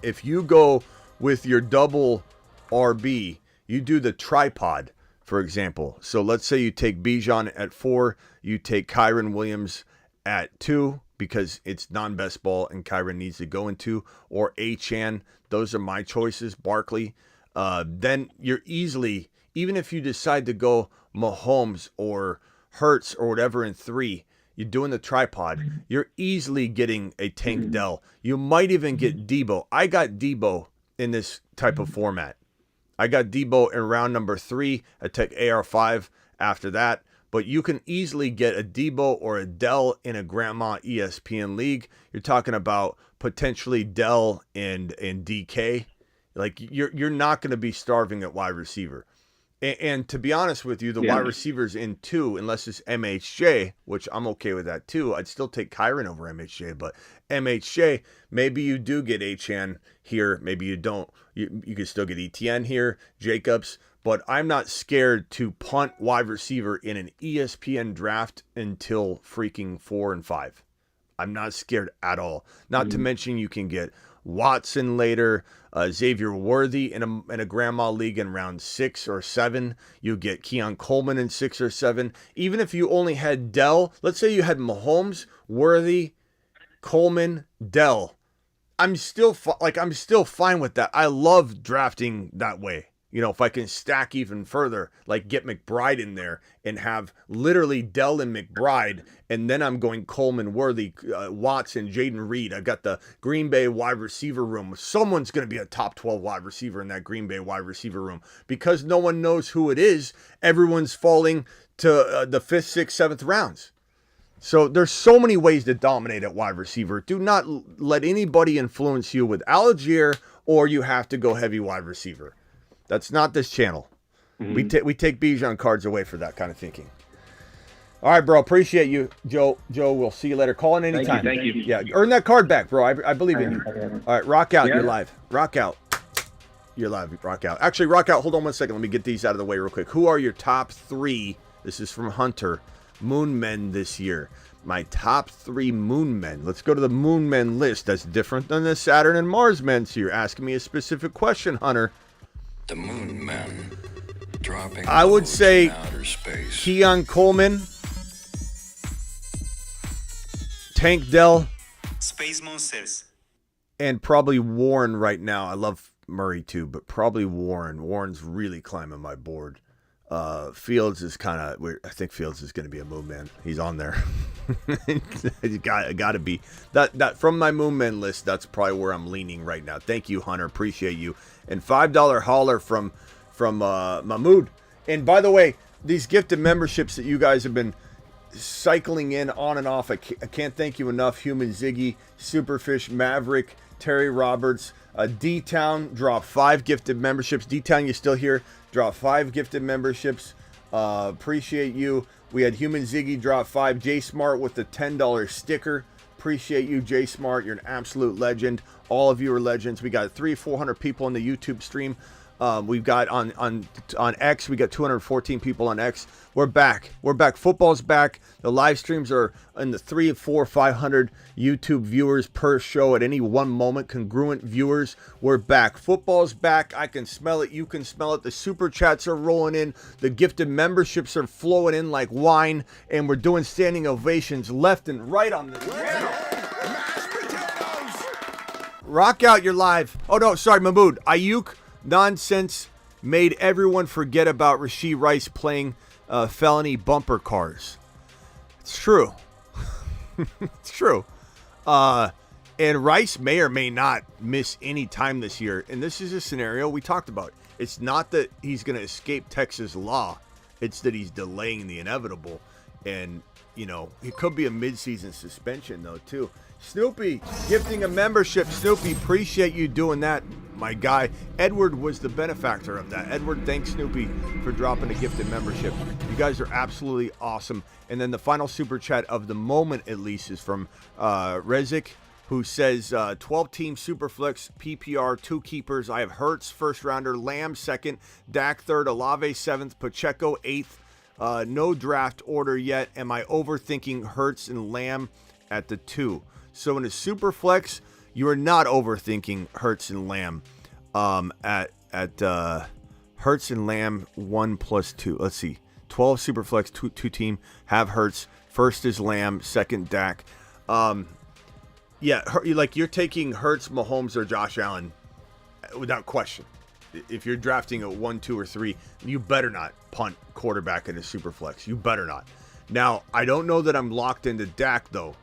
if you go with your double RB, you do the tripod. For example, so let's say you take Bijan at 4, you take Kyren Williams at 2 because it's non-best ball and Kyren needs to go in 2, or Achane. Those are my choices. Barkley. Then you're easily, even if you decide to go Mahomes or Hurts or whatever in 3, you're doing the tripod. You're easily getting a Tank Dell. You might even get Deebo. I got Deebo in this type of format. I got Deebo in round number 3. I took AR5 after that. But you can easily get a Deebo or a Dell in a grandma ESPN league. You're talking about potentially Dell and DK. Like you're not going to be starving at wide receiver. And to be honest with you, the wide receivers in 2, unless it's MHJ, which I'm okay with that too. I'd still take Kyren over MHJ, but MHJ, maybe you do get Achane here, maybe you don't. You can still get Etienne here, Jacobs, but I'm not scared to punt wide receiver in an ESPN draft until freaking 4 and 5. I'm not scared at all. Not to mention you can get Watson later, Xavier Worthy in a grandma league in round 6 or 7. You get Keon Coleman in 6 or 7. Even if you only had Dell, let's say you had Mahomes, Worthy, Coleman, Dell. I'm still fine with that. I love drafting that way. You know, if I can stack even further, like get McBride in there and have literally Dell and McBride, and then I'm going Coleman, Worthy, Watson, Jaden Reed. I've got the Green Bay wide receiver room. Someone's going to be a top 12 wide receiver in that Green Bay wide receiver room. Because no one knows who it is, everyone's falling to the 5th, 6th, 7th rounds. So there's so many ways to dominate at wide receiver. Do not let anybody influence you with Algier, or you have to go heavy wide receiver. That's not this channel. We take Bijan cards away for that kind of thinking. All right, bro. Appreciate you, Joe. Joe, we'll see you later. Call in anytime. Thank you. Yeah, earn that card back, bro. I believe in you. All right, rock out. You're live. Rock out. You're live. Rock out. Actually, rock out. Hold on one second. Let me get these out of the way real quick. Who are your top 3? This is from Hunter. Moonmen this year. My top 3 Moonmen. Let's go to the Moonmen list. That's different than the Saturn and Mars men. So you're asking me a specific question, Hunter. The Moonmen dropping. I would say outer space. Keon Coleman, Tank Dell, Space Monsters, and probably Warren right now. I love Murray too, but probably Warren. Warren's really climbing my board. Fields is kind of. I think Fields is going to be a Moonman. He's on there. It's got to be that from my Moonman list. That's probably where I'm leaning right now. Thank you, Hunter. Appreciate you. And $5 holler from Mahmood. And by the way, these gifted memberships that you guys have been cycling in on and off, I can't thank you enough. Human Ziggy, Superfish, Maverick, Terry Roberts, D-Town dropped 5 gifted memberships. D-Town, you still here? drop 5 gifted memberships. Appreciate you. We had Human Ziggy drop 5. J Smart with the $10 sticker. Appreciate you, J Smart. You're an absolute legend. All of you are legends. We got 300-400 people on the YouTube stream. We've got on X, we got 214 people on X. We're back. Football's back. The live streams are in the 300, 400, 500 YouTube viewers per show at any one moment. Congruent viewers. We're back. Football's back. I can smell it. You can smell it. The super chats are rolling in. The gifted memberships are flowing in like wine. And we're doing standing ovations left and right on the Rock out your live. Oh, no, sorry, Mahmood. Aiyuk nonsense made everyone forget about Rashee Rice playing felony bumper cars. It's true. It's true. And Rice may or may not miss any time this year. And this is a scenario we talked about. It's not that he's going to escape Texas law. It's that he's delaying the inevitable. And, you know, it could be a midseason suspension, though, too. Snoopy, gifting a membership. Snoopy, appreciate you doing that, my guy. Edward was the benefactor of that. Edward, thanks, Snoopy, for dropping a gifted membership. You guys are absolutely awesome. And then the final super chat of the moment, at least, is from Rezik, who says 12-team Superflex PPR, 2 keepers. I have Hurts, first rounder, Lamb, second, Dak, third, Olave, seventh, Pacheco, eighth. No draft order yet. Am I overthinking Hurts and Lamb at the 2? So in a super flex, you are not overthinking Hurts and Lamb at Hurts and Lamb 1 plus 2. Let's see. 12 super flex, two team, have Hurts. First is Lamb, second Dak. Yeah, like you're taking Hurts, Mahomes, or Josh Allen without question. If you're drafting a 1, 2, or 3, you better not punt quarterback in a super flex. You better not. Now, I don't know that I'm locked into Dak, though.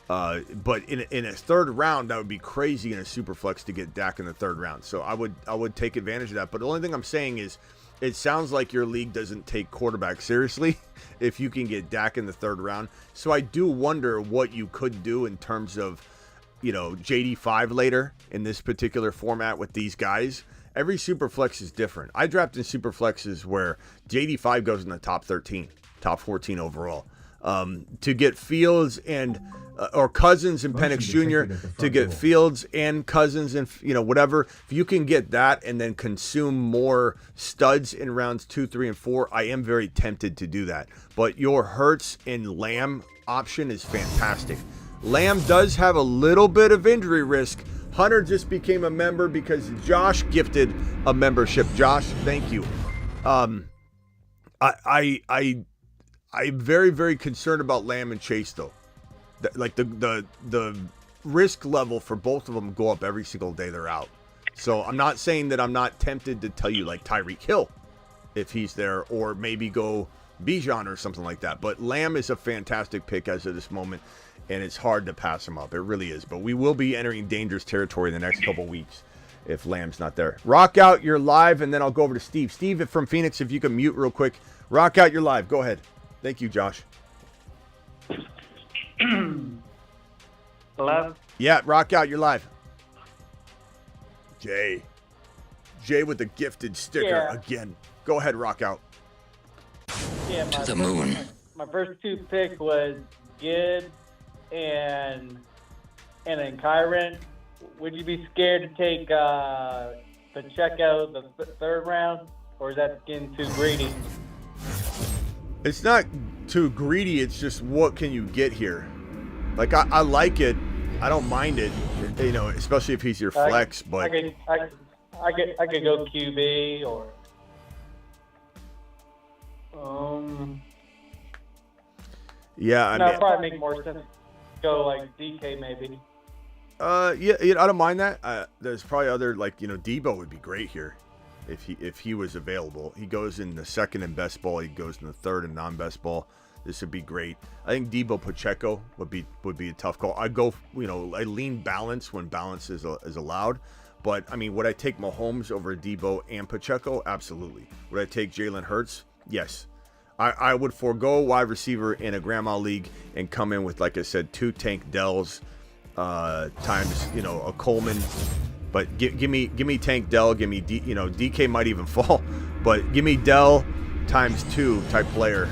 But in a third round, that would be crazy in a super flex to get Dak in the third round. So I would take advantage of that. But the only thing I'm saying is, it sounds like your league doesn't take quarterback seriously if you can get Dak in the third round. So I do wonder what you could do in terms of, you know, JD5 later in this particular format with these guys. Every super flex is different. I draft in super flexes where JD5 goes in the top 13, top 14 overall. To get Fields and or Cousins and Penix Jr. to get Fields and Cousins and, you know, whatever. If you can get that and then consume more studs in rounds 2, 3, and 4, I am very tempted to do that. But your Hurts and Lamb option is fantastic. Lamb does have a little bit of injury risk. Hunter just became a member because Josh gifted a membership. Josh, thank you. I'm very, very concerned about Lamb and Chase, though. Like the risk level for both of them go up every single day they're out. So I'm not saying that I'm not tempted to tell you like Tyreek Hill if he's there, or maybe go Bijan or something like that. But Lamb is a fantastic pick as of this moment, and it's hard to pass him up. It really is. But we will be entering dangerous territory in the next couple weeks if Lamb's not there. Rock out, you're live, and then I'll go over to Steve. Steve from Phoenix, if you can mute real quick. Rock out, you're live. Go ahead. Thank you, Josh. Hello? Yeah, rock out, you're live. Jay with the gifted sticker again. Go ahead, rock out. Yeah, To the moon. My first 2 picks was Gid and then Kyron. Would you be scared to take Pacheco the third round, or is that getting too greedy? It's not too greedy. It's just what can you get here? Like I like it. I don't mind it. You know, especially if he's your flex. But I could go QB or yeah. I no, mean, it'd probably make more sense. Go like DK maybe. Yeah, I don't mind that. There's probably other, like, you know, Deebo would be great here if he was available. He goes in the second in best ball. He goes in the third in non-best ball. This would be great. I think Deebo Pacheco would be a tough call. I go, you know, I lean balance when balance is allowed. But I mean, would I take Mahomes over Deebo and Pacheco? Absolutely. Would I take Jalen Hurts? Yes. I would forego wide receiver in a grandma league and come in with, like I said, 2 Tank Dells times, you know, a Coleman But give me Tank Dell. Give me DK might even fall, but give me Dell ×2 type player,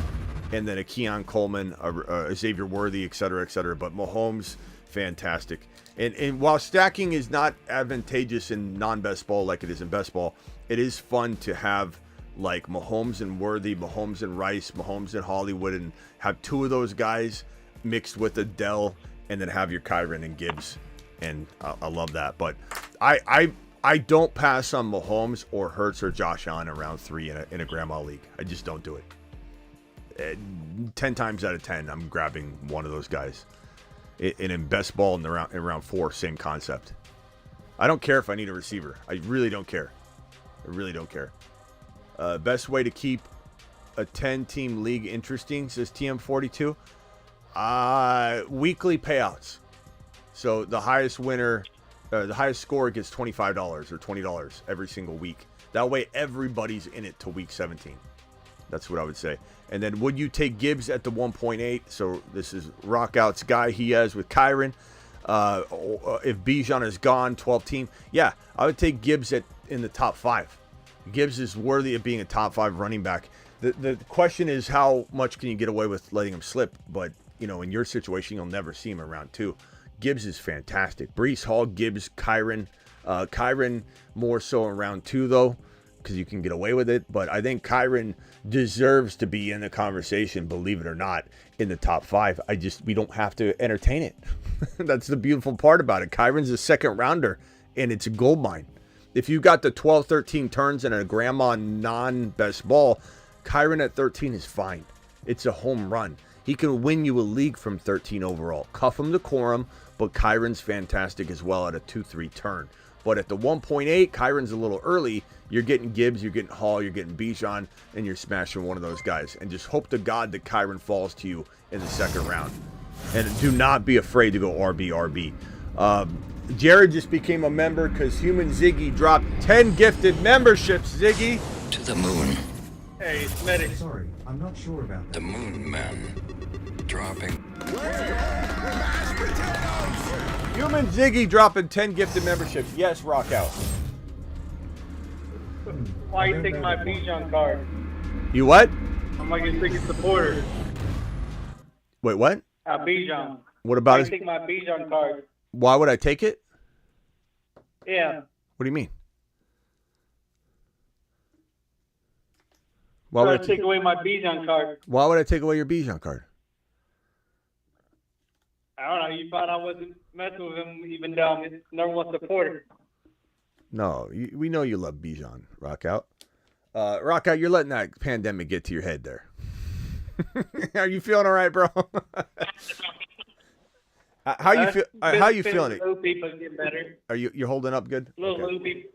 and then a Keon Coleman, a Xavier Worthy, et cetera, et cetera. But Mahomes, fantastic. And while stacking is not advantageous in non-best ball like it is in best ball, it is fun to have like Mahomes and Worthy, Mahomes and Rice, Mahomes and Hollywood, and have two of those guys mixed with a Dell, and then have your Kyren and Gibbs. And I love that. But I don't pass on Mahomes or Hurts or Josh Allen in round 3 in a grandma league. I just don't do it. 10 times out of 10, I'm grabbing one of those guys. And in best ball in round 4, same concept. I don't care if I need a receiver. I really don't care. I really don't care. Best way to keep a 10-team league interesting, says TM42. Weekly payouts. So the highest winner, the highest scorer gets $25 or $20 every single week. That way everybody's in it till week 17. That's what I would say. And then would you take Gibbs at the 1.8? So this is Rockout's guy he has with Kyren. If Bijan is gone, 12 team. Yeah, I would take Gibbs in the top 5. Gibbs is worthy of being a top 5 running back. The question is how much can you get away with letting him slip? But, in your situation, you'll never see him in round 2. Gibbs is fantastic. Breece Hall, Gibbs, Kyren. Kyren more so in round 2, though, because you can get away with it. But I think Kyren deserves to be in the conversation, believe it or not, in the top 5. We don't have to entertain it. That's the beautiful part about it. Kyren's a second rounder, and it's a gold mine. If you got the 12, 13 turns and a grandma non-best ball, Kyren at 13 is fine. It's a home run. He can win you a league from 13 overall. Cuff him to quorum, but Kyren's fantastic as well at a 2-3 turn. But at the 1.8, Kyren's a little early. You're getting Gibbs, you're getting Hall, you're getting Bijan, and you're smashing one of those guys. And just hope to God that Kyren falls to you in the second round. And do not be afraid to go RB. Jared just became a member because Human Ziggy dropped 10 gifted memberships, Ziggy. To the moon. Hey, Smitty. Sorry, I'm not sure about that. The Moonmen. Dropping. Human Ziggy dropping 10 gifted memberships. Yes, rock out. Why you taking my Bijan card? You what? I'm like his biggest supporter. Wait, what? Bijan. What about his? Take my Bijan card. Why would I take it? Yeah. What do you mean? Why would I take away my Bijan card? Why would I take away your Bijan card? I don't know. You thought I wasn't messing with him, even though I'm his number 1 supporter. No, we know you love Bijan, Rockout. Rockout, you're letting that pandemic get to your head there. Are you feeling all right, bro? How you feel? How you feeling? Loopy, but getting better. You're holding up good? A little loopy.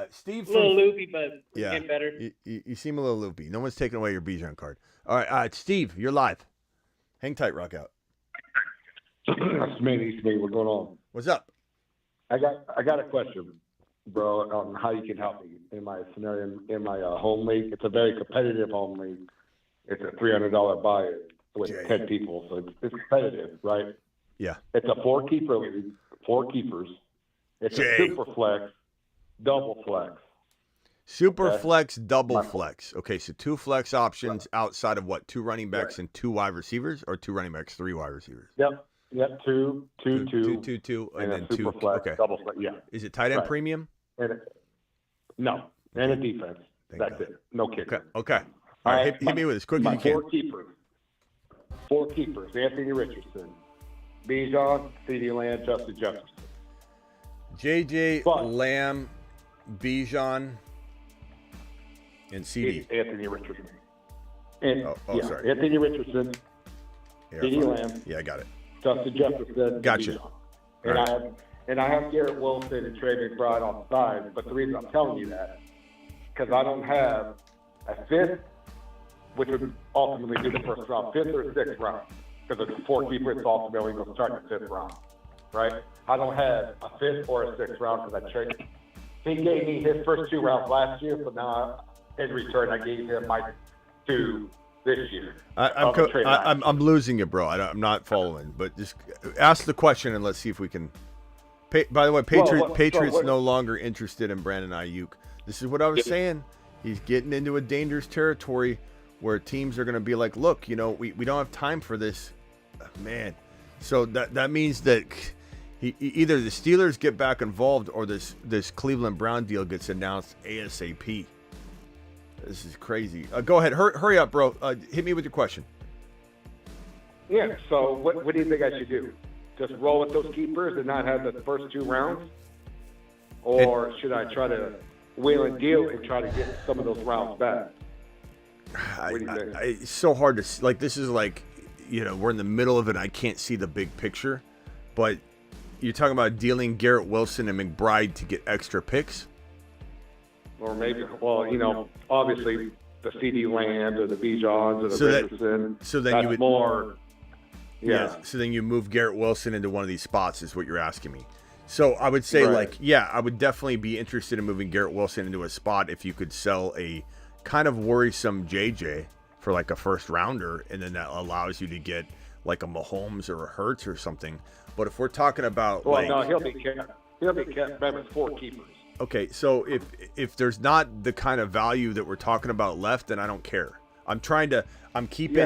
Steve. A little loopy, but getting better. You seem a little loopy. No one's taking away your Bijan card. All right, Steve, you're live. Hang tight, Rockout. Smitty, what's going on? What's up? I got a question, bro, on how you can help me in my scenario in my home league. It's a very competitive home league. It's a $300 buy with 10 people, so it's competitive, right? Yeah. It's a 4-keeper league, 4 keepers. It's a super flex, double flex. Super flex, double flex. Okay, so 2 flex options outside of what? 2 running backs and 2 wide receivers, or 2 running backs, 3 wide receivers? Yep. 2, and then 2 super flex, okay. double flex. Yeah. Is it tight end premium? No, and a defense. That's it. No kicker. Okay. All right, hit me with as quick as you can. 4 keepers. Anthony Richardson, Bijan, CeeDee Lamb, Justin Jefferson. JJ, Lamb, Bijan, and CD. Anthony Richardson. Sorry. Anthony Richardson, CeeDee Lamb. Yeah, I got it. Justin Jefferson. Gotcha. And I have Garrett Wilson and Trey McBride on the side, but the reason I'm telling you that, because I don't have a 5th, which would ultimately be the first round, 5th or 6th round, because it's 4 keepers, it's ultimately going to start the 5th round, right? I don't have a 5th or a 6th round because I traded. He gave me his first 2 rounds last year, but now in return I gave him my 2 this year. I'm losing it, bro. I'm not following, but just ask the question and let's see if we can By the way, Patriots what- no longer interested in Brandon Aiyuk. This is what I was saying. He's getting into a dangerous territory where teams are going to be like, look, we don't have time for this, man. So that means that either the Steelers get back involved or this Cleveland Brown deal gets announced ASAP. This is crazy. Go ahead. Hurry up, bro. Hit me with your question. Yeah, so what do you think I should do? Just roll with those keepers and not have the first 2 rounds? Or should I try to wheel and deal and try to get some of those rounds back? What do you think? It's so hard to, like, this is like, we're in the middle of it. I can't see the big picture. But you're talking about dealing Garrett Wilson and McBride to get extra picks? Or maybe, obviously the CD Lamb or the Bijans or the Richardson. So then that's you would more. Yeah. So then you move Garrett Wilson into one of these spots is what you're asking me. So I would say, Right. I would definitely be interested in moving Garrett Wilson into a spot if you could sell a kind of worrisome JJ for like a first rounder, and then that allows you to get like a Mahomes or a Hurts or something. But if we're talking about No, he'll be kept. He'll be kept back with 4 keepers. Okay, so if there's not the kind of value that we're talking about left, then I don't care. I'm keeping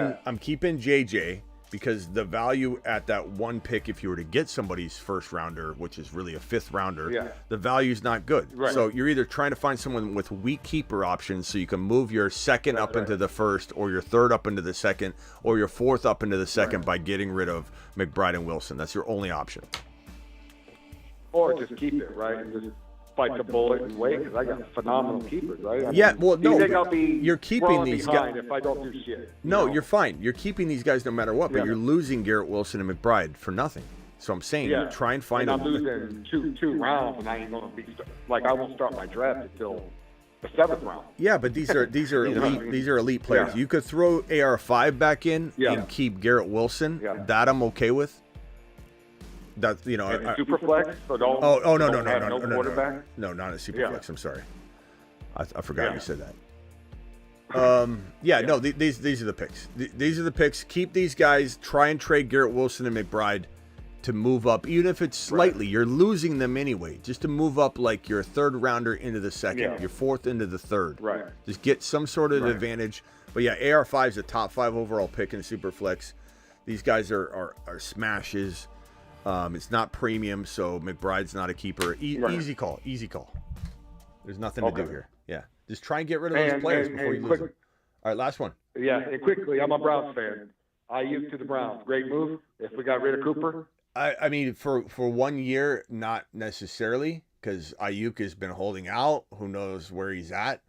JJ because the value at that 1 pick, if you were to get somebody's first rounder, which is really a 5th rounder, the value's not good. Right. So you're either trying to find someone with weak keeper options so you can move your 2nd up into the 1st, or your 3rd up into the 2nd, or your 4th up into the 2nd by getting rid of McBride and Wilson. That's your only option. Or just keep it, right? And just bite the bullet and wait, because I got phenomenal keepers, right? You're keeping these guys. If I don't do shit. No, you're fine. You're keeping these guys no matter what, but you're losing Garrett Wilson and McBride for nothing. So I'm saying, try and find I'm losing two rounds, and I ain't gonna be I won't start my draft until the 7th round. Yeah, but these are elite players. Yeah. You could throw AR5 back in and keep Garrett Wilson. Yeah. That I'm okay with. That super flex. So don't. No quarterback. No, not a super flex. I'm sorry. I forgot you said that. No, these are the picks. These are the picks. Keep these guys. Try and trade Garrett Wilson and McBride to move up, even if it's slightly. You're losing them anyway. Just to move up, like your 3rd rounder into the 2nd, your 4th into the 3rd. Right. Just get some sort of advantage. But yeah, AR5 is a top 5 overall pick in super flex. These guys are smashes. It's not premium, so McBride's not a keeper. Easy call. There's nothing to do here. Yeah, just try and get rid of those players before you lose them. All right, last one. Yeah, and quickly, I'm a Browns fan. Aiyuk to the Browns, great move. If we got rid of Cooper, I mean, for 1 year, not necessarily, because Aiyuk has been holding out. Who knows where he's at?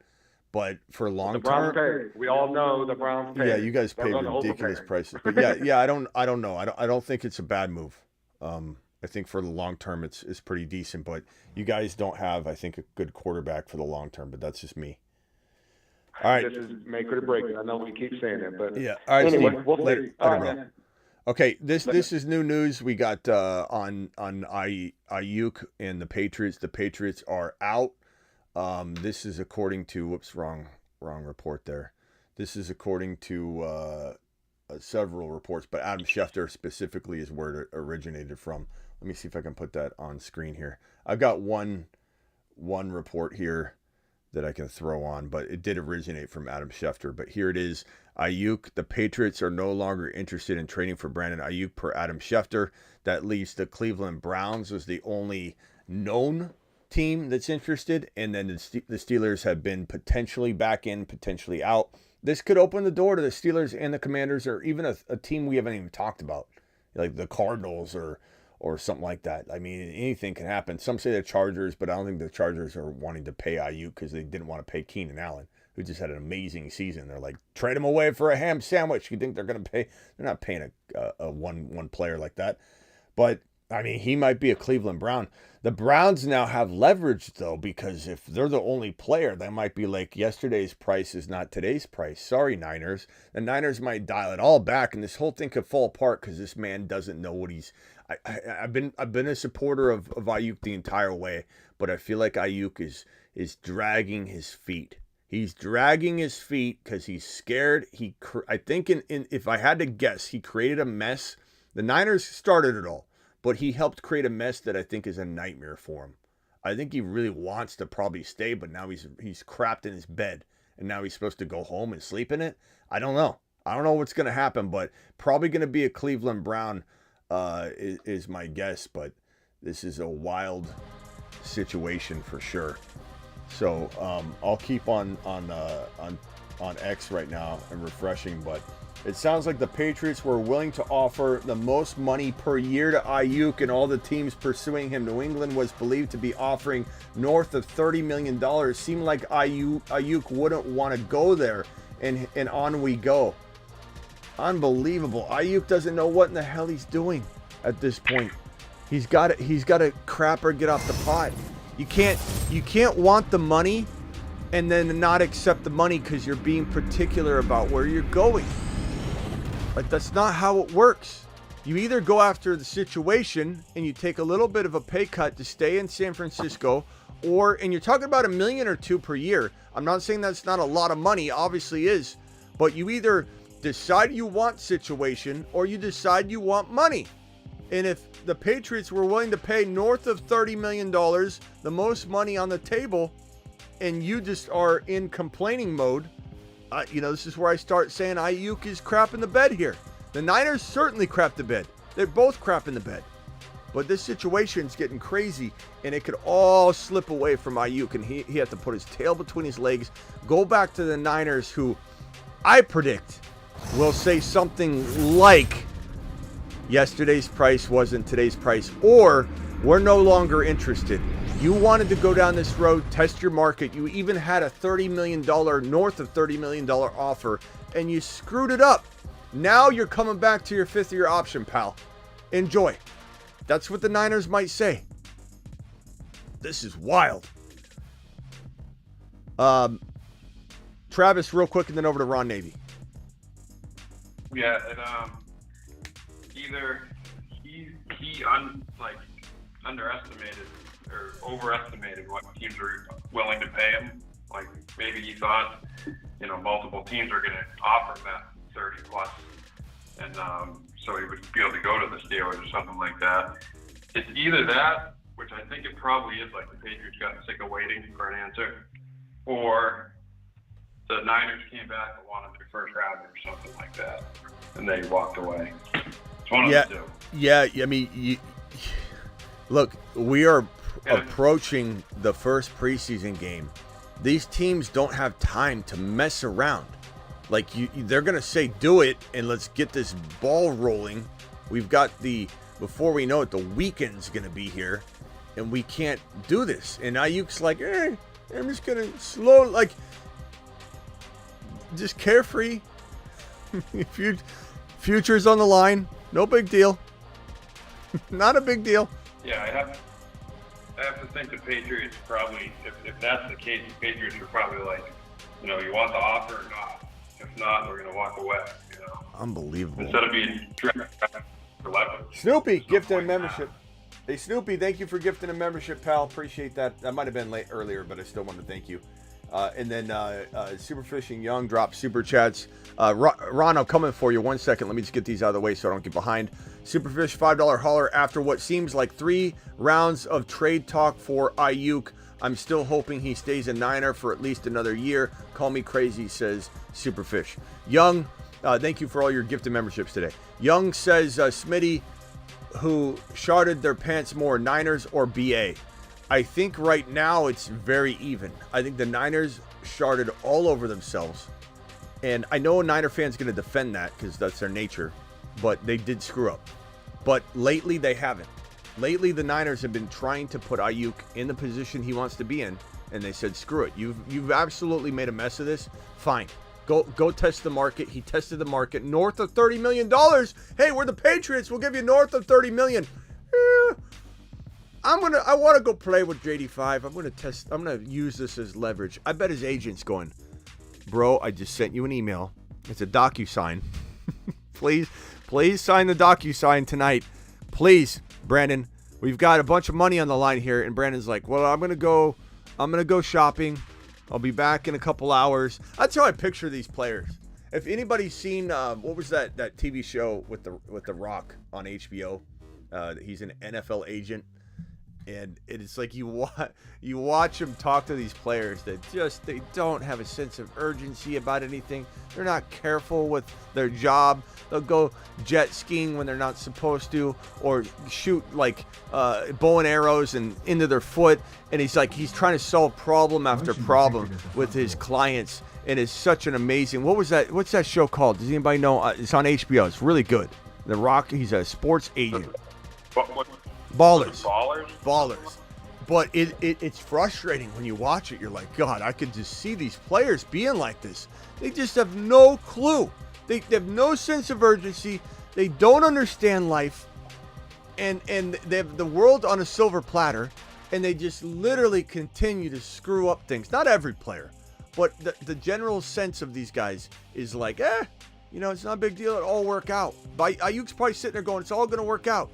But for long term, pay. We all know the Browns pay. Yeah, you guys pay ridiculous prices. But yeah, I don't know. I don't think it's a bad move. I think for the long term, it's pretty decent. But you guys don't have, I think, a good quarterback for the long term. But that's just me. All right. This is make it or break it. I know we keep saying it, but yeah. All right, anyway, Steve. We'll Later. see. All right, man. Okay, this is new news. We got on Aiyuk and the Patriots. The Patriots are out. This is according to wrong report there. This is according to several reports, but Adam Schefter specifically is where it originated from. Let me see if I can put that on screen here. I've got one report here that I can throw on, but it did originate from Adam Schefter. But here it is. Aiyuk, the Patriots are no longer interested in trading for Brandon Aiyuk per Adam Schefter. That leaves the Cleveland Browns as the only known team that's interested. And then the Steelers have been potentially back in, potentially out. This could open the door to the Steelers and the Commanders, or even a team we haven't even talked about, like the Cardinals or something like that. I mean, anything can happen. Some say the Chargers, but I don't think the Chargers are wanting to pay Aiyuk because they didn't want to pay Keenan Allen, who just had an amazing season. They're like, trade him away for a ham sandwich. You think they're going to pay? They're not paying a one player like that. But, I mean, he might be a Cleveland Brown. The Browns now have leverage, though, because if they're the only player, they might be like, yesterday's price is not today's price. Sorry, Niners. The Niners might dial it all back, and this whole thing could fall apart because this man doesn't know what he's... I've been a supporter of Aiyuk the entire way, but I feel like Aiyuk is dragging his feet. He's dragging his feet because he's scared. I think if I had to guess, he created a mess. The Niners started it all, but he helped create a mess that I think is a nightmare for him. I think he really wants to probably stay, but now he's crapped in his bed, and now he's supposed to go home and sleep in it. I don't know. I don't know what's going to happen, but probably going to be a Cleveland Brown is my guess. But this is a wild situation for sure. So I'll keep on X right now and refreshing, but it sounds like the Patriots were willing to offer the most money per year to Aiyuk, and all the teams pursuing him. New England was believed to be offering north of $30 million. Seemed like Aiyuk wouldn't want to go there, and on we go. Unbelievable. Aiyuk doesn't know what in the hell he's doing at this point. He's got to crap or get off the pot. You can't want the money and then not accept the money because you're being particular about where you're going. Like, that's not how it works. You either go after the situation and you take a little bit of a pay cut to stay in San Francisco, and you're talking about $1 million or $2 million per year. I'm not saying that's not a lot of money, obviously is, but you either decide you want situation or you decide you want money. And if the Patriots were willing to pay north of $30 million, the most money on the table, and you just are in complaining mode, this is where I start saying Aiyuk is crap in the bed here. The Niners certainly crap the bed. They're both crap in the bed. But this situation's getting crazy, and it could all slip away from Aiyuk, and he had to put his tail between his legs, go back to the Niners, who I predict will say something like, yesterday's price wasn't today's price, or we're no longer interested. You wanted to go down this road, test your market. You even had a $30 million, north of $30 million offer, and you screwed it up. Now you're coming back to your fifth-year option, pal. Enjoy. That's what the Niners might say. This is wild. Travis, real quick, and then over to Ron Navy. Yeah, and either he underestimated or overestimated what teams were willing to pay him. Like, maybe he thought, multiple teams are going to offer that 30 plus, and so he would be able to go to the Steelers or something like that. It's either that, which I think it probably is, like the Patriots got sick of waiting for an answer, or the Niners came back and wanted their first rounder or something like that, and they walked away. It's one of the two. Yeah, I mean, look, we are approaching the first preseason game. These teams don't have time to mess around. Like, they're going to say, do it, and let's get this ball rolling. We've got before we know it, the weekend's going to be here, and we can't do this. And Aiyuk's like, I'm just going to just carefree. Future's on the line. No big deal. Not a big deal. Yeah, I have to think the Patriots probably, if that's the case, the Patriots are probably like, you want the offer or not? If not, we're going to walk away. Unbelievable. Instead of being direct for leverage. Snoopy gifted a membership. Hey, Snoopy, thank you for gifting a membership, pal. Appreciate that. That might have been late earlier, but I still want to thank you. And then Superfishing Young dropped super chats. Ron, I'm coming for you. 1 second. Let me just get these out of the way so I don't get behind. Superfish $5 holler after what seems like 3 rounds of trade talk for Aiyuk. I'm still hoping he stays a Niner for at least another year. Call me crazy, says Superfish. Young, thank you for all your gifted memberships today. Young says Smitty, who sharded their pants more, Niners or BA? I think right now it's very even. I think the Niners sharded all over themselves. And I know a Niner fan's going to defend that because that's their nature. But they did screw up. But lately they haven't. Lately the Niners have been trying to put Aiyuk in the position he wants to be in. And they said, screw it. You've absolutely made a mess of this. Fine. Go test the market. He tested the market. North of $30 million. Hey, we're the Patriots. We'll give you north of $30 million. I want to go play with JD5. I'm going to use this as leverage. I bet his agent's going, bro, I just sent you an email. It's a DocuSign. Please sign the DocuSign tonight. Please, Brandon. We've got a bunch of money on the line here. And Brandon's like, well, I'm going to go shopping. I'll be back in a couple hours. That's how I picture these players. If anybody's seen, what was that TV show with the Rock on HBO? He's an NFL agent. And it's like you watch him talk to these players that they don't have a sense of urgency about anything. They're not careful with their job. They'll go jet skiing when they're not supposed to, or shoot like bow and arrows and into their foot. And he's trying to solve problem after problem with his clients. And it's such an amazing. What's that show called? Does anybody know? It's on HBO. It's really good. The Rock. He's a sports agent. Ballers. But it's frustrating when you watch it. You're like, God, I could just see these players being like this. They just have no clue. They have no sense of urgency. They don't understand life. And they have the world on a silver platter. And they just literally continue to screw up things. Not every player. But the general sense of these guys is like, it's not a big deal. It'll all work out. Aiyuk's probably sitting there going, it's all going to work out.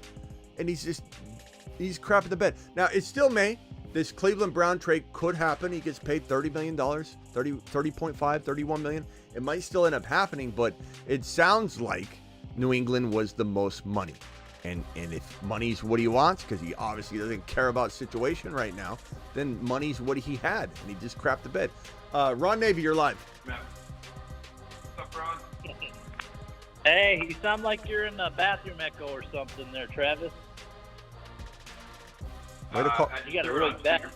And he's crapping the bed. Now, it's still May. This Cleveland Brown trade could happen. He gets paid $30 million, $30.5, $31 million. It might still end up happening, but it sounds like New England was the most money. And if money's what he wants, because he obviously doesn't care about situation right now, then money's what he had, and he just crapped the bed. Ron Navy, you're live. What's up, Ron? Hey, you sound like you're in a bathroom echo or something there, Travis. Way to call. You got a really bad.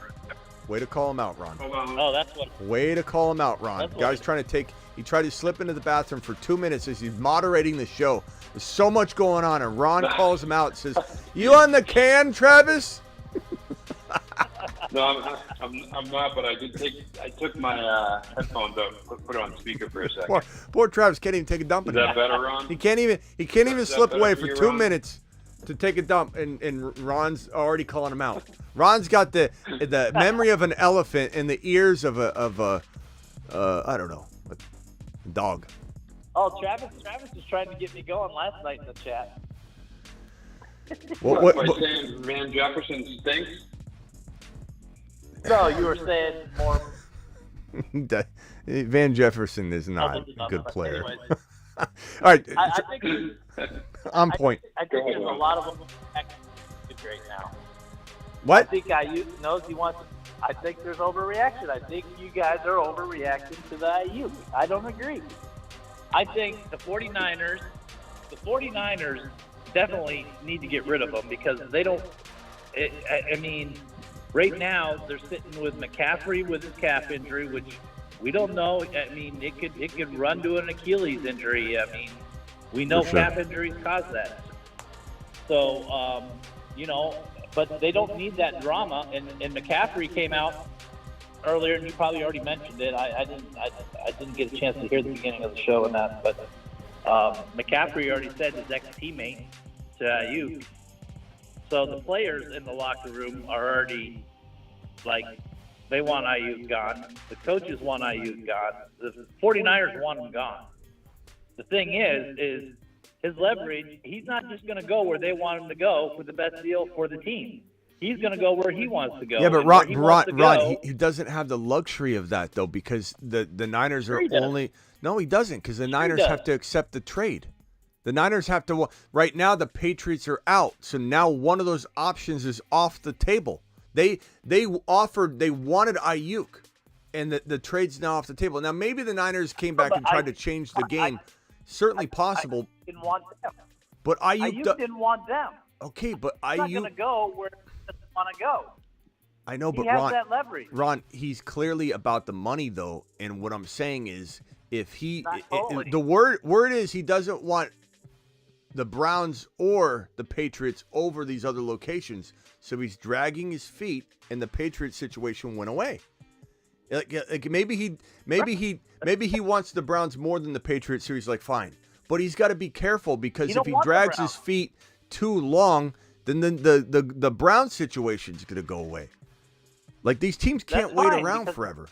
Way to call him out, Ron. Oh, that's what. Way to call him out, Ron. Guy's trying to he tried to slip into the bathroom for 2 minutes as he's moderating the show. There's so much going on, and Ron calls him out and says, "You on the can, Travis?" No, I'm not, but I took my headphones out, put it on speaker for a second. Poor Travis can't even take a dump. Is that better, Ron? He can't even slip away for 2 minutes to take a dump, and Ron's already calling him out. Ron's got the memory of an elephant and the ears of a I don't know, a dog. Oh, Travis was trying to get me going last night in the chat. What by saying Van Jefferson stinks? No, you were saying more. Van Jefferson is not a good player. All right. I think on point. I think there's a lot of them right now. What? I think Aiyuk knows he wants. I think there's overreaction. I think you guys are overreacting to the Aiyuk. I don't agree. I think the 49ers definitely need to get rid of him because they don't. I mean, right now they're sitting with McCaffrey with his calf injury, which we don't know. I mean, it could run to an Achilles injury. I mean, we know calf injuries cause that. So, but they don't need that drama. And McCaffrey came out earlier, and you probably already mentioned it. I didn't get a chance to hear the beginning of the show and that, but McCaffrey already said his ex-teammate to Aiyuk. So the players in the locker room are already like, they want Aiyuk gone. The coaches want Aiyuk gone. The 49ers want him gone. The thing is his leverage, he's not just going to go where they want him to go for the best deal for the team. He's going to go where he wants to go. Yeah, but Ron, he doesn't have the luxury of that, though, because the Niners are only – no, he doesn't, because the Niners have to accept the trade. The Niners have to – right now the Patriots are out, so now one of those options is off the table. They wanted Aiyuk, and the trade's now off the table. Now, maybe the Niners came back and tried to change the game. Certainly possible. I didn't want them. But Aiyuk didn't want them. Okay, but He's not going to go where he doesn't want to go. I know, but he has that leverage. Ron, he's clearly about the money, though, and what I'm saying is if the word is he doesn't want the Browns or the Patriots over these other locations, so he's dragging his feet, and the Patriots situation went away. Like maybe he wants the Browns more than the Patriots, so he's like, fine. But he's got to be careful because if he drags his feet too long, then the Browns situation is going to go away. Like, these teams can't wait around forever.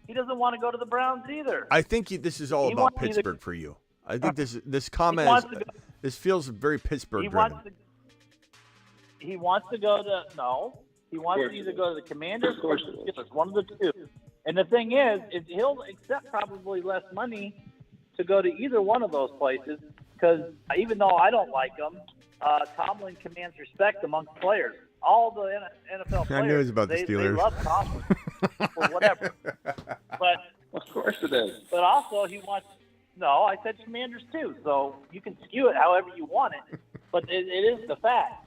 He doesn't want to go to the Browns either. I think this is all about Pittsburgh for you. I think this comment this feels very Pittsburgh driven. He wants to go to He wants to either go to the Commanders or the Steelers, one of the two. And the thing is he'll accept probably less money to go to either one of those places because even though I don't like him, Tomlin commands respect amongst players. All the NFL players. I knew it was about the They Steelers. love Tomlin or whatever. But Of course it is. But also he wants. No, I said Commanders too. So you can skew it however you want it. But it is the facts.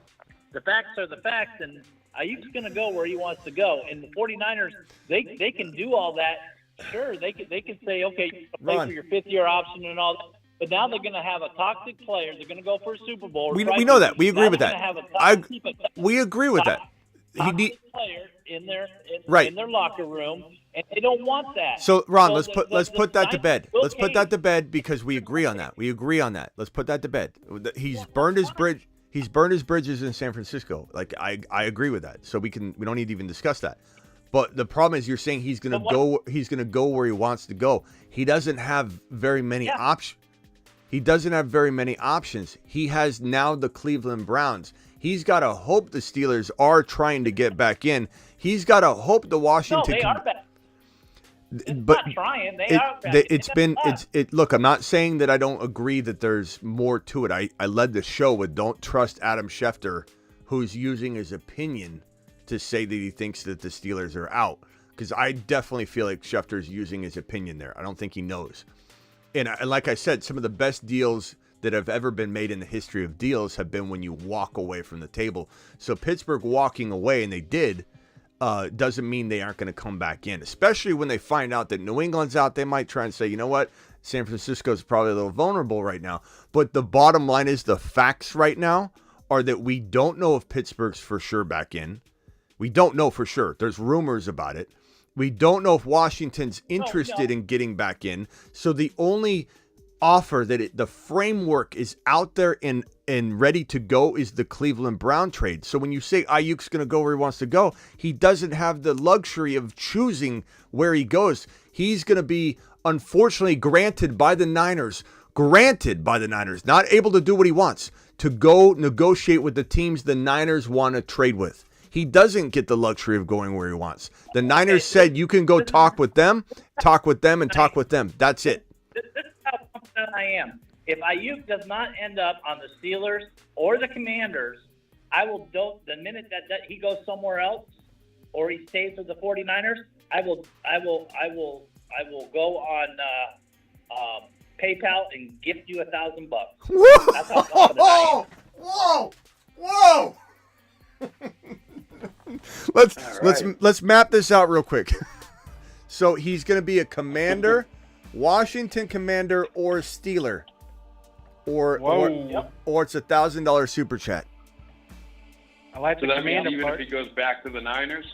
The facts are the facts, and Aiyuk's going to go where he wants to go. And the 49ers, they can do all that. Sure, they can say, okay, play for your fifth-year option and all that. But now they're going to have a toxic player. They're going to go for a Super Bowl. We know that. We agree with that. We agree with that. Toxic player in their locker room, and they don't want that. So Ron, let's put that to bed. Let's put that to bed because we agree on that. We agree on that. Let's put that to bed. He's burned his bridge. He's burned his bridges in San Francisco. Like I agree with that. So we don't need to even discuss that. But the problem is you're saying he's going to go. He's going to go where he wants to go. He doesn't have very many options. He doesn't have very many options. He has now the Cleveland Browns. He's got to hope the Steelers are trying to get back in. He's got to hope the Washington. No, they are back. But not trying. They are back. Look, I'm not saying that I don't agree that there's more to it. I led the show with don't trust Adam Schefter, who's using his opinion to say that he thinks that the Steelers are out. Because I definitely feel like Schefter's using his opinion there. I don't think he knows. And like I said, some of the best deals that have ever been made in the history of deals have been when you walk away from the table. So Pittsburgh walking away, and they did, doesn't mean they aren't going to come back in. Especially when they find out that New England's out, they might try and say, you know what, San Francisco's probably a little vulnerable right now. But the bottom line is the facts right now are that we don't know if Pittsburgh's for sure back in. We don't know for sure. There's rumors about it. We don't know if Washington's interested in getting back in. So the only offer that the framework is out there and ready to go is the Cleveland Brown trade. So when you say Aiyuk's going to go where he wants to go, he doesn't have the luxury of choosing where he goes. He's going to be, unfortunately, granted by the Niners, not able to do what he wants, to go negotiate with the teams the Niners want to trade with. He doesn't get the luxury of going where he wants. The Niners said you can go talk with them, and talk with them. That's it. This is how confident I am. If Aiyuk does not end up on the Steelers or the Commanders, I will the minute that he goes somewhere else or he stays with the 49ers, I will go on PayPal and gift you $1,000. That's how confident I am. Whoa! Let's map this out real quick. So he's going to be a Commander, Washington Commander, or Steeler, or it's $1,000 super chat. I like So the that means Commander even part. if he goes back to the Niners,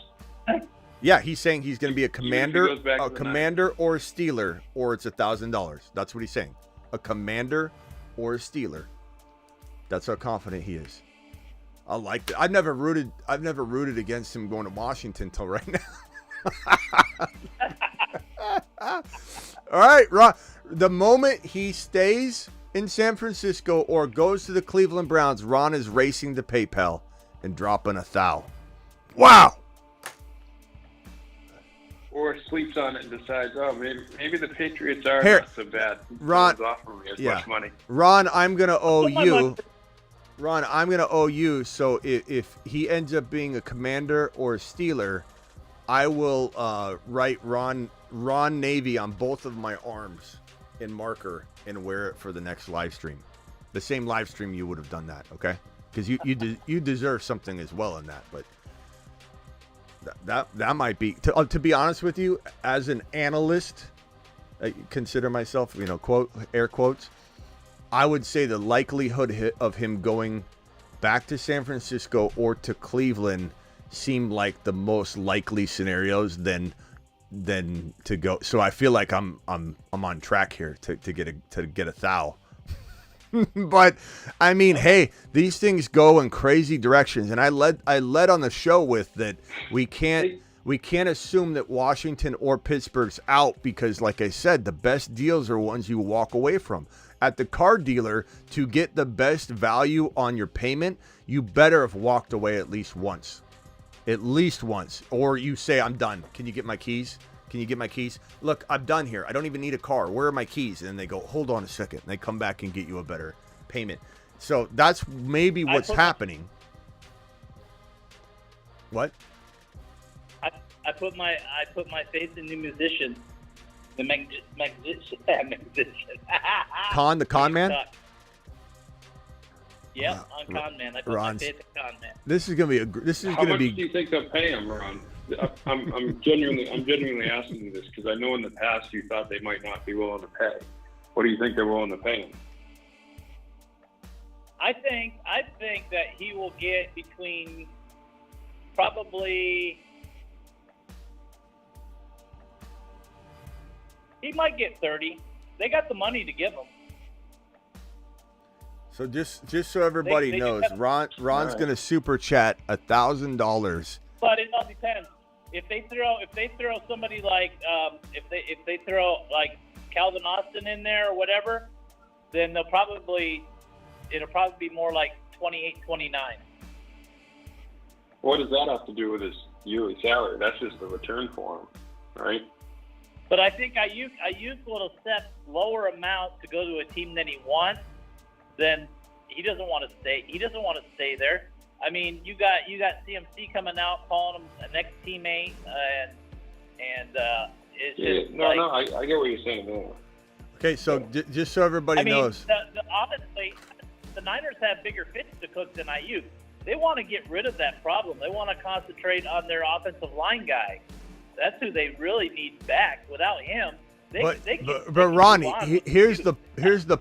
Yeah, he's saying he's going to be a Commander, goes back to the Commander or a Steeler, or it's $1,000. That's what he's saying. A Commander or a Steeler. That's how confident he is. I like that. I've never rooted against him going to Washington till right now. All right, Ron. The moment he stays in San Francisco or goes to the Cleveland Browns, Ron is racing to PayPal and dropping $1,000. Wow. or sleeps on it and decides, oh, maybe the Patriots are Here, not so bad. Ron, offering me as much money. Ron, I'm gonna owe you. Ron, I'm going to owe you, so if he ends up being a Commander or a Steeler, I will write Ron Navy on both of my arms in marker and wear it for the next live stream. The same live stream you would have done that, okay? Because you deserve something as well in that, but that might be, to be honest with you, as an analyst, I consider myself, quote, air quotes, I would say the likelihood of him going back to San Francisco or to Cleveland seemed like the most likely scenarios than to go. So I feel like I'm on track here to get a thou. But I mean, hey, these things go in crazy directions, and I led on the show with that we can't assume that Washington or Pittsburgh's out because, like I said, the best deals are ones you walk away from. At the car dealer, to get the best value on your payment, you better have walked away at least once. Or you say, I'm done. Can you get my keys? Look, I'm done here. I don't even need a car. Where are my keys? And then they go, hold on a second. And they come back and get you a better payment. So that's maybe what's happening. What? I put my faith in the musician, the musician. The con man. Yep, on con man. I put my faith in con man. This is gonna be How much do you think they'll pay him, Ron? I'm genuinely asking you this because I know in the past you thought they might not be willing to pay. What do you think they're willing to pay him? I think that he will get between probably. He might get 30. They got the money to give him. So just so everybody knows, Ron's going to super chat $1,000. But it all depends. If they throw somebody like if they throw like Calvin Austin in there or whatever, then it'll probably be more like 28, 29. What does that have to do with his yearly salary? That's just the return for him, right? But I think Aiyuk will accept lower amount to go to a team than he wants. Then he doesn't want to stay. He doesn't want to stay there. I mean, you got CMC coming out calling him a next teammate, and it's just I get what you're saying there. Okay, so just so everybody knows, honestly, the Niners have bigger fish to cook than Aiyuk. They want to get rid of that problem. They want to concentrate on their offensive line guy. That's who they really need back. Without him, but Ronnie, here's the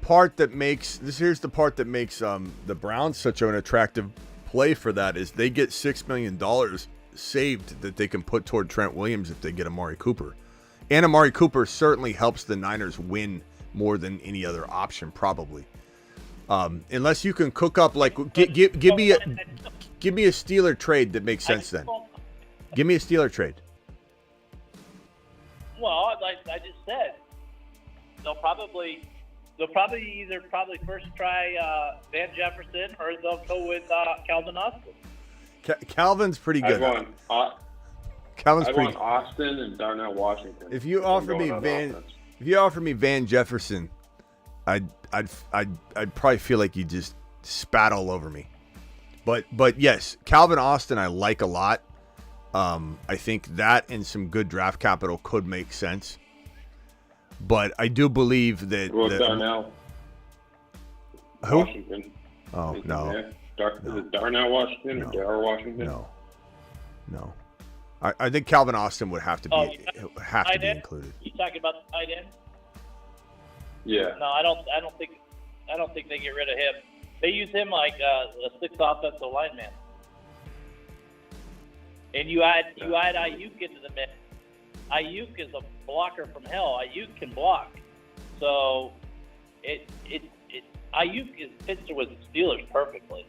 part that makes the Browns such an attractive play for that is they get $6 million saved that they can put toward Trent Williams if they get Amari Cooper, and Amari Cooper certainly helps the Niners win more than any other option probably. Unless you can cook up like give me a Steeler trade that makes sense. Then give me a Steeler trade. Well, like I just said, they'll probably either first try Van Jefferson or they'll go with Calvin Austin. Calvin's pretty good. I want Austin and Darnell Washington. If you offer me Van Jefferson, I'd probably feel like you just spat all over me. But yes, Calvin Austin I like a lot. I think that and some good draft capital could make sense. But I do believe that. Well, Darnell. Who? Washington. Oh, no. Is it Darnell Washington or Darrell Washington? No. I think Calvin Austin would have to be included. You talking about the tight end? Yeah. No, I don't think they get rid of him. They use him like a sixth offensive lineman. And you add Aiyuk into the mix. Aiyuk is a blocker from hell. Aiyuk can block. So Aiyuk fits with the Steelers perfectly.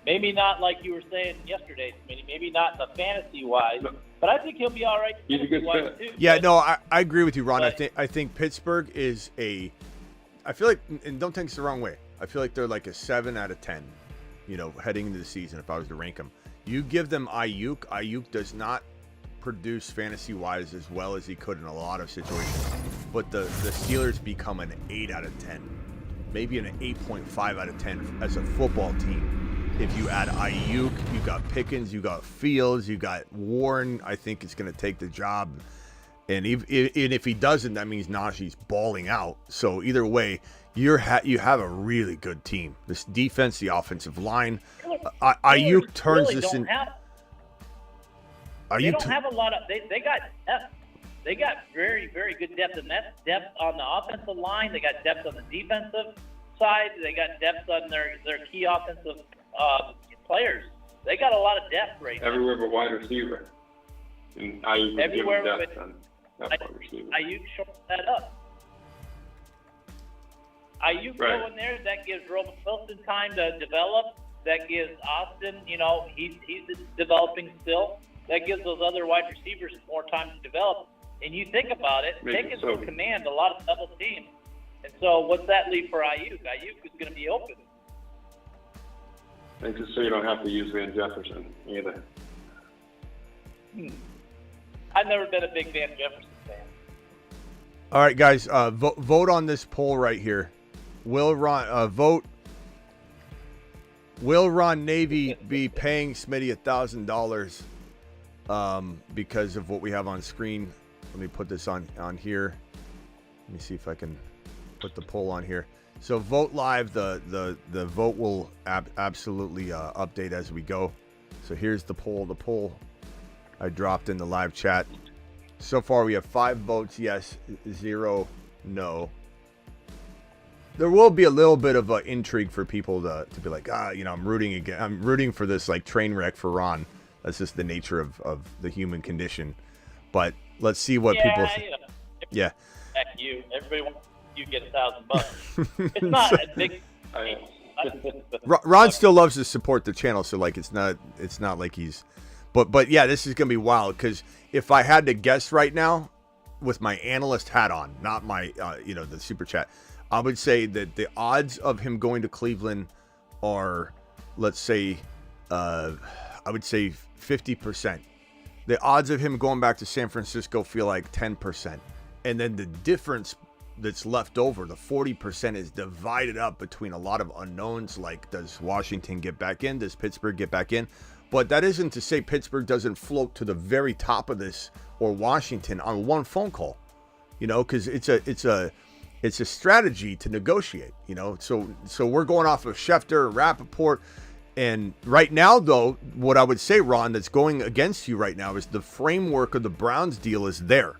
Maybe not like you were saying yesterday, Smitty. Maybe not the fantasy-wise, but I think he'll be all right. He's a good fit. Too. Yeah, no, I agree with you, Ron. I think Pittsburgh is I feel like, and don't take this the wrong way, I feel like they're like a 7 out of 10, heading into the season if I was to rank them. You give them Aiyuk. Aiyuk does not produce fantasy-wise as well as he could in a lot of situations. But the Steelers become an 8 out of 10. Maybe an 8.5 out of 10 as a football team. If you add Aiyuk, you got Pickens, you got Fields, you got Warren. I think it's going to take the job. And if he doesn't, that means Najee's balling out. So either way, you have a really good team. This defense, the offensive line. Aiyuk turns really this in. They don't have a lot of. They got depth. They got very, very good depth, and that's depth on the offensive line. They got depth on the defensive side. They got depth on their key offensive players. They got a lot of depth right now. Everywhere but wide receiver. And Aiyuk everywhere depth on wide receiver. Aiyuk shorts that up. Aiyuk go in there. That gives Roman Wilson time to develop. That gives Austin, he's developing still. That gives those other wide receivers more time to develop. And you think about it, Pickens will command a lot of double teams. And so what's that leave for Aiyuk? Aiyuk is going to be open. Makes it so you don't have to use Van Jefferson either. I've never been a big Van Jefferson fan. All right, guys, vote on this poll right here. Will Ron vote Will Ron Navy be paying Smitty $1,000 because of what we have on screen? Let me put this on here. Let me see if I can put the poll on here. So vote live. The vote will absolutely update as we go. So here's the poll. The poll I dropped in the live chat. So far we have 5 votes yes, 0 no. There will be a little bit of intrigue for people to be like, I'm rooting again. I'm rooting for this like train wreck for Ron. That's just the nature of the human condition. But let's see what people. Yeah. You. Everybody wants you to get $1,000. It's not a big. Ron still loves to support the channel, so like it's not like he's. But yeah, this is gonna be wild because if I had to guess right now, with my analyst hat on, not my the super chat, I would say that the odds of him going to Cleveland are, let's say, I would say 50%. The odds of him going back to San Francisco feel like 10%. And then the difference that's left over, the 40%, is divided up between a lot of unknowns, like does Washington get back in? Does Pittsburgh get back in? But that isn't to say Pittsburgh doesn't float to the very top of this, or Washington, on one phone call, because it's a strategy to negotiate, So we're going off of Schefter, Rappaport, and right now, though, what I would say, Ron, that's going against you right now is the framework of the Browns deal is there,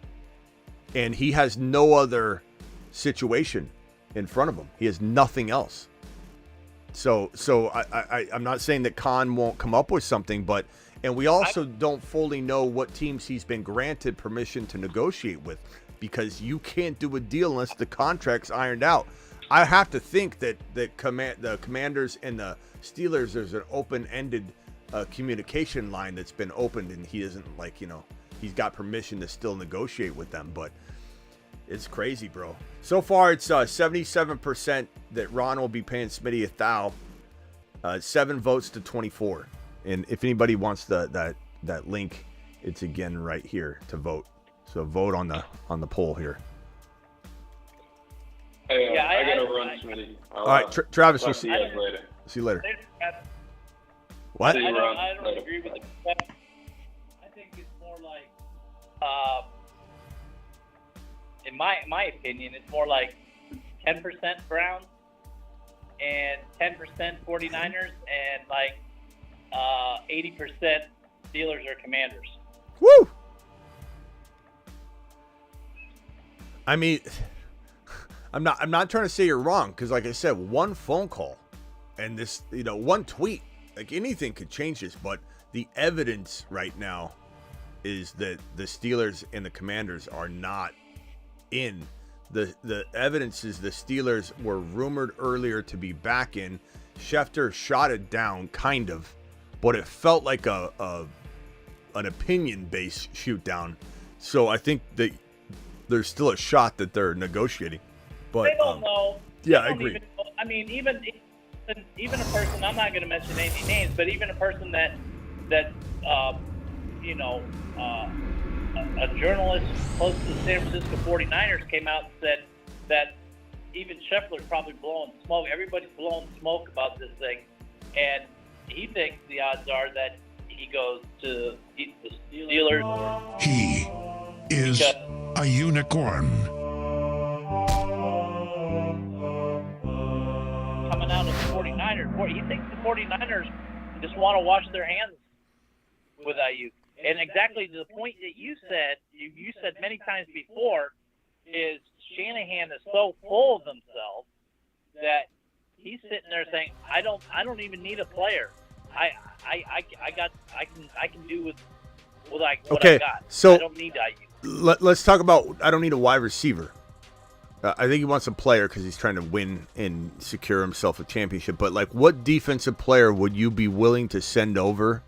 and he has no other situation in front of him. He has nothing else. So I'm not saying that Khan won't come up with something, and we also don't fully know what teams he's been granted permission to negotiate with, because you can't do a deal unless the contract's ironed out. I have to think that the Commanders and the Steelers, there's an open-ended communication line that's been opened, and he isn't he's got permission to still negotiate with them, but it's crazy, bro. So far, it's 77% that Ron will be paying Smitty $1,000. 7 votes to 24. And if anybody wants that link, it's again right here to vote. So vote on the poll here. Hey, I gotta run, Smitty. All right, Travis, we'll see you guys later. See you later. What? I don't agree with the. I think it's more like, in my opinion, it's more like 10% Browns and 10% 49ers and like 80% Steelers or Commanders. Woo! I mean, I'm not trying to say you're wrong, because like I said, one phone call and this, one tweet, like anything could change this, but the evidence right now is that the Steelers and the Commanders are not in. The evidence is the Steelers were rumored earlier to be back in. Schefter shot it down, kind of, but it felt like an opinion-based shoot down. So I think that there's still a shot that they're negotiating. But they don't know. Yeah, I agree. I mean, even a person, I'm not going to mention any names, but even a person that a journalist close to the San Francisco 49ers came out and said that even Scheffler's probably blowing smoke. Everybody's blowing smoke about this thing, and he thinks the odds are that he goes to the Steelers. He is a unicorn. Coming out of the 49ers, he thinks the 49ers just want to wash their hands with Aiyuk. And exactly to the point that you said many times before, is Shanahan is so full of himself that he's sitting there saying, I don't even need a player. I can do with what I got. So I don't need Aiyuk. Let's talk about, I don't need a wide receiver. I think he wants a player because he's trying to win and secure himself a championship. But like, what defensive player would you be willing to send over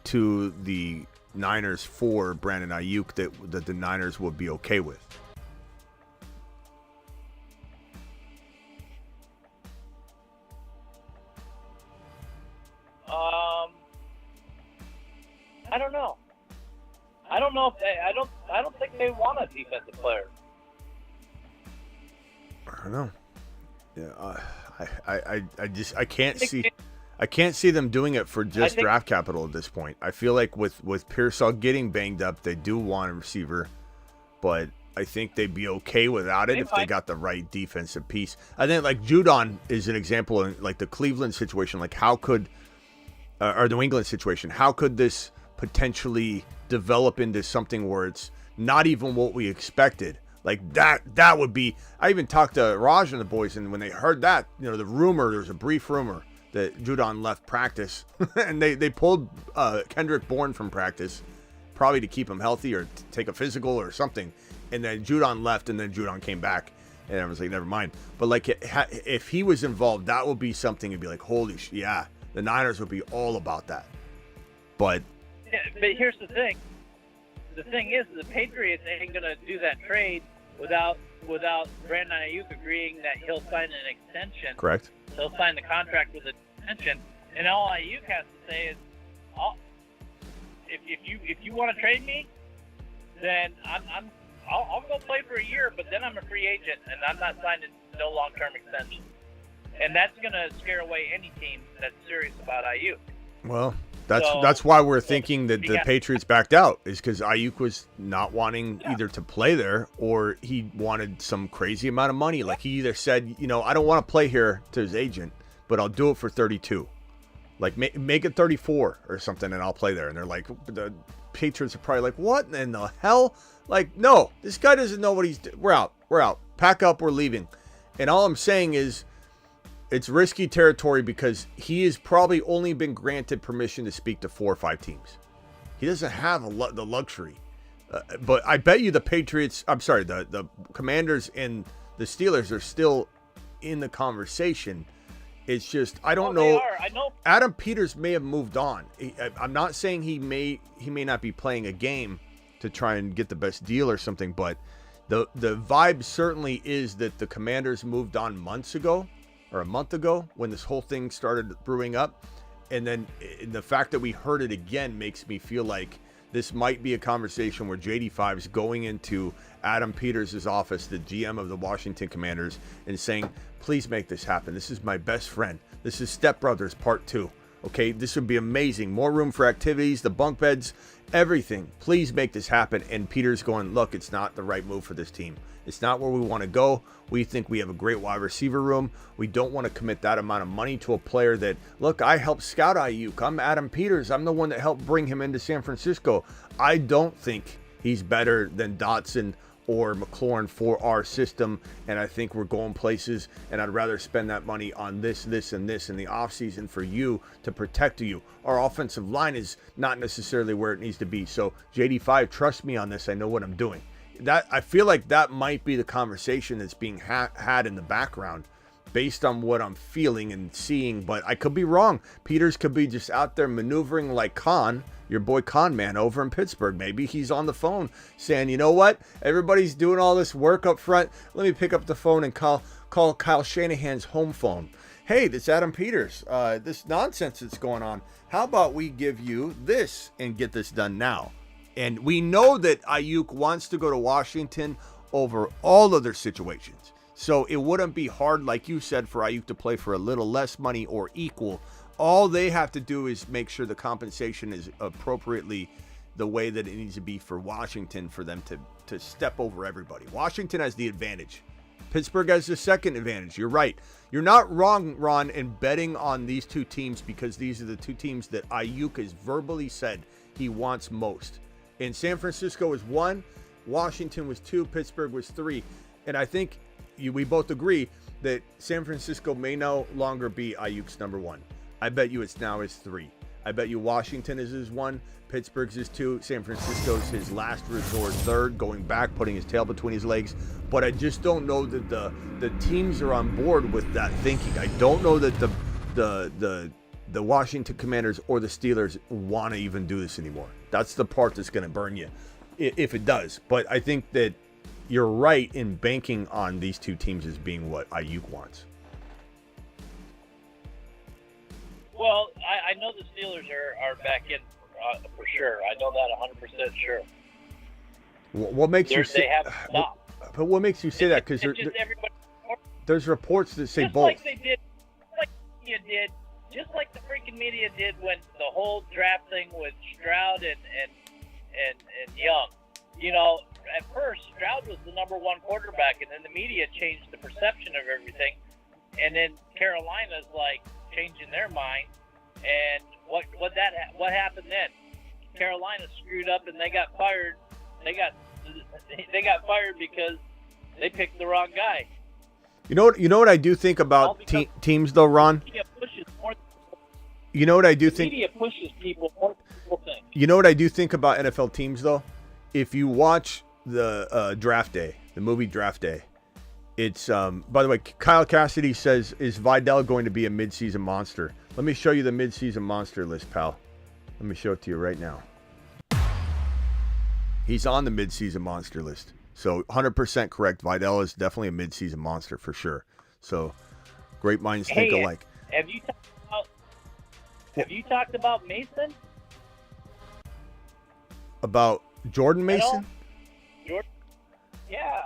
to the Niners for Brandon Aiyuk that the Niners would be okay with? I don't know. I don't know if I don't think they want a defensive player. I don't know. Yeah, I can't see. I can't see them doing it for just draft capital at this point. I feel like with Pearsall getting banged up, they do want a receiver, but I think they'd be okay without it if they got the right defensive piece. I think like Judon is an example in like the Cleveland situation. Like how could, or the New England situation, how could this potentially develop into something where it's not even what we expected? Like that would be. I even talked to Raj and the boys, and when they heard that, you know, there was a brief rumor that Judon left practice, and they pulled Kendrick Bourne from practice, probably to keep him healthy or take a physical or something. And then Judon left, and then Judon came back, and I was like, never mind. But like, if he was involved, that would be something. It'd be like, holy shit, yeah, the Niners would be all about that. But here's the thing. The thing is, the Patriots ain't gonna do that trade without Brandon Aiyuk agreeing that he'll sign an extension. Correct. He'll sign the contract with an extension, and all Aiyuk has to say is, if you want to trade me, then I'll go play for a year, but then I'm a free agent, and I'm not signing no long-term extension. And that's going to scare away any team that's serious about Aiyuk. Well, that's why we're thinking that the Patriots backed out, is because Aiyuk was not wanting either to play there or he wanted some crazy amount of money. Like he either said, you know, I don't want to play here to his agent, but I'll do it for 32. Like make it 34 or something, and I'll play there. And they're like, the Patriots are probably like, what in the hell? Like, no, this guy doesn't know what he's doing. We're out. Pack up, we're leaving. And all I'm saying is it's risky territory because he has probably only been granted permission to speak to 4 or 5 teams. He doesn't have the luxury. But I bet you the Commanders and the Steelers are still in the conversation. It's just, I don't know. I know. Adam Peters may have moved on. I'm not saying he may not be playing a game to try and get the best deal or something, but the vibe certainly is that the Commanders moved on months ago or a month ago when this whole thing started brewing up. And then the fact that we heard it again makes me feel like this might be a conversation where JD5 is going into Adam Peters' office, the GM of the Washington Commanders, and saying, please make this happen. This is my best friend. This is Step Brothers Part 2. Okay, this would be amazing. More room for activities, the bunk beds, everything. Please make this happen. And Peter's going, look, it's not the right move for this team. It's not where we want to go. We think we have a great wide receiver room. We don't want to commit that amount of money to a player that, look, I helped scout Aiyuk. I'm Adam Peters. I'm the one that helped bring him into San Francisco. I don't think he's better than Dotson or McLaurin for our system, and I think we're going places, and I'd rather spend that money on this, and this in the offseason for you to protect you. Our offensive line is not necessarily where it needs to be. So JD5, trust me on this. I know what I'm doing. That I feel like that might be the conversation that's being had in the background based on what I'm feeling and seeing, but I could be wrong. Peters could be just out there maneuvering like Khan, your boy Con Man over in Pittsburgh. Maybe he's on the phone saying, you know what? Everybody's doing all this work up front. Let me pick up the phone and call Kyle Shanahan's home phone. Hey, this Adam Peters. This nonsense that's going on. How about we give you this and get this done now? And we know that Aiyuk wants to go to Washington over all other situations. So it wouldn't be hard, like you said, for Aiyuk to play for a little less money or equal. All they have to do is make sure the compensation is appropriately the way that it needs to be for Washington for them to step over everybody. Washington has the advantage. Pittsburgh has the second advantage. You're right. You're not wrong, Ron, in betting on these two teams because these are the two teams that Aiyuk has verbally said he wants most. And San Francisco was 1, Washington was 2, Pittsburgh was 3. And I think we both agree that San Francisco may no longer be Aiyuk's number 1. I bet you it's now his 3. I bet you Washington is his 1, Pittsburgh's his 2, San Francisco's his last resort 3rd, going back, putting his tail between his legs. But I just don't know that the teams are on board with that thinking. I don't know that the Washington Commanders or the Steelers want to even do this anymore. That's the part that's going to burn you, if it does. But I think that you're right in banking on these two teams as being what Aiyuk wants. Well, I know the Steelers are back in for sure. I know that 100% sure. What makes you say? They haven't stopped. But what makes you say that? Because there's reports that say just both. Like they did, like you did just like the freaking media did when the whole draft thing with Stroud and Young. You know, at first Stroud was the number one quarterback, and then the media changed the perception of everything, and then Carolina's like changing their mind. And what happened then? Carolina screwed up, and they got fired. They got fired because they picked the wrong guy. You know what I do think about teams though, Ron? Media pushes more. You know what I do think? Media pushes people more than people think. You know what I do think about NFL teams though? If you watch the Draft Day, the movie Draft Day, it's by the way, Kyle Cassidy says, is Vidal going to be a midseason monster? Let me show you the midseason monster list, pal. Let me show it to you right now. He's on the midseason monster list. So 100% correct. Vidal is definitely a midseason monster for sure. So great minds think alike. Have you talked about Mason? About Jordan Mason? Jordan? Yeah.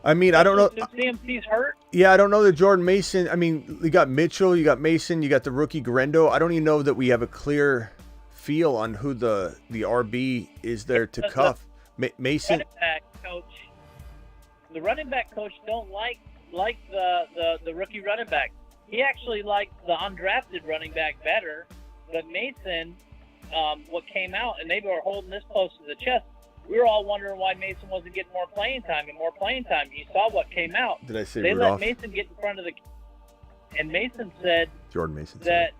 I mean, I don't know. CMC's hurt? Yeah, I don't know that Jordan Mason. I mean, you got Mitchell, you got Mason, you got the rookie Grendo. I don't even know that we have a clear feel on who the RB is there to cuff. Mason. The running back coach don't like the rookie running back. He actually likes the undrafted running back better. But Mason, what came out, and they were holding this close to the chest. We were all wondering why Mason wasn't getting more playing time and more playing time. You saw what came out. Did I say they Rudolph? let Mason get in front of the, and Mason said Jordan Mason that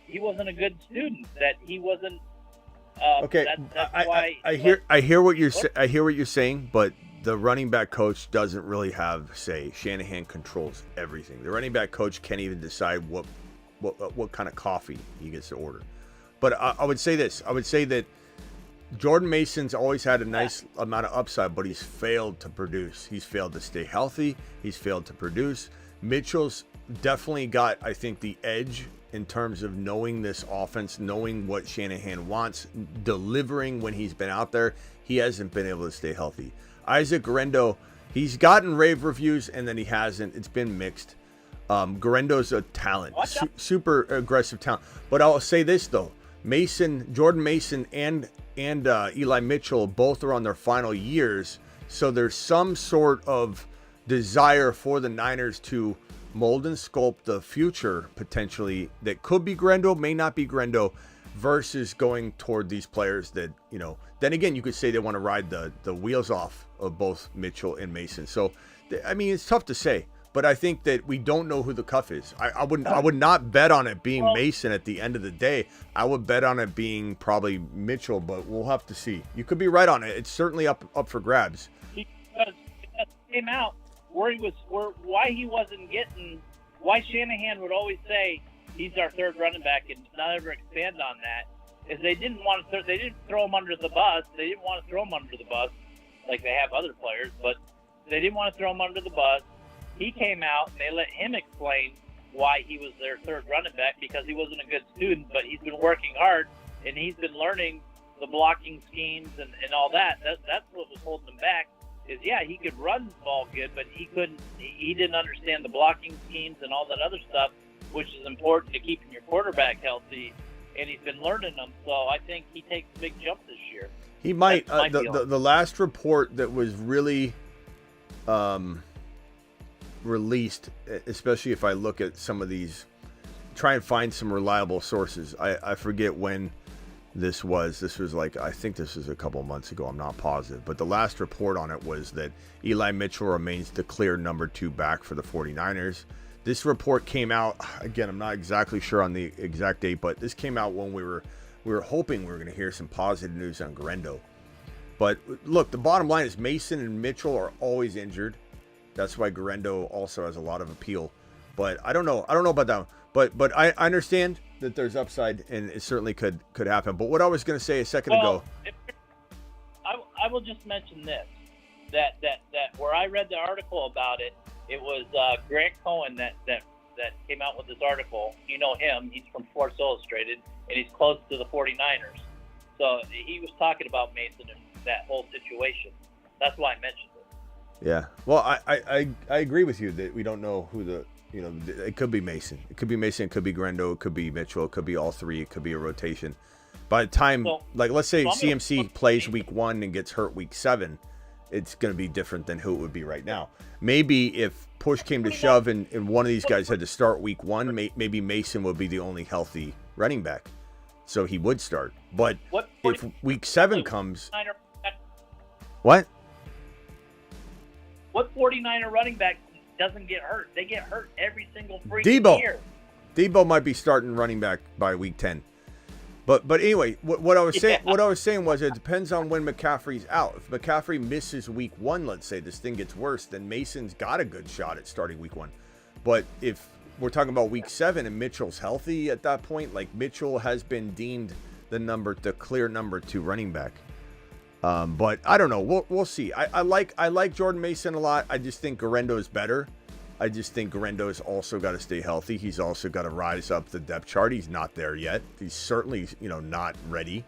he wasn't a good student. That he wasn't. Okay, that's why I hear what you're saying, but the running back coach doesn't really have say. Shanahan controls everything. The running back coach can't even decide what kind of coffee he gets to order. But I would say this. I would say that Jordan Mason's always had a nice amount of upside, but he's failed to produce. He's failed to stay healthy. He's failed to produce. Mitchell's definitely got, I think, the edge in terms of knowing this offense, knowing what Shanahan wants, delivering when he's been out there. He hasn't been able to stay healthy. Isaac Grendo, he's gotten rave reviews, and then he hasn't. It's been mixed. Grendo's a talent, super aggressive talent. But I'll say this, though. Jordan Mason and Eli Mitchell both are on their final years, so there's some sort of desire for the Niners to mold and sculpt the future potentially that could be Grendo, may not be Grendo, versus going toward these players that, you know, then again, you could say they want to ride the wheels off of both Mitchell and Mason. So, I mean, it's tough to say, but I think that we don't know who the cuff is. I would not bet on it being Mason at the end of the day. I would bet on it being probably Mitchell, but we'll have to see. You could be right on it. It's certainly up for grabs. Because it came out why Shanahan would always say he's our third running back and not ever expand on that is they didn't throw him under the bus. They didn't want to throw him under the bus like they have other players, but they didn't want to throw him under the bus. He came out and they let him explain why he was their third running back because he wasn't a good student, but he's been working hard and he's been learning the blocking schemes and all that. That's what was holding him back. Is he could run the ball good, but he didn't understand the blocking schemes and all that other stuff, which is important to keeping your quarterback healthy, and he's been learning them. So I think he takes a big jump this year. He might. The last report that was really released, especially if I look at some of these, try and find some reliable sources. I forget when this was like, I think this was a couple of months ago. I'm not positive, but the last report on it was that Eli Mitchell remains the clear number 2 back for the 49ers. This report came out, again, I'm not exactly sure on the exact date, but this came out when we were hoping we were going to hear some positive news on Grendo. But look, the bottom line is Mason and Mitchell are always injured. That's why Grendo also has a lot of appeal. But I don't know about that one. But I understand that there's upside, and it certainly could happen. But what I was going to say a second ago, I will just mention this: that where I read the article about it, it was Grant Cohen that came out with this article. You know him; he's from Sports Illustrated, and he's close to the 49ers. So he was talking about Mason and that whole situation. That's why I mentioned it. Yeah. Well, I agree with you that we don't know who You know, it could be Mason. It could be Mason. It could be Grendo. It could be Mitchell. It could be all three. It could be a rotation. By the time, let's say CMC plays week 1 and gets hurt week 7, it's going to be different than who it would be right now. Maybe if push came to shove and one of these guys had to start week 1, maybe Mason would be the only healthy running back. So he would start. But if week 7 comes... What? What 49er running back doesn't get hurt? They get hurt every single freaking year. Deebo might be starting running back by week 10. But anyway, what I was saying was it depends on when McCaffrey's out. If McCaffrey misses week 1, let's say this thing gets worse, then Mason's got a good shot at starting week 1. But if we're talking about week 7 and Mitchell's healthy at that point, like Mitchell has been deemed the clear number 2 running back. But I don't know. We'll see. I like Jordan Mason a lot. I just think Garendo is better. I just think Garendo's also got to stay healthy. He's also got to rise up the depth chart. He's not there yet. He's certainly, not ready.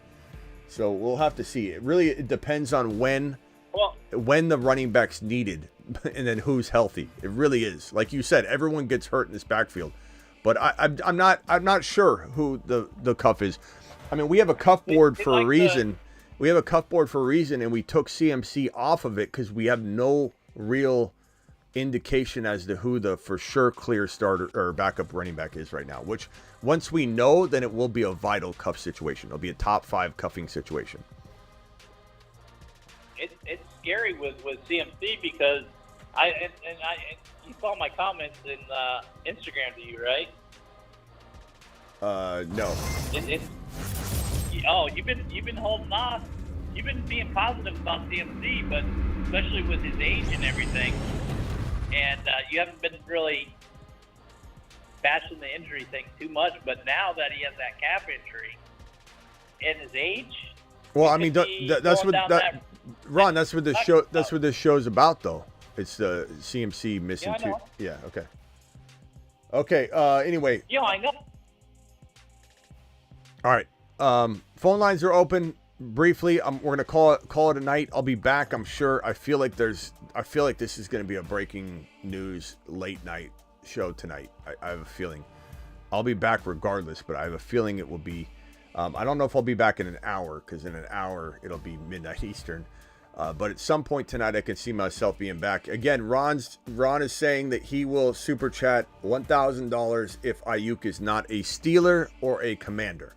So we'll have to see. It depends on when the running back's needed and then who's healthy. It really is. Like you said, everyone gets hurt in this backfield. But I'm not sure who the cuff is. I mean, we have a cuff board for a reason. We have a cuff board for a reason, and we took CMC off of it because we have no real indication as to who the for sure clear starter or backup running back is right now, which once we know, then it will be a vital cuff situation. It'll be a top 5 cuffing situation. It's scary with CMC because you saw my comments in Instagram to you, right? No. You've been holding off. You've been being positive about CMC, but especially with his age and everything. And you haven't been really bashing the injury thing too much, but now that he has that calf injury and his age, well, I mean, that's Ron. That's what this show. That's what this show's about, though. It's the CMC missing 2. Yeah. Okay. Okay. Anyway. Yeah, I know. All right. Phone lines are open. Briefly, we're gonna call it a night. I'll be back. I'm sure. I feel like this is gonna be a breaking news late night show tonight. I have a feeling. I'll be back regardless, but I have a feeling it will be. I don't know if I'll be back in an hour because in an hour it'll be midnight Eastern. But at some point tonight, I can see myself being back again. Ron is saying that he will super chat $1,000 if Aiyuk is not a Steeler or a Commander.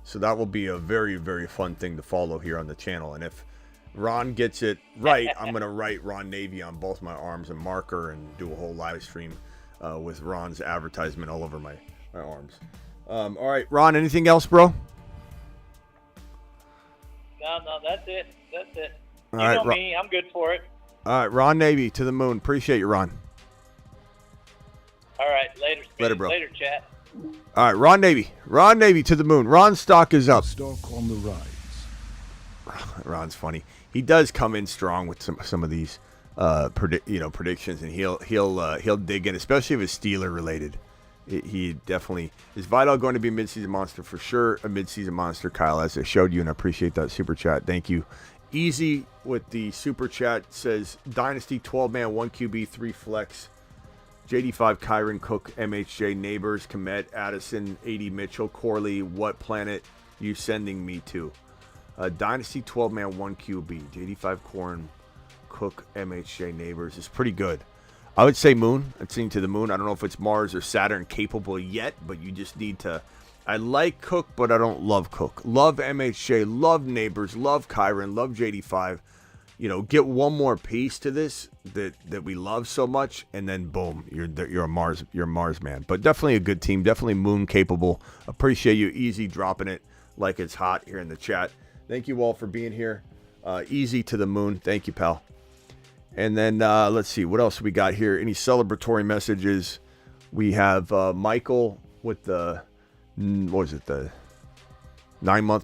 So that will be a very, very fun thing to follow here on the channel. And if Ron gets it right, I'm going to write Ron Navy on both my arms and marker and do a whole live stream with Ron's advertisement all over my arms. All right, Ron, anything else, bro? No, that's it. All you right, know me, I'm good for it. All right, Ron Navy to the moon. Appreciate you, Ron. All right, later. Later, bro. Later, chat. All right, Ron Navy to the moon. Ron's stock is up. Stock on the rise. Ron's funny. He does come in strong with some of these predictions, and he'll dig in, especially if it's Steeler related. He definitely is. Vital going to be a midseason monster for sure. A midseason monster, Kyle, as I showed you, and I appreciate that super chat. Thank you. Easy with the super chat says Dynasty 12-man, 1 QB, 3 flex. JD5, Kyron, Cook, MHJ, Neighbors, Komet, Addison, 80, Mitchell, Corley. What planet you sending me to? Dynasty 12-man, 1 QB. JD5, Corn, Cook, MHJ, Neighbors is pretty good. I would say Moon. I'd sing to the Moon. I don't know if it's Mars or Saturn capable yet, but you just need to. I like Cook, but I don't love Cook. Love MHJ, love Neighbors, love Kyron, love JD5. Get one more piece to this that we love so much, and then boom, you're a Mars man. But definitely a good team, definitely Moon capable. Appreciate you, Easy, dropping it like it's hot here in the chat. Thank you all for being here. Easy to the Moon, thank you, pal. And then let's see what else we got here. Any celebratory messages? We have Michael with the 9-month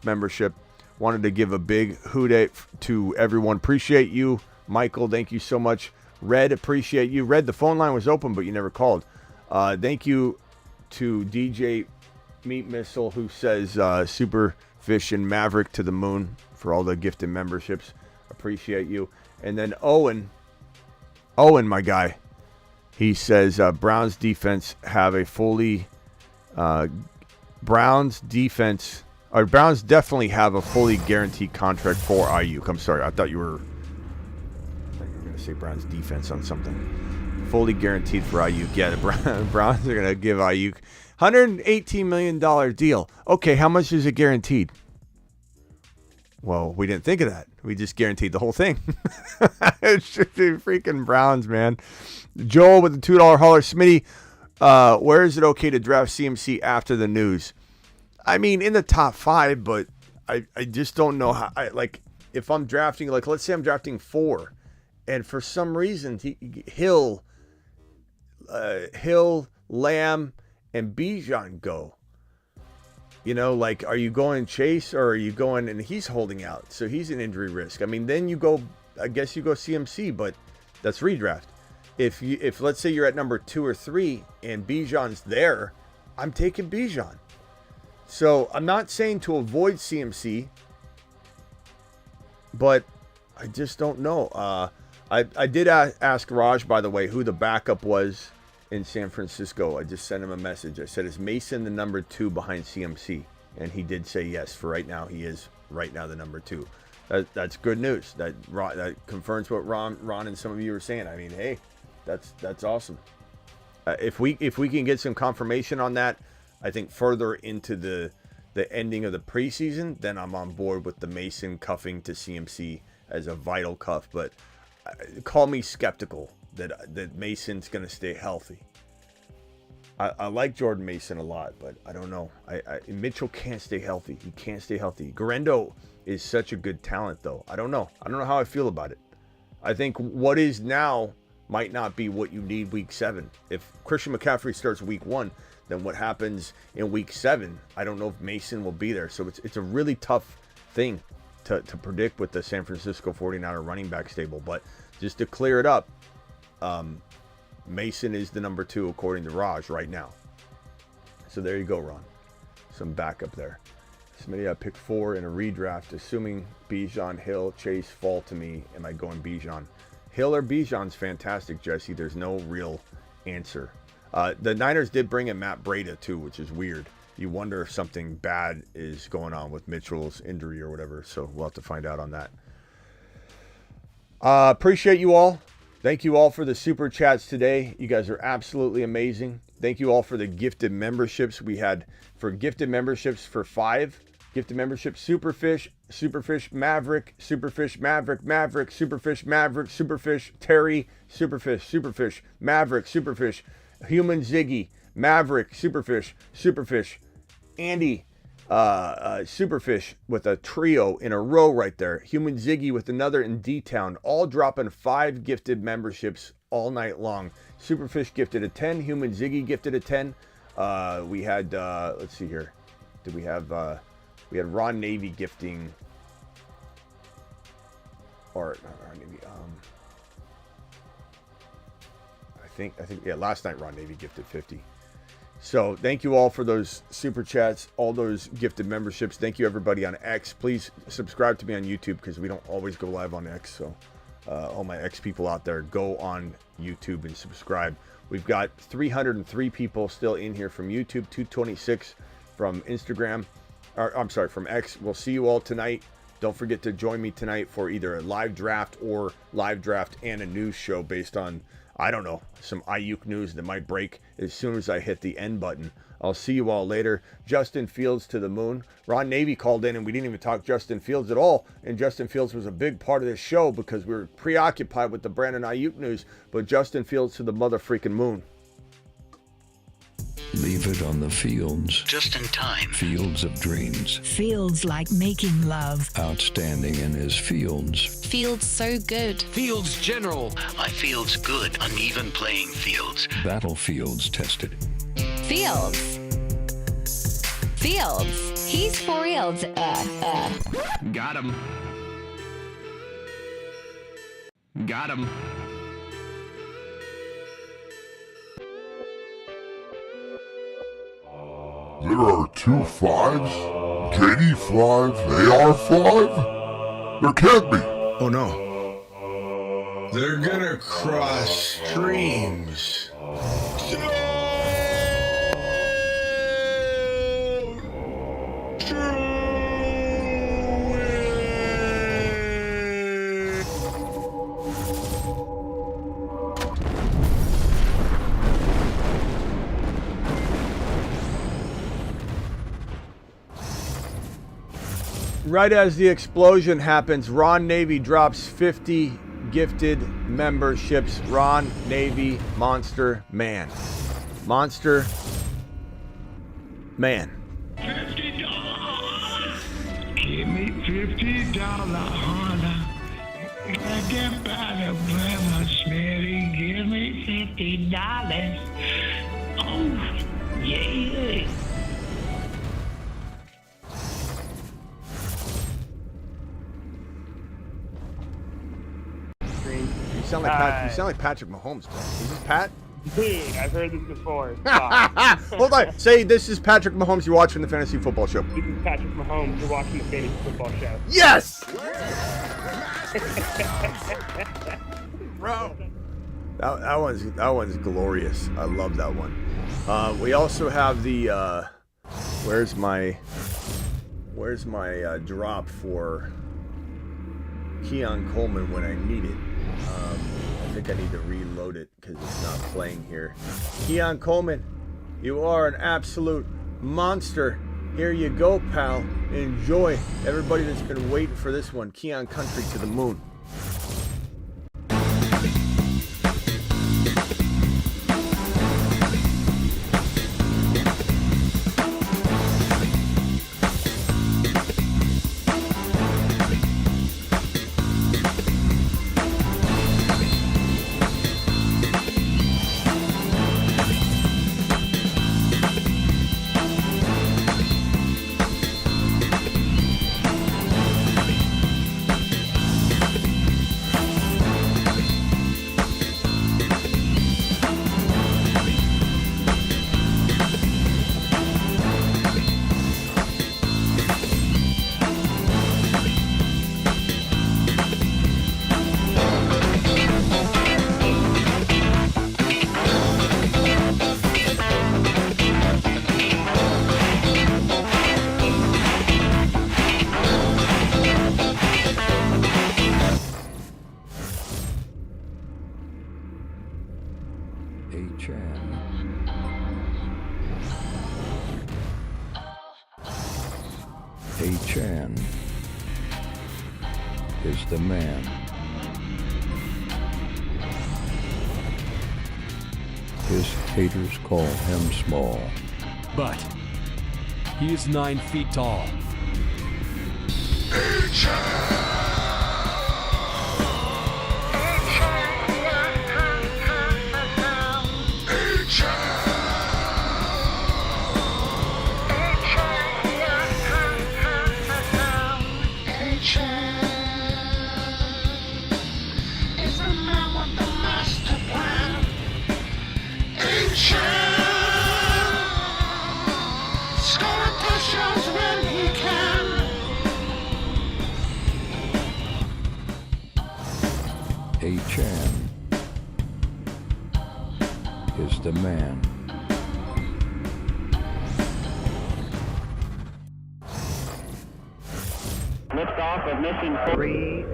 membership. Wanted to give a big hoot to everyone. Appreciate you, Michael. Thank you so much. Red, appreciate you. Red, the phone line was open, but you never called. Thank you to DJ Meat Missile, who says Super Fish and Maverick to the Moon for all the gifted memberships. Appreciate you. And then Owen, my guy. He says Browns defense have a fully Browns definitely have a fully guaranteed contract for Aiyuk. I'm sorry, I thought you were going to say Browns defense on something. Fully guaranteed for Aiyuk. Yeah, the Browns are going to give Aiyuk $118 million deal. Okay, how much is it guaranteed? Well, we didn't think of that. We just guaranteed the whole thing. It's just the freaking Browns, man. Joel with the $2 hauler. Smitty, where is it okay to draft CMC after the news? I mean, in the top 5, but I just don't know how. If I'm drafting, like, let's say I'm drafting 4, and for some reason, Hill, Lamb, and Bijan go. You know, like, are you going Chase or are you going, and he's holding out, so he's an injury risk. I mean, then you go, I guess you go CMC, but that's redraft. If let's say you're at number 2 or 3 and Bijan's there, I'm taking Bijan. So I'm not saying to avoid CMC, but I just don't know. I did ask Raj, by the way, who the backup was in San Francisco. I just sent him a message. I said, is Mason the number 2 behind CMC? And he did say yes. For right now, he is right now the number 2. That's good news. That confirms what Ron and some of you were saying. I mean, hey, that's awesome. If we can get some confirmation on that, I think further into the ending of the preseason, then I'm on board with the Mason cuffing to CMC as a vital cuff. But call me skeptical that Mason's going to stay healthy. I like Jordan Mason a lot, but I don't know. Mitchell can't stay healthy. He can't stay healthy. Garendo is such a good talent, though. I don't know how I feel about it. I think what is now might not be what you need week 7. If Christian McCaffrey starts week 1, then what happens in week 7, I don't know if Mason will be there. So it's a really tough thing to predict with the San Francisco 49er running back stable. But just to clear it up, Mason is the number 2 according to Raj right now. So there you go, Ron. Some backup there. Smitty, I picked 4 in a redraft, assuming Bijan, Hill, Chase fall to me. Am I going Bijan? Hill or Bijan's fantastic, Jesse. There's no real answer. The Niners did bring in Matt Breida too, which is weird. You wonder if something bad is going on with Mitchell's injury or whatever. So we'll have to find out on that. Appreciate you all. Thank you all for the super chats today. You guys are absolutely amazing. Thank you all for the gifted memberships. We had for gifted memberships for 5 gifted memberships: Superfish Maverick, Superfish Maverick, Superfish Maverick, Superfish Terry, Superfish Maverick, Superfish Human Ziggy, Maverick, Superfish Andy, Superfish with a trio in a row right there. Human Ziggy with another in D-Town, all dropping 5 gifted memberships all night long. Superfish gifted a 10. Human Ziggy gifted a 10. We had, let's see here. Did we have, we had Ron Navy gifting, or not Ron Navy, I think, yeah, last night Ron Navy gifted 50. So thank you all for those super chats, all those gifted memberships. Thank you everybody on X. Please subscribe to me on YouTube because we don't always go live on X. So all my X people out there, go on YouTube and subscribe. We've got 303 people still in here from YouTube, 226 from Instagram. I'm sorry, from X. We'll see you all tonight. Don't forget to join me tonight for either a live draft or live draft and a news show based on, I don't know, some Aiyuk news that might break as soon as I hit the end button. I'll see you all later. Justin Fields to the moon. Ron Navy called in and we didn't even talk Justin Fields at all. And Justin Fields was a big part of this show because we were preoccupied with the Brandon Aiyuk news. But Justin Fields to the mother freaking moon. Leave it on the fields. Just in time. Fields of dreams. Fields like making love. Outstanding in his fields. Fields so good. Fields general. My fields good. Uneven playing fields. Battlefields tested. Fields. Fields. He's for reals. Got him. Got him. There are 2 5s? KD 5? AR 5? There can't be. Oh no. They're gonna cross streams. Right as the explosion happens, Ron Navy drops 50 gifted memberships. Ron Navy Monster Man. Monster Man. $50. Give me $50, Honda. Get better, brother Smitty. Give me $50. Oh, yeah. You sound like Patrick Mahomes, bro. Is this Pat? Dude, I've heard this before. Hold on. Say this is Patrick Mahomes. You're watching the Fantasy Football Show. This is Patrick Mahomes. You're watching the Fantasy Football Show. Yes! Bro. That one's glorious. I love that one. We also have the where's my drop for Keon Coleman when I need it. I think I need to reload it because it's not playing here. Keon Coleman, you are an absolute monster. Here you go, pal. Enjoy. Everybody that's been waiting for this one. Keon Country to the moon. Chan is the man. His haters call him small, but he is 9 feet tall. Chan is the man. Liftoff of mission 3,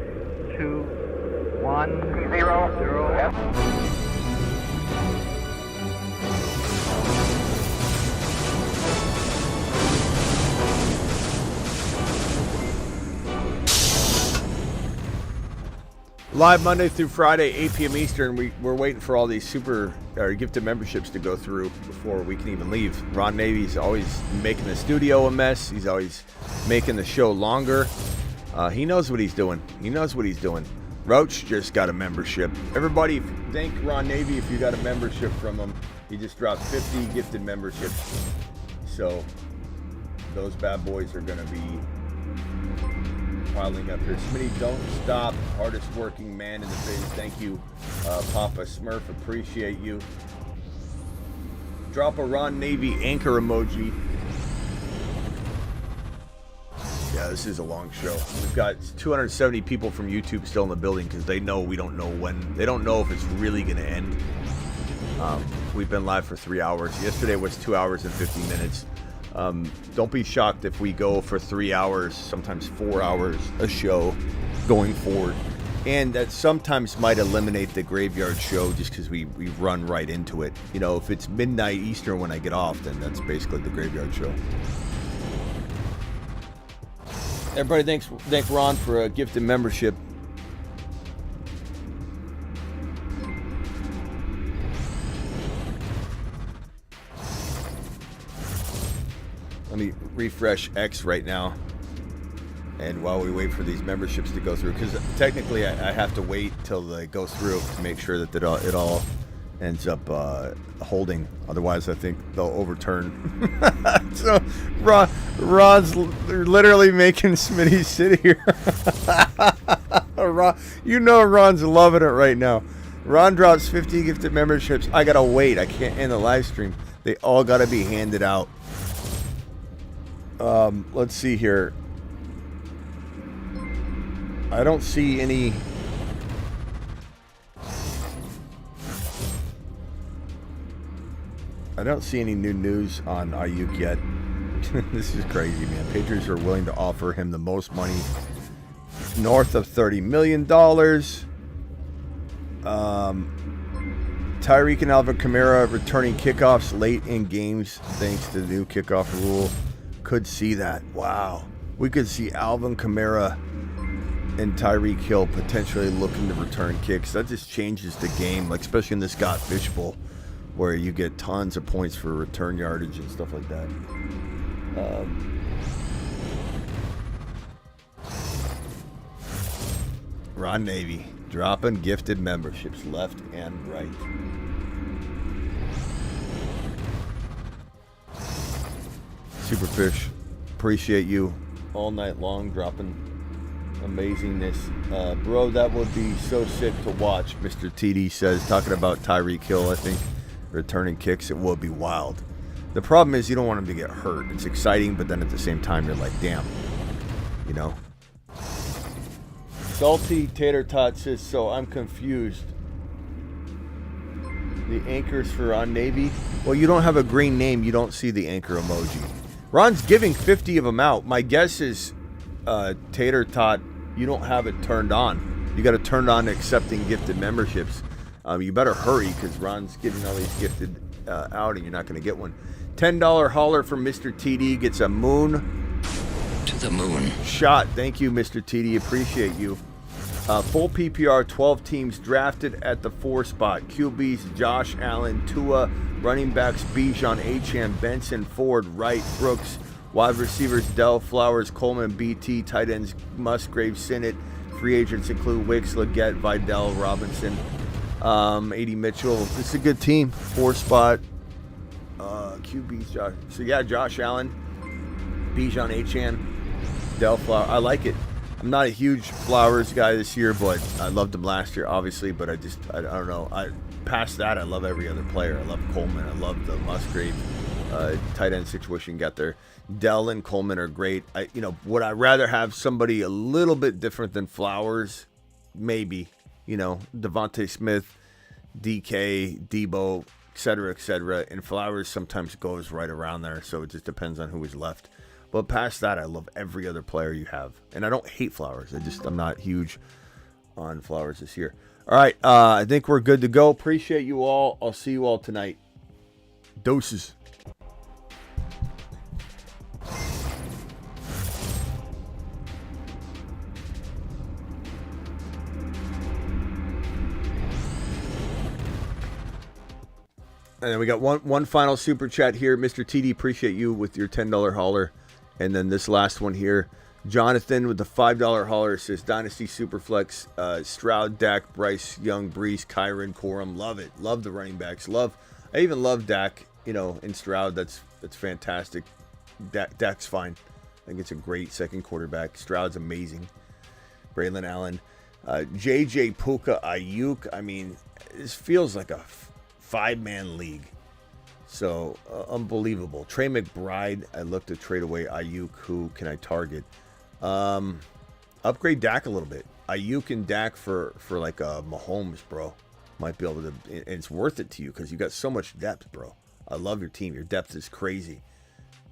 2, 1, 0. Live Monday through Friday, 8 p.m. Eastern. We're waiting for all these super or gifted memberships to go through before we can even leave. Ron Navy's always making the studio a mess. He's always making the show longer. He knows what he's doing. He knows what he's doing. Roach just got a membership. Everybody, thank Ron Navy if you got a membership from him. He just dropped 50 gifted memberships. So those bad boys are going to be piling up here. Smitty, don't stop. Hardest working man in the biz. Thank you, Papa Smurf. Appreciate you. Drop a Ron Navy anchor emoji. Yeah, Yeah, this is a long show. We've got 270 people from YouTube still in the building because they know we don't know when. They don't know if it's really going to end. We've been live for 3 hours. Yesterday was 2 hours and 50 minutes. Don't be shocked if we go for 3 hours, sometimes 4 hours a show going forward. And that sometimes might eliminate the graveyard show just because we run right into it. You know, if it's midnight Eastern when I get off, then that's basically the graveyard show. Everybody, thank Ron for a gifted membership. Let me refresh X right now. And while we wait for these memberships to go through, because technically I have to wait till they go through to make sure that it all ends up holding. Otherwise, I think they'll overturn. So Ron's literally making Smitty sit here. You know Ron's loving it right now. Ron drops 50 gifted memberships. I gotta wait. I can't end the live stream. They all gotta be handed out. Let's see here. I don't see any. I don't see any new news on Aiyuk yet. This is crazy, man. Patriots are willing to offer him the most money, north of $30 million. Tyreek and Alvin Kamara returning kickoffs late in games thanks to the new kickoff rule. Could see that. Wow. We could see Alvin Kamara and Tyreek Hill potentially looking to return kicks. That just changes the game, like especially in this Got Fishbowl, where you get tons of points for return yardage and stuff like that. Ron Navy dropping gifted memberships left and right. Superfish, appreciate you all night long dropping amazingness. Bro, that would be so sick to watch, Mr. TD says, talking about Tyreek Hill. I think returning kicks, it will be wild. The problem is you don't want him to get hurt. It's exciting, but then at the same time, you're like, damn, you know. Salty Tater Tot says, so I'm confused. The anchors for on Navy? Well, you don't have a green name. You don't see the anchor emoji. Ron's giving 50 of them out. My guess is, Tater Tot, you don't have it turned on. You got to turn on accepting gifted memberships. You better hurry because Ron's giving all these gifted out and you're not going to get one. $10 hauler from Mr. TD gets a moon. To the moon. Shot. Thank you, Mr. TD. Appreciate you. Full PPR, 12 teams drafted at the 4 spot. QBs, Josh Allen, Tua. Running backs, Bijan, Acham, Benson, Ford, Wright, Brooks. Wide receivers, Dell, Flowers, Coleman, BT. Tight ends, Musgrave, Sinnott. Free agents include Wicks, Leggett, Vidal, Robinson, A.D. Mitchell. It's a good team. 4 spot. QBs, Josh. So yeah, Josh Allen, Bijan, Acham, Dell, Flowers. I like it. I'm not a huge Flowers guy this year, but I loved him last year, obviously. But I don't know. Past that, I love every other player. I love Coleman. I love the Musgrave tight end situation got there. Dell and Coleman are great. Would I rather have somebody a little bit different than Flowers? Maybe. Devontae Smith, DK, Deebo, etc. And Flowers sometimes goes right around there, so it just depends on who is left. But past that, I love every other player you have. And I don't hate Flowers. I'm not huge on Flowers this year. All right, I think we're good to go. Appreciate you all. I'll see you all tonight. Doses. And then we got one final super chat here. Mr. TD, appreciate you with your $10 hauler. And then this last one here. Jonathan with the $5 hauler says Dynasty Superflex, Stroud, Dak, Bryce, Young, Brees, Kyron, Corum. Love it. Love the running backs. I even love Dak, and Stroud. That's fantastic. Dak's fine. I think it's a great second quarterback. Stroud's amazing. Braylon Allen. JJ Puka, Aiyuk. I mean, this feels like a 5-man league. So, unbelievable. Trey McBride, I look to trade away Aiyuk. Who can I target? Upgrade Dak a little bit. Aiyuk and Dak for like a Mahomes, bro. Might be able to, and it's worth it to you because you got so much depth, bro. I love your team. Your depth is crazy.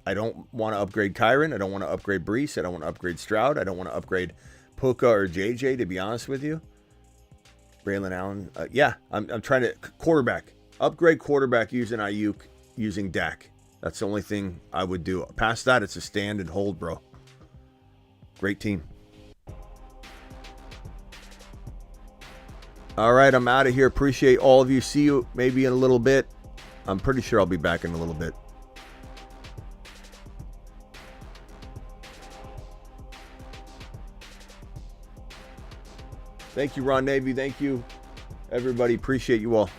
I don't want to upgrade Kyron. I don't want to upgrade Brees. I don't want to upgrade Stroud. I don't want to upgrade Puka or JJ, to be honest with you. Braylon Allen. Yeah, I'm trying to quarterback. Upgrade quarterback using Aiyuk, using Dak. That's the only thing I would do. Past that, it's a stand and hold, bro. Great team. All right, I'm out of here. Appreciate all of you. See you maybe in a little bit. I'm pretty sure I'll be back in a little bit. Thank you, Ron Navy. Thank you, everybody. Appreciate you all.